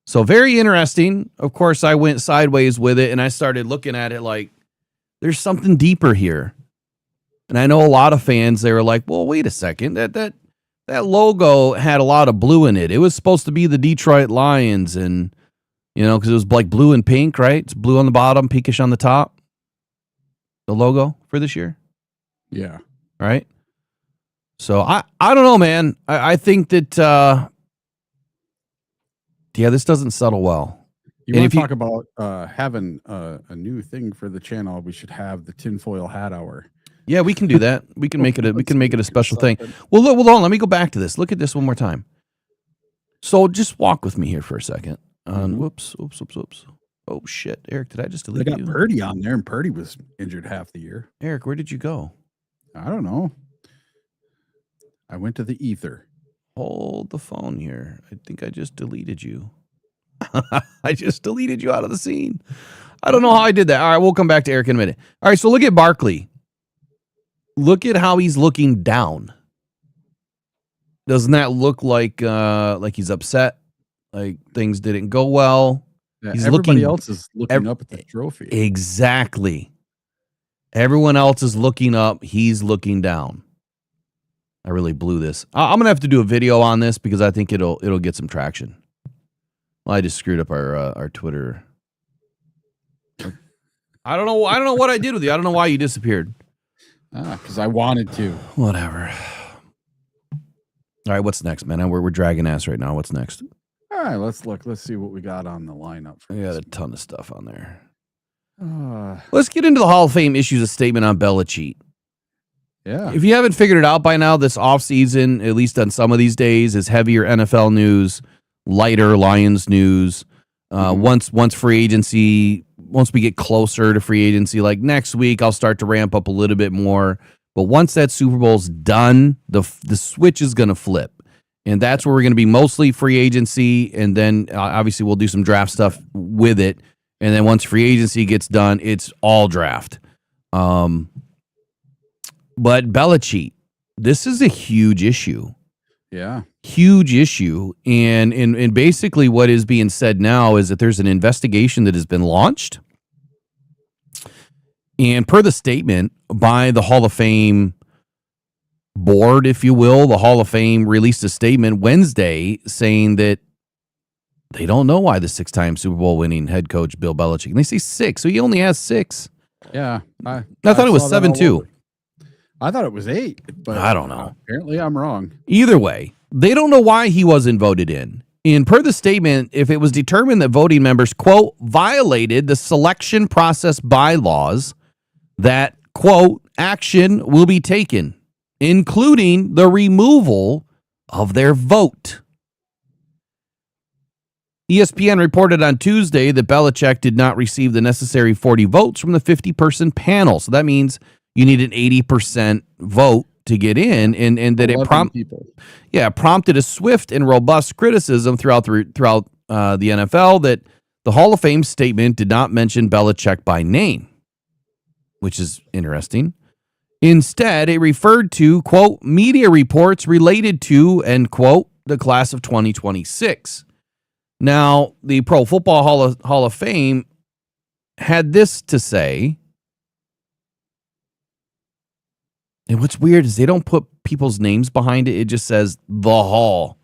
[SPEAKER 1] So very interesting. Of course, I went sideways with it and I started looking at it like there's something deeper here. And I know a lot of fans, they were like, well, wait a second. That logo had a lot of blue in it. It was supposed to be the Detroit Lions and, because it was like blue and pink, right? It's blue on the bottom, pinkish on the top. The logo for this year.
[SPEAKER 2] Yeah.
[SPEAKER 1] Right? So I don't know, man. I think that, this doesn't settle well.
[SPEAKER 2] You want to talk about having a new thing for the channel? We should have the tinfoil hat hour.
[SPEAKER 1] Yeah, we can do that. We can make it a special thing. Well, look, hold on. Let me go back to this. Look at this one more time. So just walk with me here for a second. Whoops. Oh shit, Eric, did I just delete you?
[SPEAKER 2] They got Purdy on there, and Purdy was injured half the year.
[SPEAKER 1] Eric, where did you go?
[SPEAKER 2] I don't know. I went to the ether.
[SPEAKER 1] Hold the phone here. I think I just deleted you. I just deleted you out of the scene. I don't know how I did that. All right, we'll come back to Eric in a minute. All right, so look at Barkley. Look at how he's looking down. Doesn't that look like he's upset? Like things didn't go well?
[SPEAKER 2] Yeah, everybody else is looking up at the trophy.
[SPEAKER 1] Exactly. Everyone else is looking up. He's looking down. I really blew this. I'm gonna have to do a video on this because I think it'll get some traction. Well, I just screwed up our Twitter. I don't know what I did with you. I don't know why you disappeared.
[SPEAKER 2] Because I wanted to.
[SPEAKER 1] Whatever. All right, what's next, man? We're dragging ass right now. What's next?
[SPEAKER 2] All right, let's look. Let's see what we got on the lineup.
[SPEAKER 1] We got a ton of stuff on there. Let's get into the Hall of Fame issues a statement on Belichick.
[SPEAKER 2] Yeah.
[SPEAKER 1] If you haven't figured it out by now, this offseason, at least on some of these days, is heavier NFL news, lighter Lions news. Once free agency, once we get closer to free agency, like next week, I'll start to ramp up a little bit more. But once that Super Bowl's done, the switch is going to flip. And that's where we're going to be mostly free agency. And then obviously we'll do some draft stuff with it. And then once free agency gets done, it's all draft. But Belichick, this is a huge issue.
[SPEAKER 2] Yeah.
[SPEAKER 1] Huge issue. And basically what is being said now is that there's an investigation that has been launched. And per the statement by the Hall of Fame board, if you will, the Hall of Fame released a statement Wednesday saying that they don't know why the 6-time Super Bowl winning head coach Bill Belichick, and they say 6, so he only has 6.
[SPEAKER 2] Yeah.
[SPEAKER 1] I thought it was
[SPEAKER 2] saw that all
[SPEAKER 1] 7-2.
[SPEAKER 2] over. I thought it was 8, but
[SPEAKER 1] I don't know.
[SPEAKER 2] Apparently I'm wrong.
[SPEAKER 1] Either way, they don't know why he wasn't voted in. And per the statement, if it was determined that voting members, quote, violated the selection process bylaws, that, quote, action will be taken, including the removal of their vote. ESPN reported on Tuesday that Belichick did not receive the necessary 40 votes from the 50-person panel. So that means you need an 80% vote to get in, and that it prompted a swift and robust criticism throughout the NFL that the Hall of Fame statement did not mention Belichick by name, which is interesting. Instead, it referred to, quote, media reports related to, end quote, the class of 2026. Now, the Pro Football Hall of Fame had this to say. And what's weird is they don't put people's names behind it. It just says the Hall.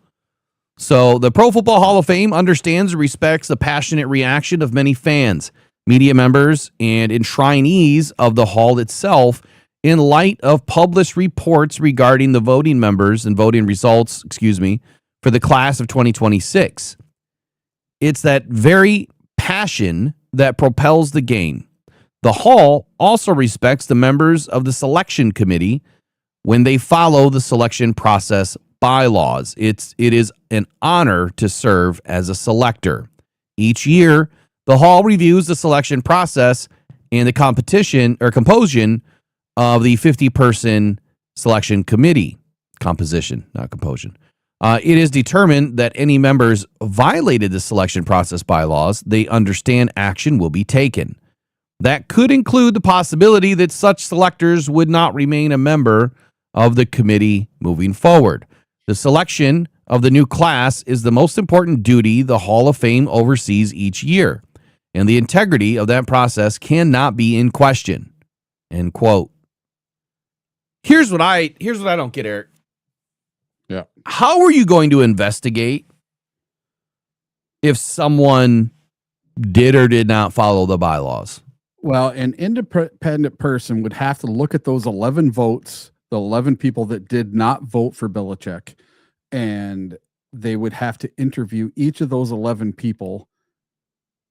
[SPEAKER 1] So the Pro Football Hall of Fame understands and respects the passionate reaction of many fans, media members, and enshrinees of the Hall itself in light of published reports regarding the voting members and voting results, for the class of 2026. It's that very passion that propels the game. The Hall also respects the members of the selection committee when they follow the selection process bylaws. It is an honor to serve as a selector. Each year, the Hall reviews the selection process and the composition of the 50-person selection committee. Composition, not composition. It is determined that any members violated the selection process bylaws. They understand action will be taken. That could include the possibility that such selectors would not remain a member of the committee moving forward. The selection of the new class is the most important duty the Hall of Fame oversees each year, and the integrity of that process cannot be in question. End quote. Here's what I don't get, Eric.
[SPEAKER 2] Yeah.
[SPEAKER 1] How are you going to investigate if someone did or did not follow the bylaws?
[SPEAKER 2] Well, an independent person would have to look at those 11 votes, the 11 people that did not vote for Belichick, and they would have to interview each of those 11 people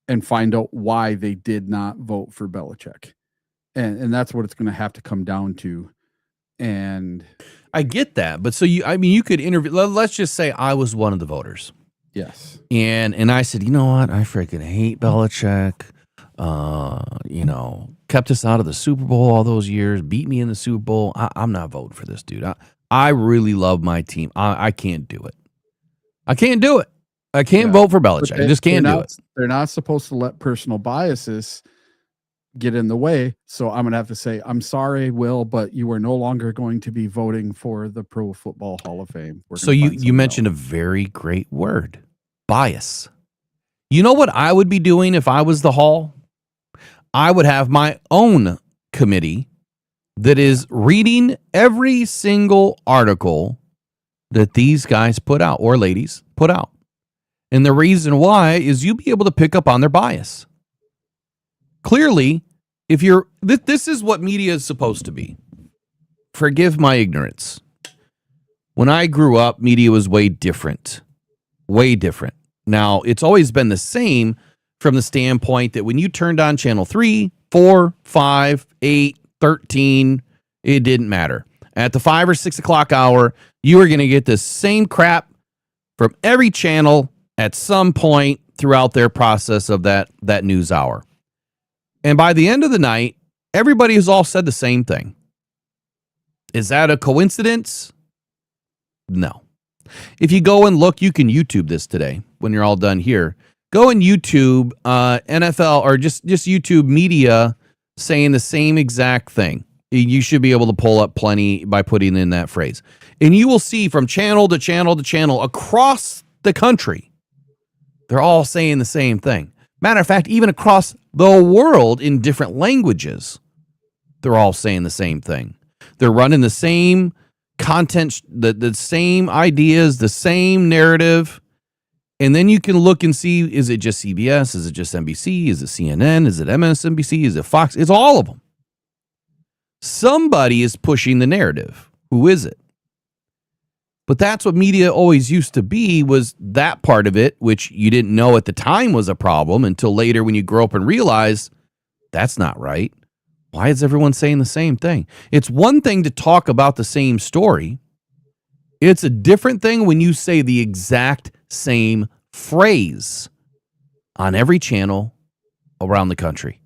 [SPEAKER 2] and find out why they did not vote for Belichick. And that's what it's going to have to come down to. And
[SPEAKER 1] I get that, but so you could interview. Let's just say I was one of the voters.
[SPEAKER 2] Yes.
[SPEAKER 1] And I said, you know what? I freaking hate Belichick. Kept us out of the Super Bowl all those years, beat me in the Super Bowl. I'm not voting for this dude. I really love my team. I can't do it. I can't do it. I can't vote for Belichick. I just can't do it.
[SPEAKER 2] They're not supposed to let personal biases get in the way. So I'm going to have to say, I'm sorry, Will, but you are no longer going to be voting for the Pro Football Hall of Fame.
[SPEAKER 1] So you mentioned a very great word, bias. You know what I would be doing if I was the Hall? I would have my own committee that is reading every single article that these guys put out or ladies put out. And the reason why is you'll be able to pick up on their bias. Clearly, this is what media is supposed to be. Forgive my ignorance. When I grew up, media was way different. Way different. Now, it's always been the same from the standpoint that when you turned on channel 3, 4, 5, 8, 13, it didn't matter. At the 5 or 6 o'clock hour, you were going to get the same crap from every channel at some point throughout their process of that news hour. And by the end of the night, everybody has all said the same thing. Is that a coincidence? No. If you go and look, you can YouTube this today when you're all done here. Go and YouTube NFL or just YouTube media saying the same exact thing. You should be able to pull up plenty by putting in that phrase. And you will see from channel to channel to channel across the country, they're all saying the same thing. Matter of fact, even across the world in different languages, they're all saying the same thing. They're running the same content, the same ideas, the same narrative. And then you can look and see, is it just CBS? Is it just NBC? Is it CNN? Is it MSNBC? Is it Fox? It's all of them. Somebody is pushing the narrative. Who is it? But that's what media always used to be, was that part of it, which you didn't know at the time was a problem until later when you grow up and realize that's not right. Why is everyone saying the same thing? It's one thing to talk about the same story. It's a different thing when you say the exact same phrase on every channel around the country.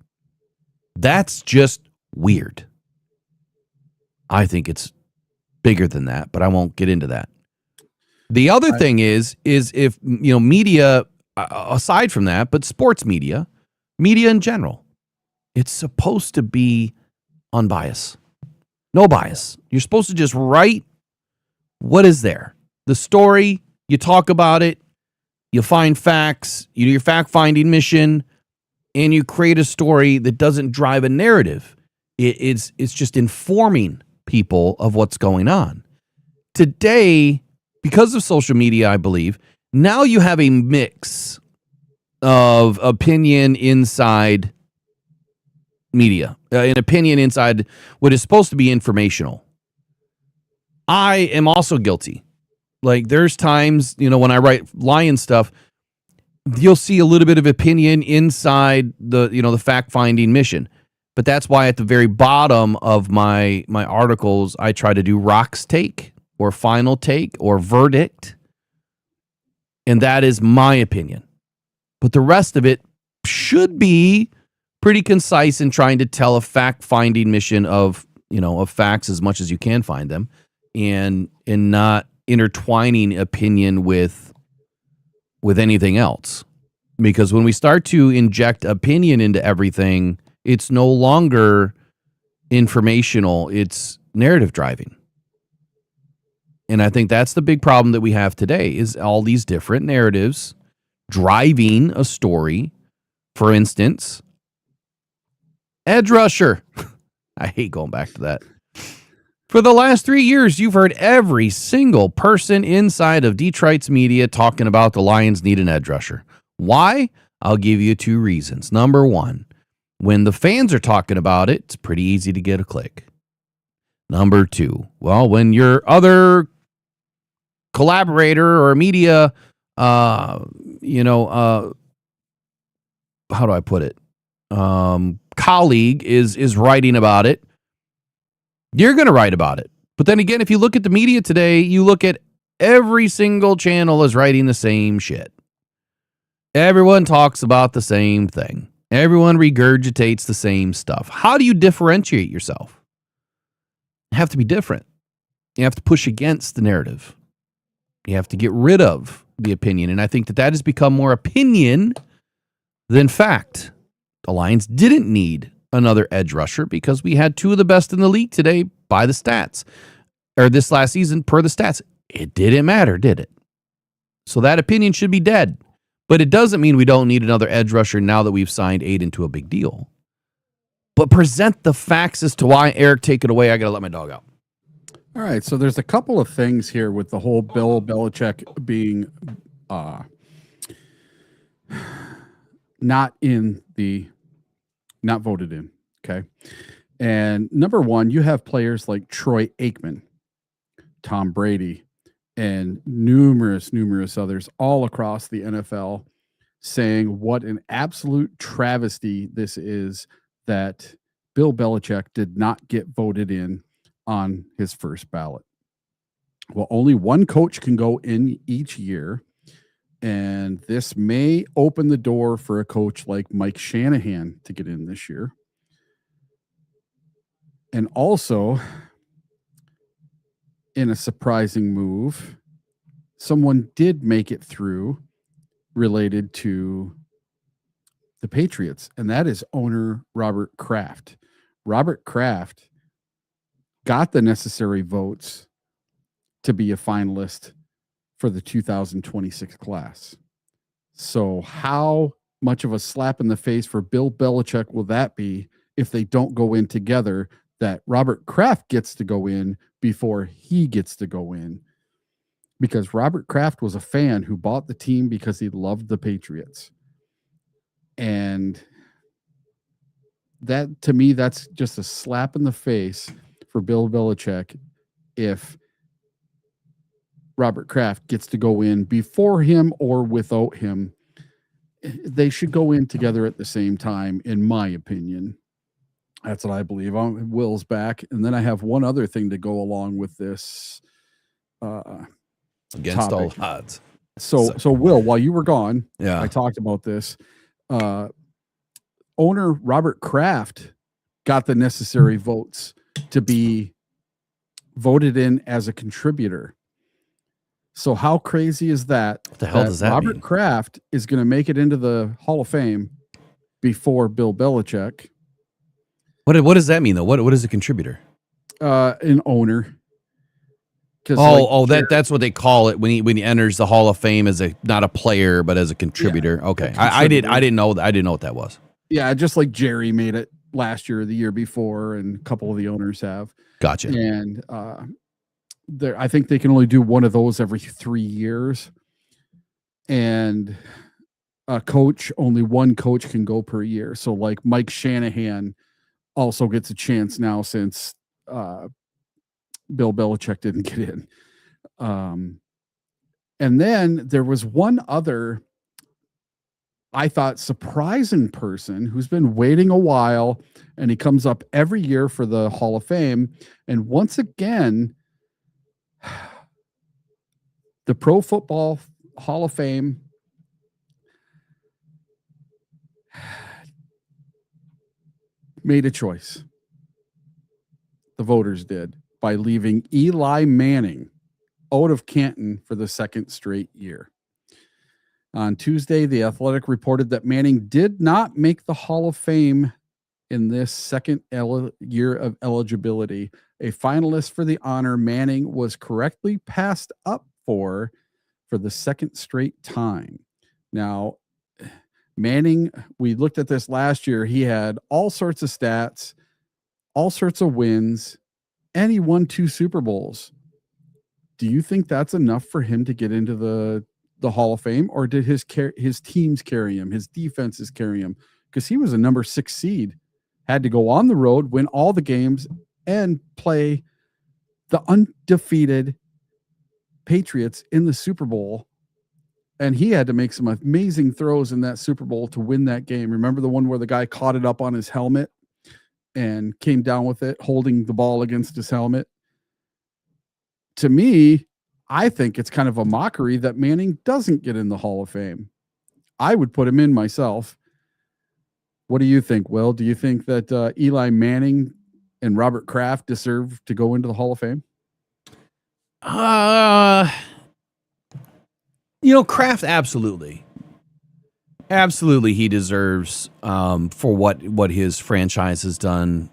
[SPEAKER 1] That's just weird. I think it's bigger than that, but I won't get into that. The other thing is if, media, aside from that, but sports media in general, it's supposed to be unbiased. No bias. You're supposed to just write what is there. The story, you talk about it, you find facts, you do your fact-finding mission, and you create a story that doesn't drive a narrative. It's just informing people of what's going on. Today, because of social media, I believe, now you have a mix of opinion inside media, an opinion inside what is supposed to be informational. I am also guilty. Like, there's times, when I write Lion stuff, you'll see a little bit of opinion inside the fact-finding mission. But that's why at the very bottom of my articles, I try to do Rock's take or final take or verdict. And that is my opinion. But the rest of it should be pretty concise in trying to tell a fact-finding mission of facts as much as you can find them, and not intertwining opinion with anything else. Because when we start to inject opinion into everything, it's no longer informational, it's narrative driving. And I think that's the big problem that we have today, is all these different narratives driving a story. For instance, edge rusher. I hate going back to that. For the last 3 years, you've heard every single person inside of Detroit's media talking about the Lions need an edge rusher. Why? I'll give you 2 reasons. Number 1, when the fans are talking about it, it's pretty easy to get a click. Number 2, well, when your other collaborator or media, how do I put it? Colleague is writing about it, you're going to write about it. But then again, if you look at the media today, you look at every single channel is writing the same shit. Everyone talks about the same thing. Everyone regurgitates the same stuff. How do you differentiate yourself? You have to be different. You have to push against the narrative. You have to get rid of the opinion. And I think that has become more opinion than fact. The Lions didn't need another edge rusher because we had 2 of the best in the league today by the stats, or this last season per the stats. It didn't matter, did it? So that opinion should be dead. But it doesn't mean we don't need another edge rusher now that we've signed Aiden to a big deal. But present the facts as to why. Eric, take it away. I got to let my dog out.
[SPEAKER 2] All right. So there's a couple of things here with the whole Bill Belichick being not voted in. Okay. And number 1, you have players like Troy Aikman, Tom Brady, and numerous others all across the NFL saying what an absolute travesty this is that Bill Belichick did not get voted in on his first ballot. Well, only one coach can go in each year, and this may open the door for a coach like Mike Shanahan to get in this year. And also, in a surprising move, someone did make it through related to the Patriots, and that is owner Robert Kraft. Robert Kraft got the necessary votes to be a finalist for the 2026 class. So how much of a slap in the face for Bill Belichick will that be if they don't go in together, that Robert Kraft gets to go in before he gets to go in? because Robert Kraft was a fan who bought the team because he loved the Patriots. And that, to me, that's just a slap in the face for Bill Belichick if Robert Kraft gets to go in before him or without him. They should go in together at the same time, in my opinion. That's what I believe. Will's back. And then I have one other thing to go along with this.
[SPEAKER 1] Against
[SPEAKER 2] topic.
[SPEAKER 1] all odds.
[SPEAKER 2] So Will, while you were gone,
[SPEAKER 1] Yeah.
[SPEAKER 2] I talked about this. Owner Robert Kraft got the necessary votes to be voted in as a contributor. So how crazy is that?
[SPEAKER 1] What the hell does that
[SPEAKER 2] Robert
[SPEAKER 1] mean?
[SPEAKER 2] Kraft is going to make it into the Hall of Fame before Bill Belichick.
[SPEAKER 1] What does that mean though? What is a contributor?
[SPEAKER 2] An owner.
[SPEAKER 1] That's what they call it when he enters the Hall of Fame as not a player but as a contributor. Yeah, okay, I didn't know what that was.
[SPEAKER 2] Yeah, just like Jerry made it last year or the year before, and a couple of the owners have.
[SPEAKER 1] Gotcha.
[SPEAKER 2] And I think they can only do one of those every 3 years. And only one coach can go per year. So like Mike Shanahan also gets a chance now since Bill Belichick didn't get in. And then there was one other, I thought, surprising person who's been waiting a while, and he comes up every year for the Hall of Fame. And once again, the Pro Football Hall of Fame made a choice. The voters did, by leaving Eli Manning out of Canton for the second straight year. On Tuesday, The Athletic reported that Manning did not make the Hall of Fame in this second year of eligibility. A finalist for the honor, Manning was correctly passed up for the second straight time. Now, Manning, we looked at this last year. He had all sorts of stats, all sorts of wins, and he won 2 Super Bowls. Do you think that's enough for him to get into the Hall of Fame, or did his teams carry him, his defenses carry him? Because he was a number 6 seed, had to go on the road, win all the games, and play the undefeated Patriots in the Super Bowl. And he had to make some amazing throws in that Super Bowl to win that game. Remember the one where the guy caught it up on his helmet and came down with it, holding the ball against his helmet? To me, I think it's kind of a mockery that Manning doesn't get in the Hall of Fame. I would put him in myself. What do you think, Will? Do you think that Eli Manning and Robert Kraft deserve to go into the Hall of Fame?
[SPEAKER 1] Kraft, absolutely. Absolutely, he deserves for what his franchise has done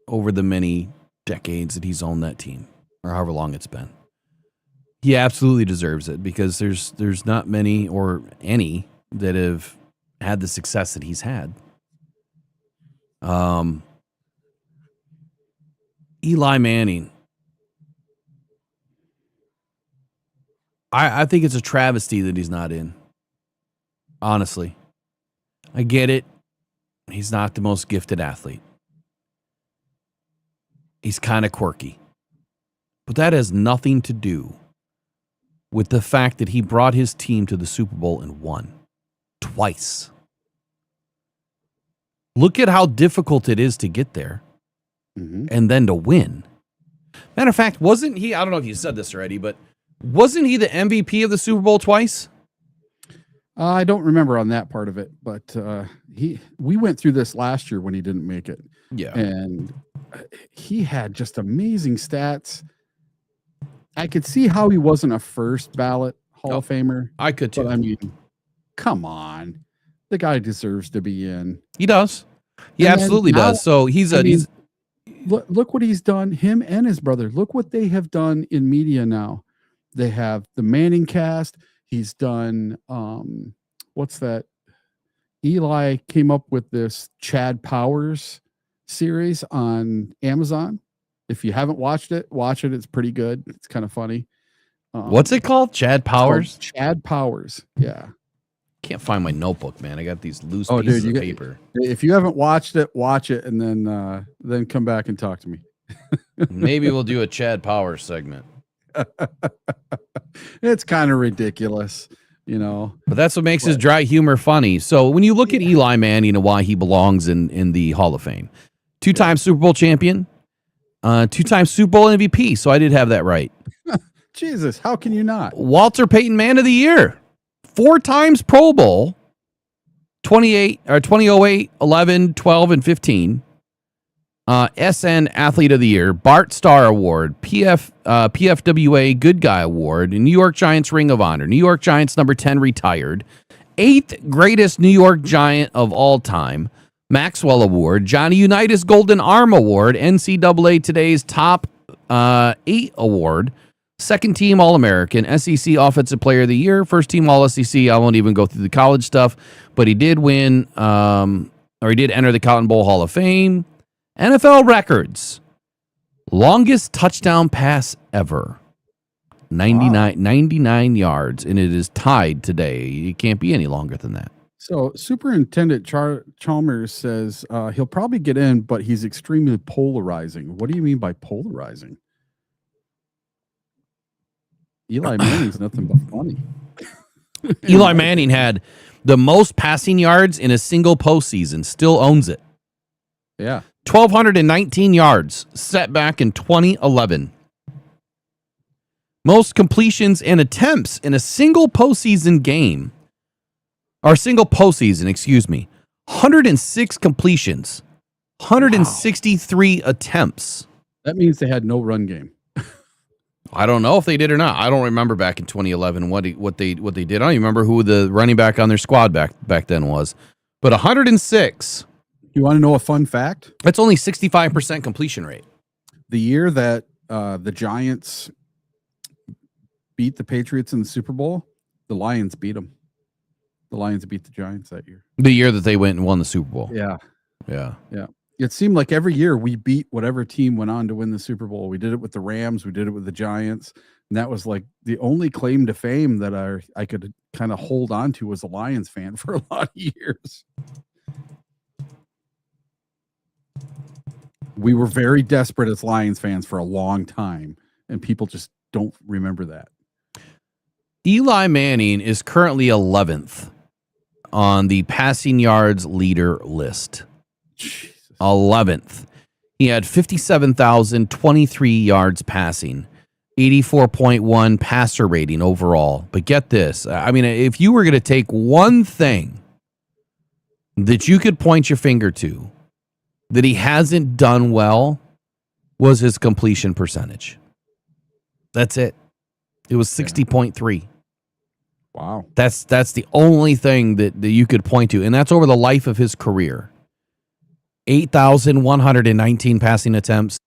[SPEAKER 1] over the many decades that he's owned that team, or however long it's been. He absolutely deserves it, because there's not many or any that have had the success that he's had. Eli Manning, I think it's a travesty that he's not in. Honestly, I get it. He's not the most gifted athlete. He's kind of quirky. But that has nothing to do with the fact that he brought his team to the Super Bowl and won twice. Look at how difficult it is to get there and then to win. Matter of fact, wasn't he, I don't know if you said this already, but wasn't he the MVP of the Super Bowl twice?
[SPEAKER 2] I don't remember on that part of it, but we went through this last year when he didn't make it.
[SPEAKER 1] Yeah.
[SPEAKER 2] And he had just amazing stats. I could see how he wasn't a first ballot Hall of Famer.
[SPEAKER 1] I could too.
[SPEAKER 2] But I mean, come on. The guy deserves to be in.
[SPEAKER 1] He does. He absolutely does. So
[SPEAKER 2] look what he's done, him and his brother. Look what they have done in media now. They have the Manning cast. He's done, what's that? Eli came up with this Chad Powers series on Amazon. If you haven't watched it, watch it. It's pretty good. It's kind of funny.
[SPEAKER 1] What's it called? Chad Powers?
[SPEAKER 2] Chad Powers. Yeah.
[SPEAKER 1] Can't find my notebook, man. I got these loose
[SPEAKER 2] Oh,
[SPEAKER 1] pieces
[SPEAKER 2] dude,
[SPEAKER 1] of paper.
[SPEAKER 2] If you haven't watched it, watch it, and then come back and talk to me.
[SPEAKER 1] Maybe we'll do a Chad Powers segment.
[SPEAKER 2] It's kind of ridiculous,
[SPEAKER 1] But that's what makes his dry humor funny. So when you look at Eli Manning and why he belongs in the Hall of Fame, 2-time Super Bowl champion, 2-time Super Bowl MVP. So I did have that right.
[SPEAKER 2] Jesus, how can you not?
[SPEAKER 1] Walter Payton Man of the Year, 4 times Pro Bowl, 2008, 11, 12, and 15. SN Athlete of the Year, Bart Starr Award, PFWA Good Guy Award, New York Giants Ring of Honor, New York Giants number 10 retired, 8th greatest New York Giant of all time, Maxwell Award, Johnny Unitas Golden Arm Award, NCAA Today's Top 8 Award, second team All-American, SEC Offensive Player of the Year, first team All-SEC. I won't even go through the college stuff, but he did win, he did enter the Cotton Bowl Hall of Fame. NFL records, longest touchdown pass ever, 99 yards, and it is tied today. It can't be any longer than that.
[SPEAKER 2] So Superintendent Chalmers says he'll probably get in, but he's extremely polarizing. What do you mean by polarizing? Eli Manning's nothing but funny.
[SPEAKER 1] Eli Manning had the most passing yards in a single postseason, still owns it.
[SPEAKER 2] Yeah.
[SPEAKER 1] 1,219 yards, set back in 2011. Most completions and attempts in a single postseason game, or single postseason, 106 completions, 163 attempts.
[SPEAKER 2] That means they had no run game.
[SPEAKER 1] I don't know if they did or not. I don't remember back in 2011 what they did. I don't even remember who the running back on their squad back then was. But 106.
[SPEAKER 2] You want to know a fun fact?
[SPEAKER 1] That's only 65% completion rate.
[SPEAKER 2] The year that the Giants beat the Patriots in the Super Bowl, the Lions beat them. The Lions beat the Giants that year.
[SPEAKER 1] The year that they went and won the Super Bowl.
[SPEAKER 2] Yeah.
[SPEAKER 1] Yeah.
[SPEAKER 2] Yeah. It seemed like every year we beat whatever team went on to win the Super Bowl. We did it with the Rams. We did it with the Giants. And that was like the only claim to fame that I could kind of hold on to as a Lions fan for a lot of years. We were very desperate as Lions fans for a long time, and people just don't remember that.
[SPEAKER 1] Eli Manning is currently 11th on the passing yards leader list.
[SPEAKER 2] Jesus.
[SPEAKER 1] 11th. He had 57,023 yards passing, 84.1 passer rating overall. But get this. I mean, if you were going to take one thing that you could point your finger to that he hasn't done well, was his completion percentage. That's it. It was 60.3.
[SPEAKER 2] Wow.
[SPEAKER 1] That's the only thing that you could point to, and that's over the life of his career. 8,119 passing attempts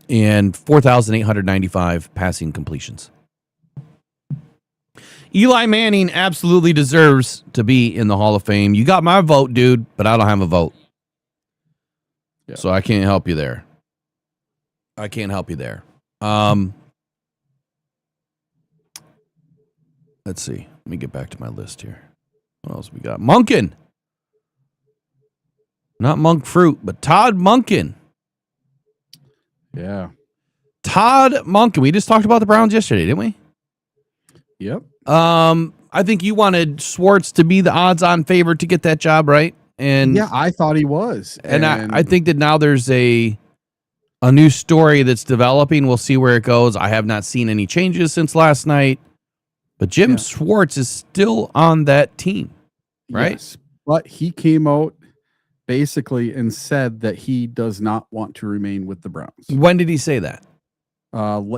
[SPEAKER 1] and 4,895 passing completions. Eli Manning absolutely deserves to be in the Hall of Fame. You got my vote, dude, but I don't have a vote.
[SPEAKER 2] Yeah.
[SPEAKER 1] So I can't help you there. Let's see. Let me get back to my list here. What else we got? Monken. Not monk fruit, but Todd Monken.
[SPEAKER 2] Yeah.
[SPEAKER 1] Todd Monken. We just talked about the Browns yesterday, didn't we?
[SPEAKER 2] Yep.
[SPEAKER 1] I think you wanted Schwartz to be the odds-on favorite to get that job, right? And
[SPEAKER 2] yeah, I thought he was.
[SPEAKER 1] And I think that now there's a new story that's developing. We'll see where it goes. I have not seen any changes since last night. But Jim Schwartz is still on that team, right?
[SPEAKER 2] Yes, but he came out basically and said that he does not want to remain with the Browns.
[SPEAKER 1] When did he say that?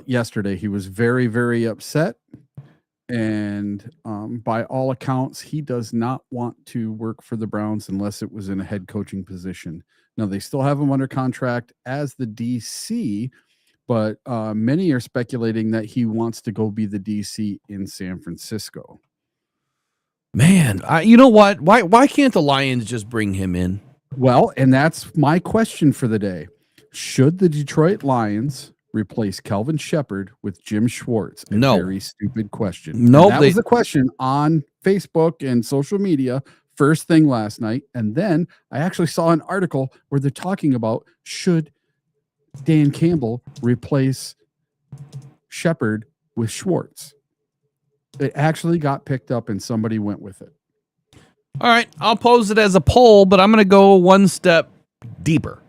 [SPEAKER 2] Yesterday. He was very, very upset. And by all accounts, he does not want to work for the Browns unless it was in a head coaching position. Now, they still have him under contract as the DC, but many are speculating that he wants to go be the DC in San Francisco.
[SPEAKER 1] Man, you know what? Why can't the Lions just bring him in?
[SPEAKER 2] Well, and that's my question for the day. Should the Detroit Lions replace Calvin Shepard with Jim Schwartz? A
[SPEAKER 1] No.
[SPEAKER 2] very stupid question.
[SPEAKER 1] No,
[SPEAKER 2] that was the question on Facebook and social media first thing last night. And then I actually saw an article where they're talking about should Dan Campbell replace Shepard with Schwartz. It actually got picked up and somebody went with it.
[SPEAKER 1] All right, I'll pose it as a poll, but I'm going to go one step deeper.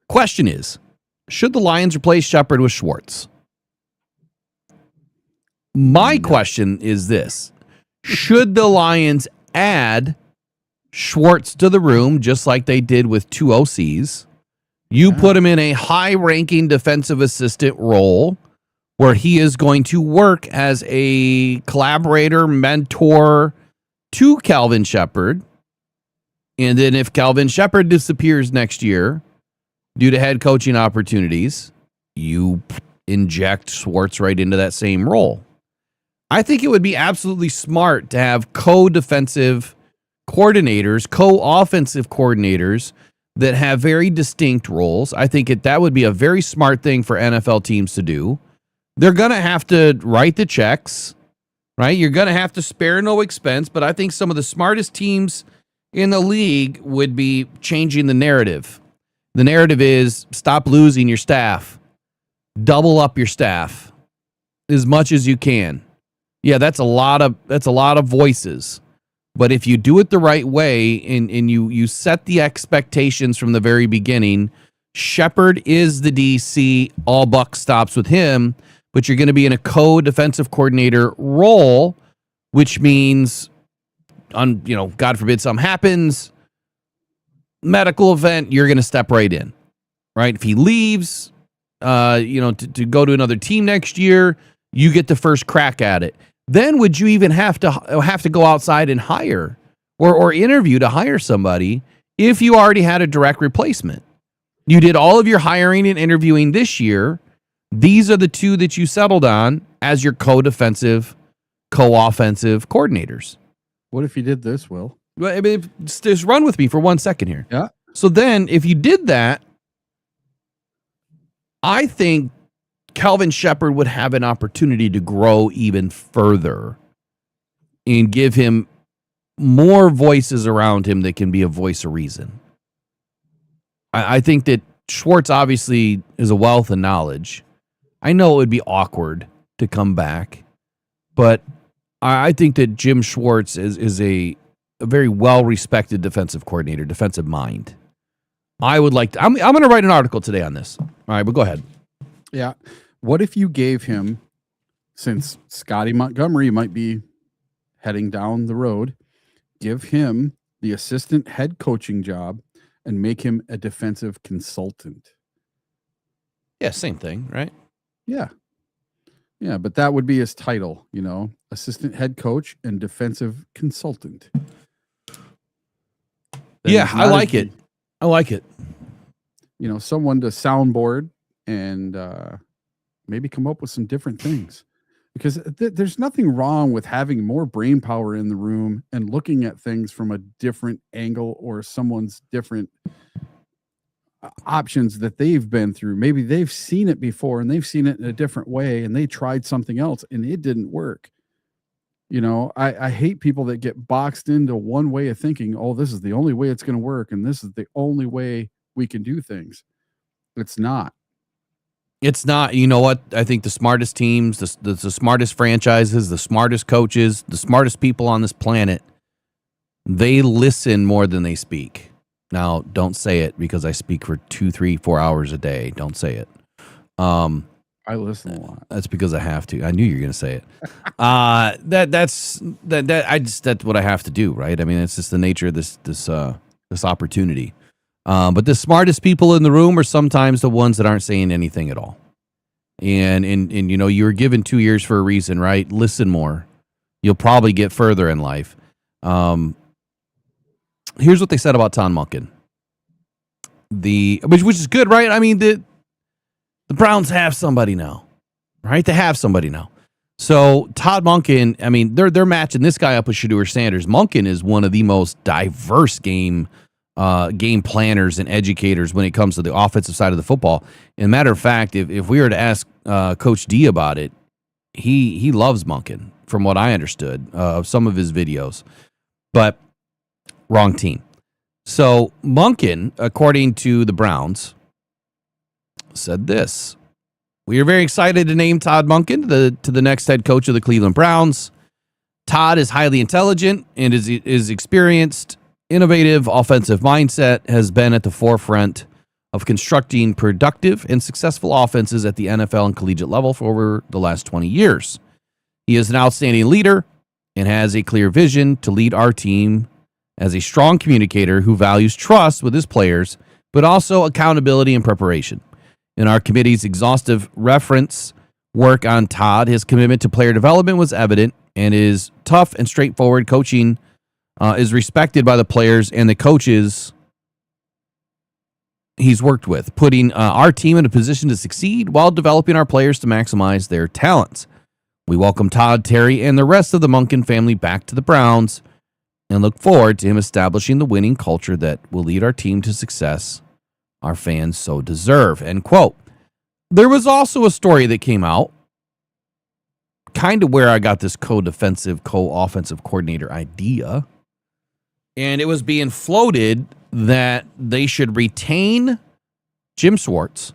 [SPEAKER 1] Question is, should the Lions replace Shepard with Schwartz? My question is this. Should the Lions add Schwartz to the room just like they did with two OCs? You put him in a high-ranking defensive assistant role where he is going to work as a collaborator, mentor to Calvin Shepard. And then if Calvin Shepard disappears next year due to head coaching opportunities, you inject Schwartz right into that same role. I think it would be absolutely smart to have co-defensive coordinators, co-offensive coordinators that have very distinct roles. I think that would be a very smart thing for NFL teams to do. They're going to have to write the checks, right? You're going to have to spare no expense, but I think some of the smartest teams in the league would be changing the narrative. The narrative is stop losing your staff. Double up your staff as much as you can. Yeah, that's a lot of voices. But if you do it the right way and you set the expectations from the very beginning, Shepard is the DC, all buck stops with him, but you're going to be in a co-defensive coordinator role, which means, God forbid something happens, medical event, you're going to step right in, right? If he leaves, to go to another team next year, you get the first crack at it. Then would you even have to go outside and hire or interview to hire somebody if you already had a direct replacement? You did all of your hiring and interviewing this year. These are the two that you settled on as your co-defensive, co-offensive coordinators.
[SPEAKER 2] What if you did this, Will?
[SPEAKER 1] Well, I mean, just run with me for 1 second here.
[SPEAKER 2] Yeah.
[SPEAKER 1] So then if you did that, I think Calvin Shepard would have an opportunity to grow even further and give him more voices around him that can be a voice of reason. I think that Schwartz obviously is a wealth of knowledge. I know it would be awkward to come back, but I think that Jim Schwartz is a very well-respected defensive coordinator, defensive mind. I would like to, I'm going to write an article today on this. All right, but go ahead.
[SPEAKER 2] Yeah. What if you gave him, since Scotty Montgomery might be heading down the road, give him the assistant head coaching job and make him a defensive consultant?
[SPEAKER 1] Yeah, same thing, right?
[SPEAKER 2] Yeah. Yeah, but that would be his title, assistant head coach and defensive consultant.
[SPEAKER 1] Yeah, I like it. I like it.
[SPEAKER 2] Someone to soundboard and maybe come up with some different things, because there's nothing wrong with having more brain power in the room and looking at things from a different angle or someone's different options that they've been through. Maybe they've seen it before and they've seen it in a different way and they tried something else and it didn't work. I hate people that get boxed into one way of thinking, oh, this is the only way it's going to work and this is the only way we can do things. It's not.
[SPEAKER 1] It's not. You know what? I think the smartest teams, the smartest franchises, the smartest coaches, the smartest people on this planet, they listen more than they speak. Now, don't say it because I speak for 2, 3, 4 hours a day. Don't say it.
[SPEAKER 2] I listen a lot.
[SPEAKER 1] That's because I have to. I knew you were going to say it. That's what I have to do, right? I mean, it's just the nature of this opportunity. But the smartest people in the room are sometimes the ones that aren't saying anything at all. And you were given 2 years for a reason, right? Listen more. You'll probably get further in life. Here's what they said about Todd Monken. Which is good, right? I mean, the Browns have somebody now, right? They have somebody now. So Todd Monken, I mean, they're matching this guy up with Shedeur Sanders. Monken is one of the most diverse game game planners and educators when it comes to the offensive side of the football. And matter of fact, if we were to ask Coach D about it, he loves Monken, from what I understood of some of his videos. But wrong team. So Monken, according to the Browns, said this: "We are very excited to name Todd Monken to the next head coach of the Cleveland Browns. Todd is highly intelligent and is experienced, innovative offensive mindset, has been at the forefront of constructing productive and successful offenses at the NFL and collegiate level for over the last 20 years. He is an outstanding leader and has a clear vision to lead our team as a strong communicator who values trust with his players, but also accountability and preparation. In our committee's exhaustive reference work on Todd, his commitment to player development was evident, and his tough and straightforward coaching is respected by the players and the coaches he's worked with, putting our team in a position to succeed while developing our players to maximize their talents. We welcome Todd, Terry, and the rest of the Monken family back to the Browns and look forward to him establishing the winning culture that will lead our team to success our fans so deserve." End quote. There was also a story that came out, kind of where I got this co-defensive, co-offensive coordinator idea. And it was being floated that they should retain Jim Schwartz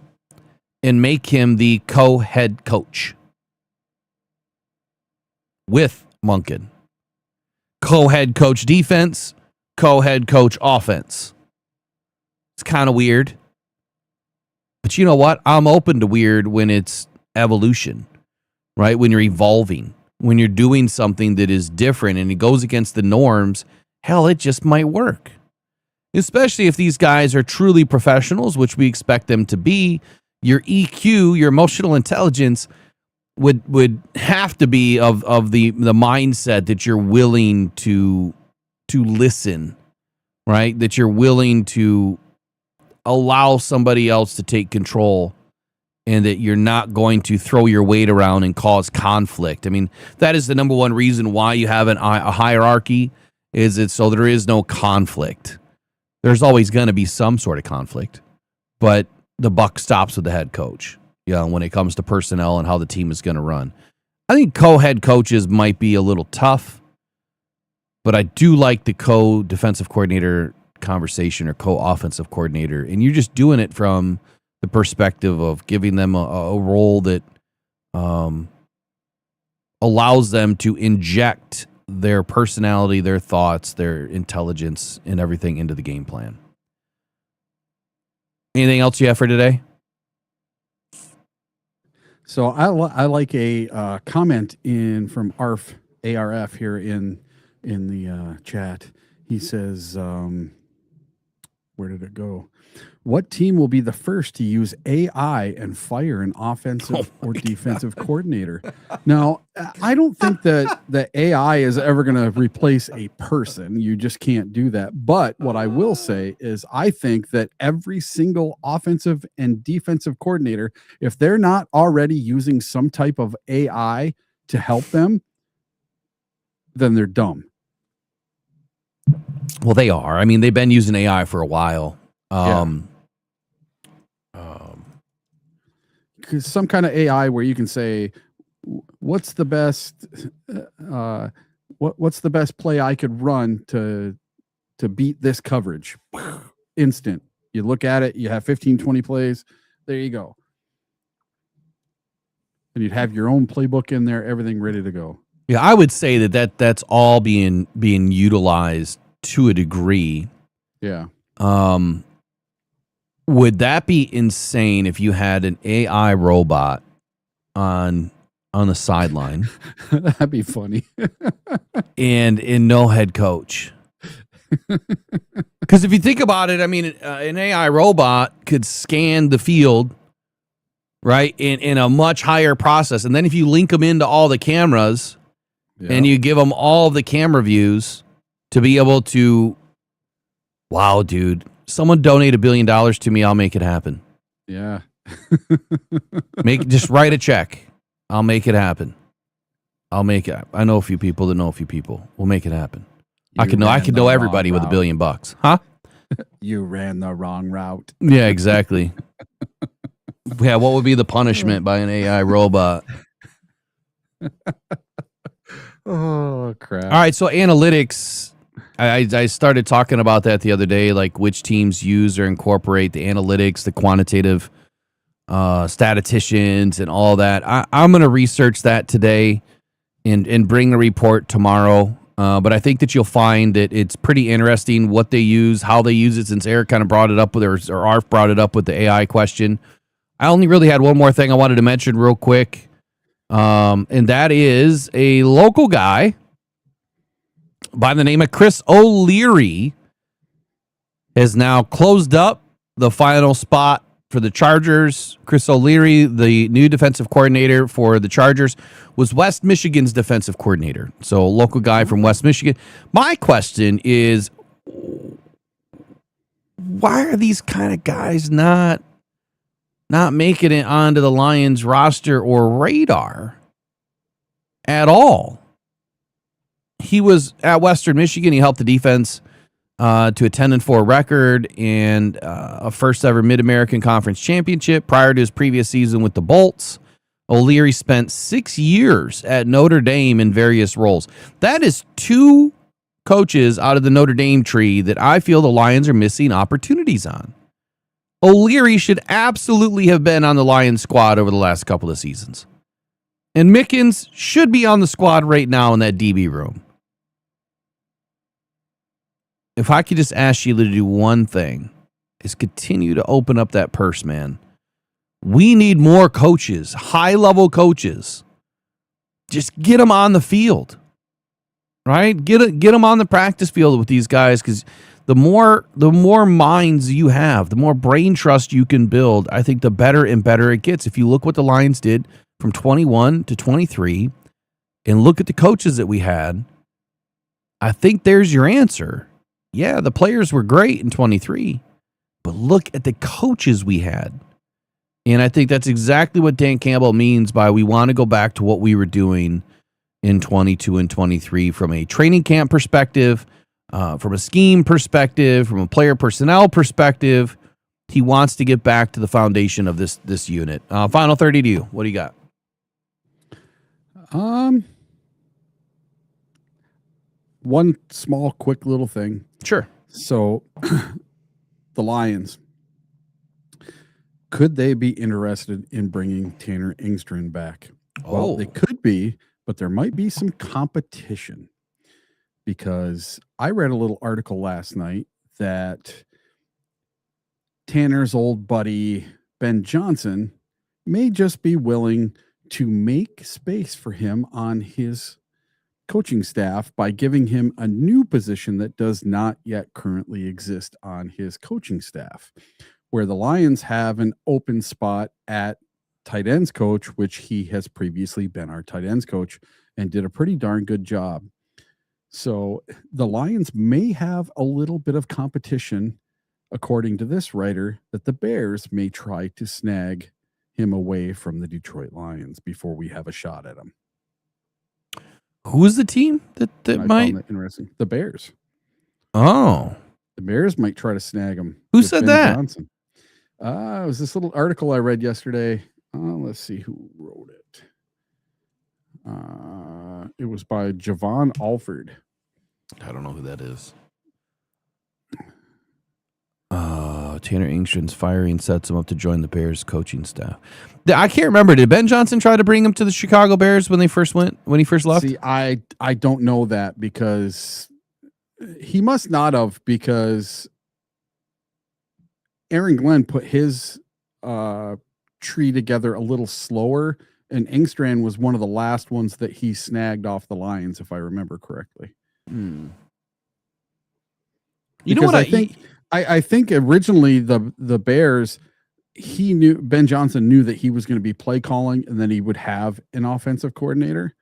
[SPEAKER 1] and make him the co-head coach with Monken. Co-head coach defense, co-head coach offense. It's kind of weird. But you know what? I'm open to weird when it's evolution, right? When you're evolving, when you're doing something that is different and it goes against the norms, hell, it just might work. Especially if these guys are truly professionals, which we expect them to be. Your EQ, your emotional intelligence would have to be of the mindset that you're willing to listen, right? That you're willing to allow somebody else to take control, and that you're not going to throw your weight around and cause conflict. I mean, that is the number one reason why you have a hierarchy, is it so there is no conflict. There's always going to be some sort of conflict, but the buck stops with the head coach, when it comes to personnel and how the team is going to run. I think co-head coaches might be a little tough, but I do like the co-defensive coordinator conversation or co-offensive coordinator, and you're just doing it from the perspective of giving them a role that allows them to inject their personality, their thoughts, their intelligence, and everything into the game plan. Anything else you have for today?
[SPEAKER 2] So I like a comment in from ARF here in the chat. He says, where did it go? What team will be the first to use AI and fire an offensive or defensive coordinator? Now, I don't think that the AI is ever going to replace a person. You just can't do that. But what I will say is I think that every single offensive and defensive coordinator, if they're not already using some type of AI to help them, then they're dumb.
[SPEAKER 1] Well, they are. I mean, they've been using AI for a while.
[SPEAKER 2] Because some kind of AI where you can say, what's the best what's the best play I could run to beat this coverage? Instant. You look at it, you have 15, 20 plays. There you go. And you'd have your own playbook in there, everything ready to go.
[SPEAKER 1] Yeah, I would say that's all being utilized to a degree.
[SPEAKER 2] Yeah.
[SPEAKER 1] Would that be insane if you had an AI robot on the sideline?
[SPEAKER 2] That'd be funny.
[SPEAKER 1] and no head coach. Because if you think about it, I mean, an AI robot could scan the field, right, in a much higher process. And then if you link them into all the cameras and you give them all the camera views to be able to, wow, dude, someone donate $1 billion to me, I'll make it happen.
[SPEAKER 2] Yeah.
[SPEAKER 1] Just write a check. I'll make it happen. I'll make it. I know a few people that know a few people. We'll make it happen. I can know everybody with $1 billion, huh?
[SPEAKER 2] You ran the wrong route.
[SPEAKER 1] Yeah, exactly. Yeah, what would be the punishment by an AI robot?
[SPEAKER 2] Oh crap!
[SPEAKER 1] All right, so analytics. I started talking about that the other day, like which teams use or incorporate the analytics, the quantitative statisticians, and all that. I'm going to research that today and bring a report tomorrow. But I think that you'll find that it's pretty interesting what they use, how they use it. Since Eric kind of brought it up with, or Arf brought it up with the AI question. I only really had one more thing I wanted to mention real quick, and that is a local guy by the name of Chris O'Leary has now closed up the final spot for the Chargers. Chris O'Leary, the new defensive coordinator for the Chargers, was West Michigan's defensive coordinator. So a local guy from West Michigan. My question is, why are these kind of guys not making it onto the Lions roster or radar at all? He was at Western Michigan. He helped the defense to a 10-4 record and a first ever Mid-American Conference championship prior to his previous season with the Bolts. O'Leary spent 6 years at Notre Dame in various roles. That is 2 coaches out of the Notre Dame tree that I feel the Lions are missing opportunities on. O'Leary should absolutely have been on the Lions squad over the last couple of seasons. And Mickens should be on the squad right now in that DB room. If I could just ask Sheila to do one thing, is continue to open up that purse, man. We need more coaches, high-level coaches. Just get them on the field, right? Get them on the practice field with these guys, because the more minds you have, the more brain trust you can build, I think the better and better it gets. If you look what the Lions did from 21 to 23 and look at the coaches that we had, I think there's your answer. Yeah, the players were great in 23, but look at the coaches we had. And I think that's exactly what Dan Campbell means by we want to go back to what we were doing in 22 and 23 from a training camp perspective, from a scheme perspective, from a player personnel perspective. He wants to get back to the foundation of this unit. Final 30 to you. What do you got?
[SPEAKER 2] One small, quick little thing.
[SPEAKER 1] Sure.
[SPEAKER 2] So, the Lions, could they be interested in bringing Tanner Engstrand back? Well, they could be, but there might be some competition, because I read a little article last night that Tanner's old buddy, Ben Johnson, may just be willing to make space for him on his coaching staff by giving him a new position that does not yet currently exist on his coaching staff, where the Lions have an open spot at tight ends coach, which he has previously been our tight ends coach and did a pretty darn good job. So the Lions may have a little bit of competition, according to this writer, that the Bears may try to snag him away from the Detroit Lions before we have a shot at him.
[SPEAKER 1] Who's the team that might?
[SPEAKER 2] That interesting. The Bears.
[SPEAKER 1] Oh,
[SPEAKER 2] the Bears might try to snag him.
[SPEAKER 1] Who said that?
[SPEAKER 2] Johnson. It was this little article I read yesterday. Let's see who wrote it. It was by Javon Alford.
[SPEAKER 1] I don't know who that is. Tanner Engstrand's firing sets him up to join the Bears coaching staff. I can't remember. Did Ben Johnson try to bring him to the Chicago Bears when he first left?
[SPEAKER 2] See, I don't know that, because he must not have, because Aaron Glenn put his tree together a little slower, and Engstrand was one of the last ones that he snagged off the Lions, if I remember correctly.
[SPEAKER 1] You
[SPEAKER 2] Because
[SPEAKER 1] know what
[SPEAKER 2] I think originally the Bears, Ben Johnson knew that he was going to be play calling, and then he would have an offensive coordinator,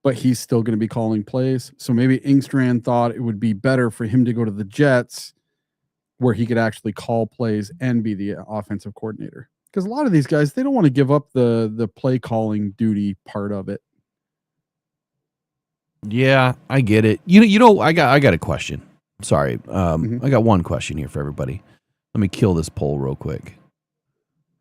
[SPEAKER 2] but he's still going to be calling plays. So maybe Engstrand thought it would be better for him to go to the Jets, where he could actually call plays and be the offensive coordinator. Because a lot of these guys, they don't want to give up the play calling duty part of it.
[SPEAKER 1] Yeah, I get it. You know, I got a question. Sorry. I got one question here for everybody. Let me kill this poll real quick.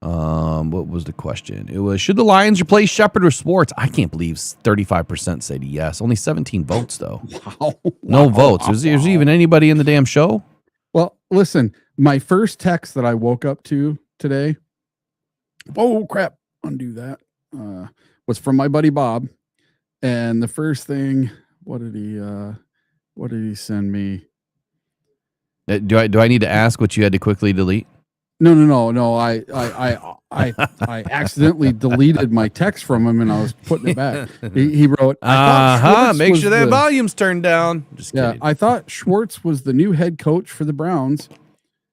[SPEAKER 1] What was the question? It was, should the Lions replace Shepard or Sports? I can't believe 35% said yes. Only 17 votes, though.
[SPEAKER 2] Wow.
[SPEAKER 1] No votes. Is there even anybody in the damn show?
[SPEAKER 2] Well, listen, my first text that I woke up to today, oh, crap, undo that, was from my buddy Bob. And the first thing, what did he send me?
[SPEAKER 1] Do I need to ask what you had to quickly delete?
[SPEAKER 2] No. I accidentally deleted my text from him and I was putting it back. He wrote,
[SPEAKER 1] make sure that volume's turned down. Just kidding.
[SPEAKER 2] I thought Schwartz was the new head coach for the Browns.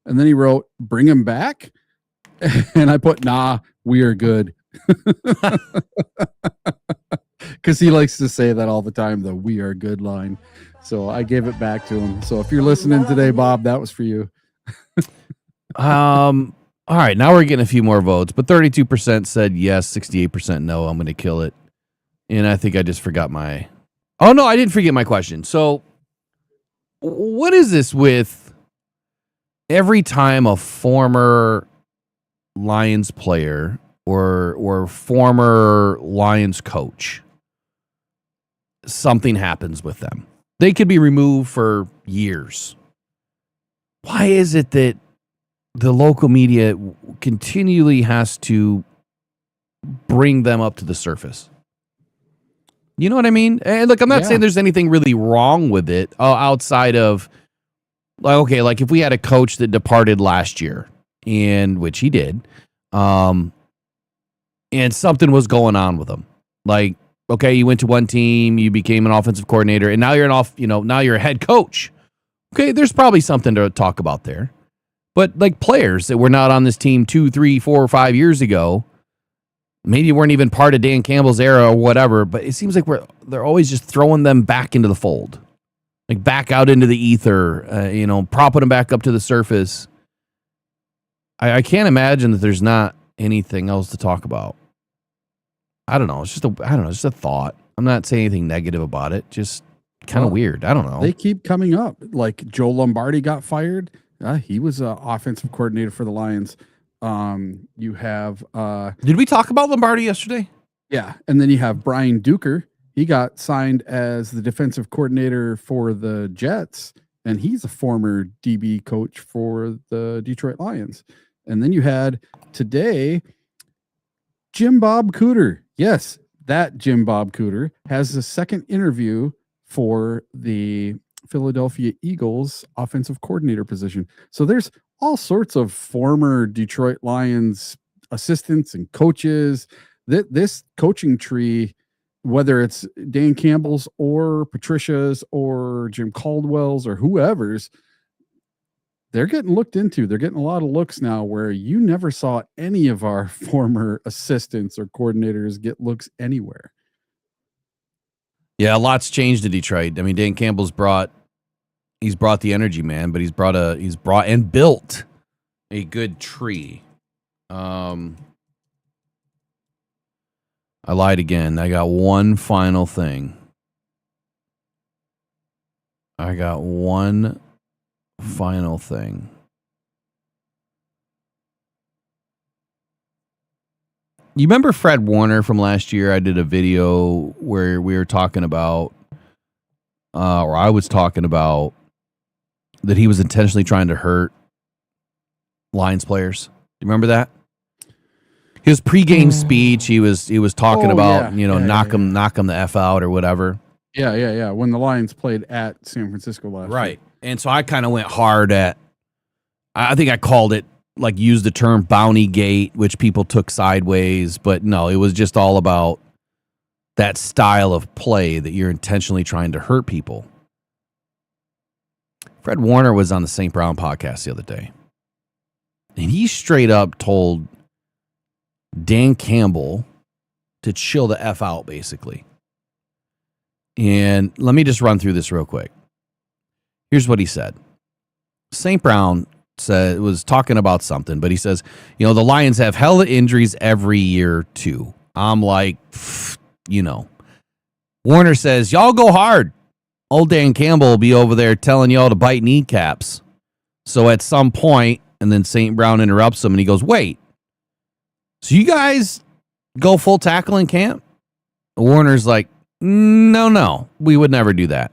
[SPEAKER 2] And then he wrote, bring him back. And I put, nah, we are good. Because he likes to say that all the time, the "we are good" line. So I gave it back to him. So if you're listening today, Bob, that was for you.
[SPEAKER 1] All right, now we're getting a few more votes, but 32% said yes, 68% no. I'm going to kill it. And I think I just forgot my. Oh no, I didn't forget my question. So, what is this with every time a former Lions player or former Lions coach, something happens with them? They could be removed for years. Why is it that the local media continually has to bring them up to the surface? You know what I mean? And look, I'm not saying there's anything really wrong with it outside of, like, okay, like if we had a coach that departed last year, and which he did, and something was going on with him, like, okay, you went to one team, you became an offensive coordinator, and now you're now you're a head coach. Okay, there's probably something to talk about there. But like players that were not on this team 2, 3, 4, or 5 years ago, maybe weren't even part of Dan Campbell's era or whatever, but it seems like they're always just throwing them back into the fold, like back out into the ether, propping them back up to the surface. I can't imagine that there's not anything else to talk about. I don't know. It's just a thought. I'm not saying anything negative about it. Just kind of weird. I don't know.
[SPEAKER 2] They keep coming up. Like Joe Lombardi got fired. He was an offensive coordinator for the Lions. You have
[SPEAKER 1] did we talk about Lombardi yesterday?
[SPEAKER 2] Yeah, and then you have Brian Duker. He got signed as the defensive coordinator for the Jets, and he's a former DB coach for the Detroit Lions. And then you had today Jim Bob Cooter. Yes, that Jim Bob Cooter has a second interview for the Philadelphia Eagles offensive coordinator position. So there's all sorts of former Detroit Lions assistants and coaches. This coaching tree, whether it's Dan Campbell's or Patricia's or Jim Caldwell's or whoever's, they're getting looked into. They're getting a lot of looks now where you never saw any of our former assistants or coordinators get looks anywhere.
[SPEAKER 1] Yeah, a lot's changed in Detroit. I mean, Dan Campbell's brought the energy, man, but he's brought and built a good tree. I lied again. I got one final thing. You remember Fred Warner from last year? I did a video where we were talking about, or I was talking about, that he was intentionally trying to hurt Lions players. Do you remember that? His pregame speech, he was talking about, knock him the F out or whatever.
[SPEAKER 2] Yeah. When the Lions played at San Francisco last year.
[SPEAKER 1] Right. And so I kind of went hard at, I think I called it, like, used the term bounty gate, which people took sideways, but no, it was just all about that style of play that you're intentionally trying to hurt people. Fred Warner was on the St. Brown podcast the other day, and he straight up told Dan Campbell to chill the F out, basically. And let me just run through this real quick. Here's what he said. St. Brown was talking about something, but he says, the Lions have hella injuries every year too. I'm like, Warner says, y'all go hard. old Dan Campbell will be over there telling y'all to bite kneecaps. So at some point, and then St. Brown interrupts him and he goes, wait, so you guys go full tackle in camp? Warner's like, no, we would never do that.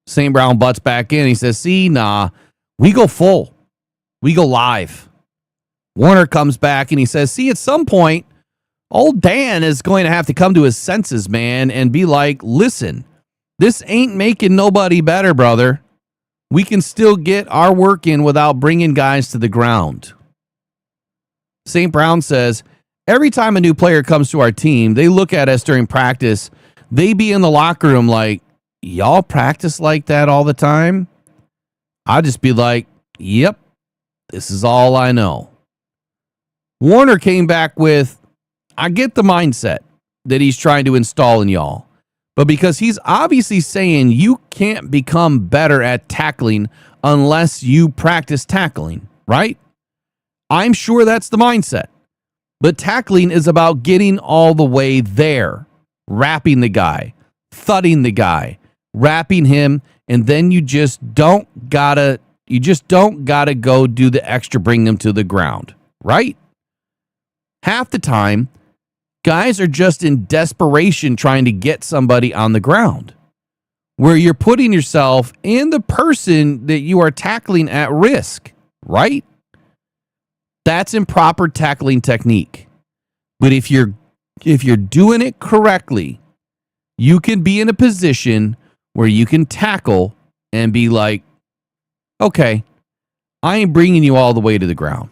[SPEAKER 1] St. Brown butts back in. He says, see, nah, we go full. We go live. Warner comes back and he says, see, at some point, old Dan is going to have to come to his senses, man, and be like, listen, this ain't making nobody better, brother. We can still get our work in without bringing guys to the ground. St. Brown says, every time a new player comes to our team, they look at us during practice. They be in the locker room like, y'all practice like that all the time? I'll just be like, yep, this is all I know. Warner came back with, I get the mindset that he's trying to install in y'all, but because he's obviously saying you can't become better at tackling unless you practice tackling, right? I'm sure that's the mindset. But tackling is about getting all the way there, wrapping the guy, thudding the guy, wrapping him, and then you just don't gotta go do the extra, bring them to the ground, right? Half the time, guys are just in desperation trying to get somebody on the ground, where you're putting yourself and the person that you are tackling at risk, right? That's improper tackling technique. But if you're doing it correctly, you can be in a position where you can tackle and be like, okay, I ain't bringing you all the way to the ground.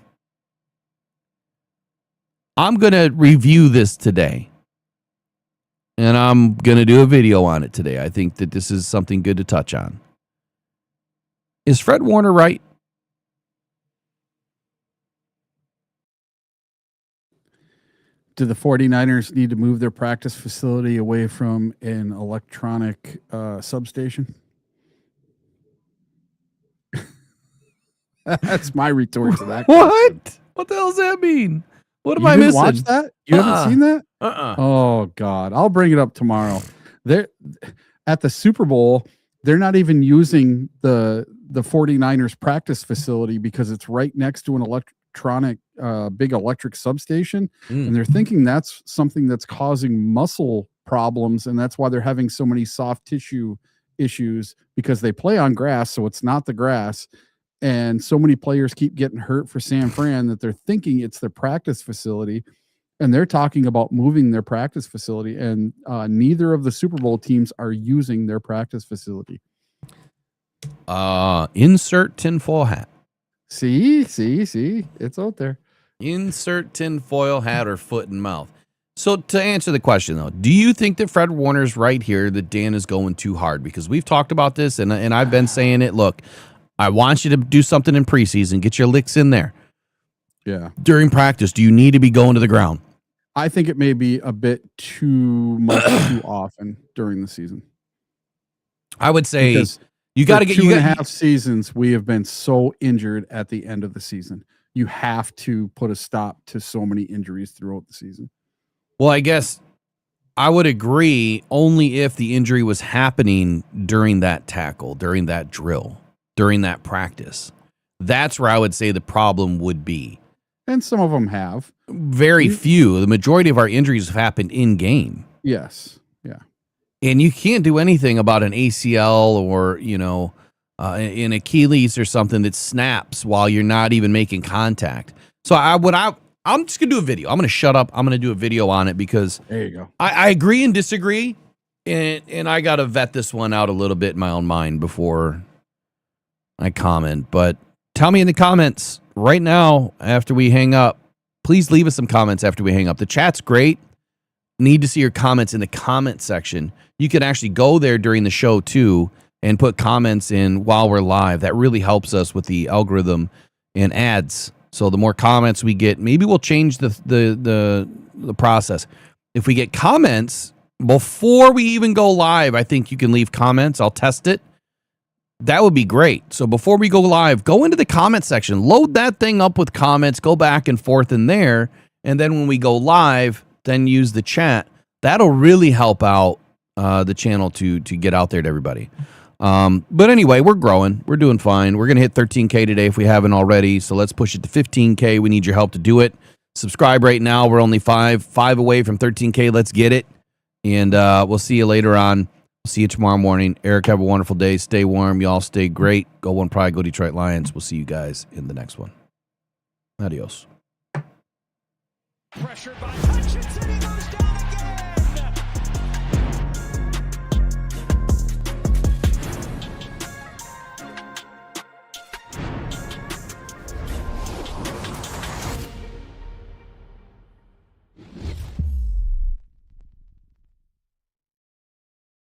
[SPEAKER 1] I'm going to review this today. And I'm going to do a video on it today. I think that this is something good to touch on. Is Fred Warner right?
[SPEAKER 2] Do the 49ers need to move their practice facility away from an electronic substation? That's my retort to that.
[SPEAKER 1] What? What the hell does that mean? What am I missing?
[SPEAKER 2] Watch that? You haven't seen that? Oh God, I'll bring it up tomorrow. They're at the Super Bowl. They're not even using the 49ers practice facility because it's right next to an electronic big electric substation, and they're thinking that's something that's causing muscle problems, and that's why they're having so many soft tissue issues, because they play on grass, so it's not the grass. And so many players keep getting hurt for San Fran that they're thinking it's their practice facility, and they're talking about moving their practice facility. And neither of the Super Bowl teams are using their practice facility.
[SPEAKER 1] Insert tinfoil hat.
[SPEAKER 2] See, it's out there.
[SPEAKER 1] Insert tinfoil hat or foot and mouth. So to answer the question, though, do you think that Fred Warner's right here that Dan is going too hard? Because we've talked about this, and I've been saying it. Look, I want you to do something in preseason. Get your licks in there.
[SPEAKER 2] Yeah.
[SPEAKER 1] During practice, do you need to be going to the ground?
[SPEAKER 2] I think it may be a bit too much too often during the season.
[SPEAKER 1] I would say
[SPEAKER 2] because
[SPEAKER 1] you got to get
[SPEAKER 2] 2.5 seasons. We have been so injured at the end of the season. You have to put a stop to so many injuries throughout the season.
[SPEAKER 1] Well, I guess I would agree only if the injury was happening during that tackle, during that drill, during that practice. That's where I would say the problem would be.
[SPEAKER 2] And some of them have.
[SPEAKER 1] Very few. The majority of our injuries have happened in game.
[SPEAKER 2] Yes. Yeah.
[SPEAKER 1] And you can't do anything about an ACL or, an Achilles or something that snaps while you're not even making contact. So I'm just going to do a video. I'm going to shut up. I'm going to do a video on it because
[SPEAKER 2] there you go.
[SPEAKER 1] I agree and disagree. And I got to vet this one out a little bit in my own mind before I comment. But tell me in the comments right now after we hang up. Please leave us some comments after we hang up. The chat's great. Need to see your comments in the comment section. You can actually go there during the show too and put comments in while we're live. That really helps us with the algorithm and ads. So the more comments we get, maybe we'll change the process. If we get comments before we even go live, I think you can leave comments. I'll test it. That would be great. So before we go live, go into the comment section, load that thing up with comments, go back and forth in there. And then when we go live, then use the chat. That'll really help out the channel to get out there to everybody. But anyway, we're growing. We're doing fine. We're going to hit 13K today if we haven't already. So let's push it to 15K. We need your help to do it. Subscribe right now. We're only five away from 13K. Let's get it. And we'll see you later on. See you tomorrow morning. Eric, have a wonderful day. Stay warm. Y'all stay great. Go One Pride. Go Detroit Lions. We'll see you guys in the next one. Adios.
[SPEAKER 3] Pressured by Hutchinson. He goes down again.